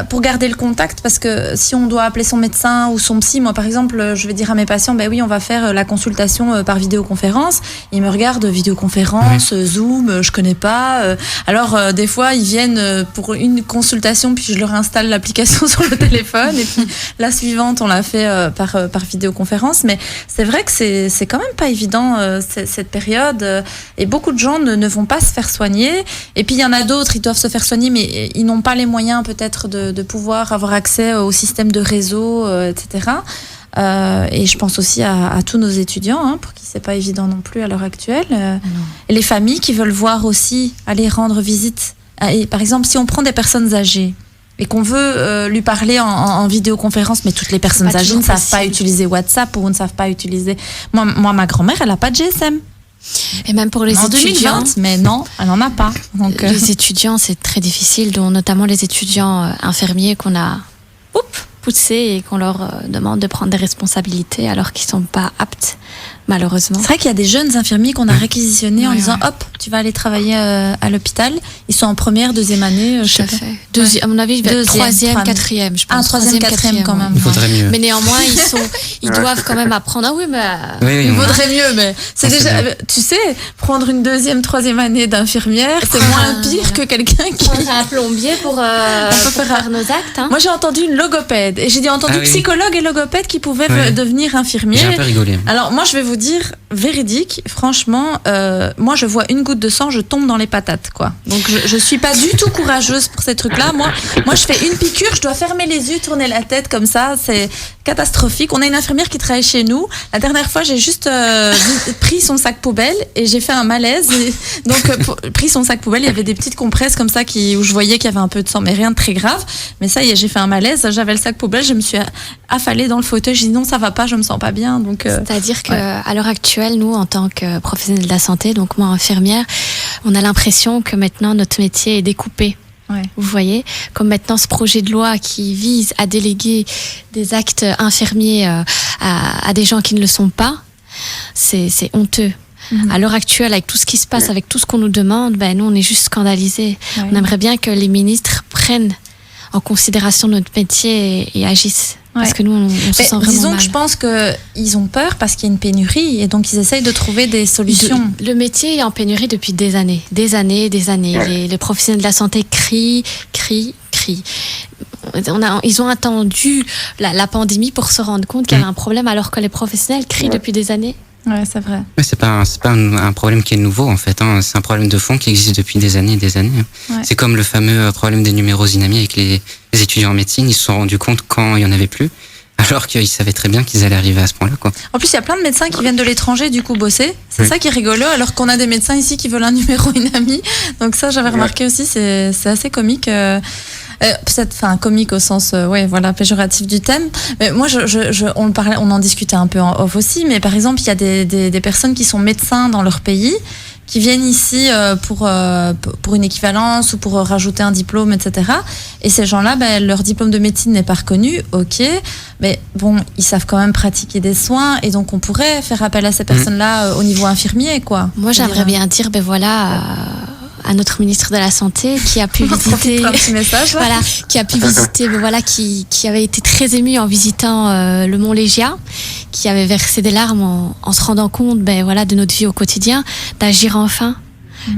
pour garder le contact, parce que si on doit appeler son médecin ou son psy, moi par exemple, je vais dire à mes patients, on va faire la consultation par vidéoconférence. Ils me regardent, vidéoconférence, Zoom, je connais pas. Alors des fois, ils viennent pour une consultation, puis je leur installe l'application sur le téléphone, et puis la suivante, on l'a fait par vidéoconférence. Mais c'est vrai que c'est quand même pas évident cette période. Et beaucoup de gens ne vont pas se faire soigner. Et puis, il y en a d'autres, ils doivent se faire soigner, mais ils n'ont pas les moyens peut-être de pouvoir avoir accès au système de réseau, etc. Et je pense aussi à tous nos étudiants, pour qui c'est pas évident non plus à l'heure actuelle. Et les familles qui veulent voir aussi, aller rendre visite. Et par exemple, si on prend des personnes âgées, et qu'on veut lui parler en vidéoconférence, mais toutes les personnes âgées ne savent pas utiliser WhatsApp ou ne savent pas utiliser... Moi, ma grand-mère, elle n'a pas de GSM. Et même pour les étudiants, 2020, mais non, elle n'en a pas. Donc, les étudiants, c'est très difficile, dont notamment les étudiants infirmiers qu'on a poussés et qu'on leur demande de prendre des responsabilités alors qu'ils sont pas aptes, malheureusement. C'est vrai qu'il y a des jeunes infirmiers qu'on a réquisitionnés en disant hop, tu vas aller travailler à l'hôpital. Ils sont en première, deuxième année. Tout à fait. À mon avis, troisième, quatrième, je pense. Troisième, quatrième quand même. Il vaudrait mieux. Mais néanmoins, ils doivent quand même apprendre. Ah oui, mais il vaudrait mieux, mais c'est déjà, tu sais, prendre une deuxième, troisième année d'infirmière, c'est moins pire que quelqu'un qui prendrait un plombier pour faire nos actes. Moi, j'ai entendu une logopède et j'ai entendu psychologue et logopède qui pouvaient devenir infirmiers. J'ai un peu rigolé. Alors moi, je vais vous dire véridique, franchement, moi je vois une goutte de sang, je tombe dans les patates, quoi. Donc je suis pas du tout courageuse pour ces trucs-là. Moi je fais une piqûre, je dois fermer les yeux, tourner la tête comme ça, c'est catastrophique. On a une infirmière qui travaille chez nous. La dernière fois, j'ai juste pris son sac poubelle et j'ai fait un malaise. Donc pris son sac poubelle, il y avait des petites compresses comme ça où je voyais qu'il y avait un peu de sang, mais rien de très grave. Mais ça y est, j'ai fait un malaise. J'avais le sac poubelle, je me suis affalée dans le fauteuil. J'ai dit non, ça va pas, je me sens pas bien. Donc c'est-à-dire que à l'heure actuelle, nous, en tant que professionnels de la santé, donc moi infirmière, on a l'impression que maintenant notre métier est découpé. Vous voyez, comme maintenant ce projet de loi qui vise à déléguer des actes infirmiers à des gens qui ne le sont pas, c'est honteux. À l'heure actuelle, avec tout ce qui se passe, avec tout ce qu'on nous demande, nous on est juste scandalisés. On aimerait bien que les ministres prennent en considération notre métier et agissent. Parce que nous, on se sent vraiment disons mal. que je pense qu'ils ont peur parce qu'il y a une pénurie et donc ils essayent de trouver des solutions. Le métier est en pénurie depuis des années. Les professionnels de la santé crient. Ils ont attendu la pandémie pour se rendre compte qu'il y avait un problème alors que les professionnels crient depuis des années. Ouais, c'est vrai. Mais c'est pas un problème qui est nouveau en fait. C'est un problème de fond qui existe depuis des années et des années. Ouais. C'est comme le fameux problème des numérosinamies avec les étudiants en médecine. Ils se sont rendus compte quand il y en avait plus Alors qu'ils savaient très bien qu'ils allaient arriver à ce point-là, quoi. En plus, il y a plein de médecins qui viennent de l'étranger, du coup, bosser. C'est Oui. ça qui est rigolo, alors qu'on a des médecins ici qui veulent un numéro, une amie. Donc ça, j'avais remarqué aussi, c'est assez comique. Peut-être, enfin, comique au sens, péjoratif du thème. Mais moi, on en discutait un peu en off aussi, mais par exemple, il y a des personnes qui sont médecins dans leur pays, qui viennent ici pour une équivalence ou pour rajouter un diplôme, etc. Et ces gens-là, leur diplôme de médecine n'est pas reconnu, ok, mais bon, ils savent quand même pratiquer des soins, et donc on pourrait faire appel à ces personnes-là au niveau infirmier, quoi. Moi, j'aimerais bien dire, à notre ministre de la Santé qui a pu visiter, un petit message, là. voilà, qui a pu visiter, qui avait été très ému en visitant le Mont Légia, qui avait versé des larmes en se rendant compte, de notre vie au quotidien, d'agir enfin,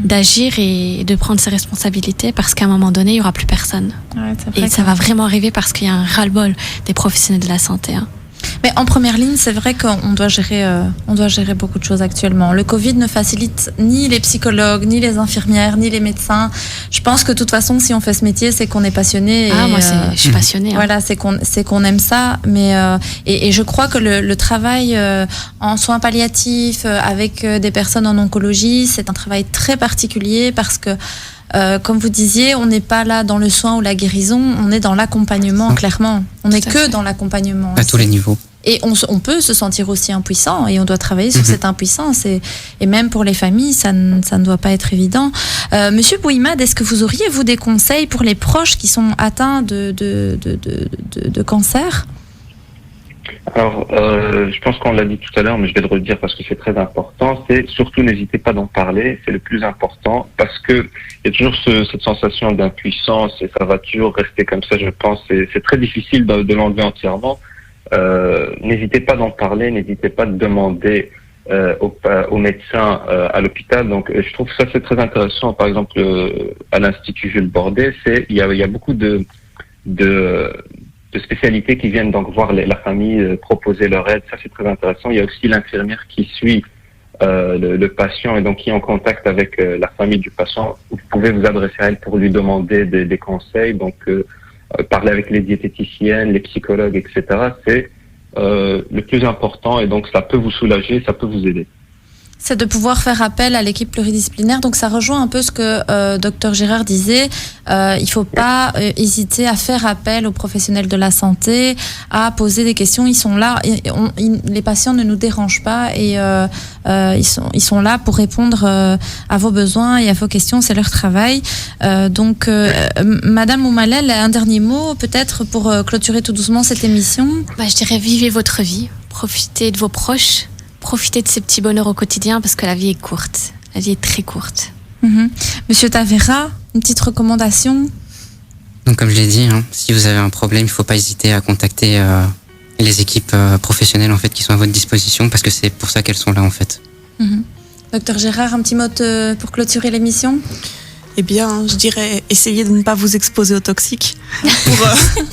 d'agir et de prendre ses responsabilités, parce qu'à un moment donné, il y aura plus personne. Ouais, c'est vrai Et ça va vraiment arriver parce qu'il y a un ras-le-bol des professionnels de la santé. Hein. Mais en première ligne, c'est vrai qu'on doit gérer beaucoup de choses actuellement. Le Covid ne facilite ni les psychologues, ni les infirmières, ni les médecins. Je pense que de toute façon, si on fait ce métier, c'est qu'on est passionné. Moi, je suis passionnée. Voilà, c'est qu'on aime ça. Mais et je crois que le travail en soins palliatifs avec des personnes en oncologie, c'est un travail très particulier parce que comme vous disiez, on n'est pas là dans le soin ou la guérison, on est dans l'accompagnement, clairement. On n'est que dans l'accompagnement. À tous les niveaux. Et on peut se sentir aussi impuissant, et on doit travailler sur cette impuissance. Et même pour les familles, ça ne doit pas être évident. Monsieur Bouimad, est-ce que vous auriez, vous, des conseils pour les proches qui sont atteints de cancer ? Alors, je pense qu'on l'a dit tout à l'heure, mais je vais le redire parce que c'est très important. C'est surtout n'hésitez pas d'en parler, c'est le plus important, parce que il y a toujours cette sensation d'impuissance et ça va toujours rester comme ça. Je pense c'est très difficile de l'enlever entièrement. N'hésitez pas d'en parler, n'hésitez pas de demander aux médecins à l'hôpital. Donc, je trouve ça c'est très intéressant. Par exemple, à l'Institut Jules Bordet, il y a beaucoup de spécialités qui viennent donc voir la famille proposer leur aide. Ça, c'est très intéressant. Il y a aussi l'infirmière qui suit le patient et donc qui est en contact avec la famille du patient. Vous pouvez vous adresser à elle pour lui demander des conseils. Donc, parler avec les diététiciennes, les psychologues, etc. C'est le plus important et donc ça peut vous soulager, ça peut vous aider. C'est de pouvoir faire appel à l'équipe pluridisciplinaire. Donc ça rejoint un peu ce que Dr Girard disait. Il ne faut pas hésiter à faire appel aux professionnels de la santé, à poser des questions. Ils sont là. Les patients ne nous dérangent pas et ils sont là pour répondre à vos besoins et à vos questions. C'est leur travail. Donc, Madame Oumalel, un dernier mot peut-être pour clôturer tout doucement cette émission. Je dirais vivez votre vie, profitez de vos proches. Profitez de ces petits bonheurs au quotidien parce que la vie est courte. La vie est très courte. Monsieur Tavera, une petite recommandation ? Donc, comme je l'ai dit, si vous avez un problème, il ne faut pas hésiter à contacter les équipes professionnelles en fait, qui sont à votre disposition parce que c'est pour ça qu'elles sont là en fait. Docteur Gérard, un petit mot pour clôturer l'émission ? Eh bien, je dirais essayez de ne pas vous exposer aux toxiques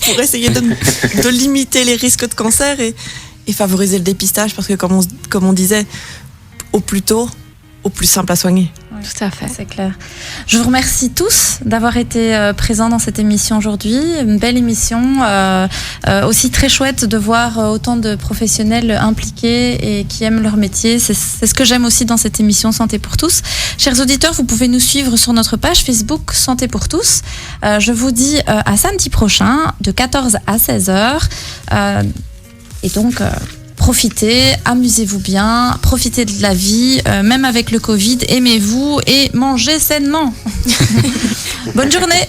pour essayer de limiter les risques de cancer et favoriser le dépistage parce que comme on disait, au plus tôt, au plus simple à soigner. Oui, tout à fait. C'est clair. Je vous remercie tous d'avoir été présents dans cette émission aujourd'hui. Une belle émission, aussi très chouette de voir autant de professionnels impliqués et qui aiment leur métier. C'est ce que j'aime aussi dans cette émission Santé pour tous. Chers auditeurs, vous pouvez nous suivre sur notre page Facebook Santé pour tous. Je vous dis à samedi prochain de 14 à 16h. Et donc, profitez, amusez-vous bien, profitez de la vie, même avec le Covid, aimez-vous et mangez sainement. Bonne journée.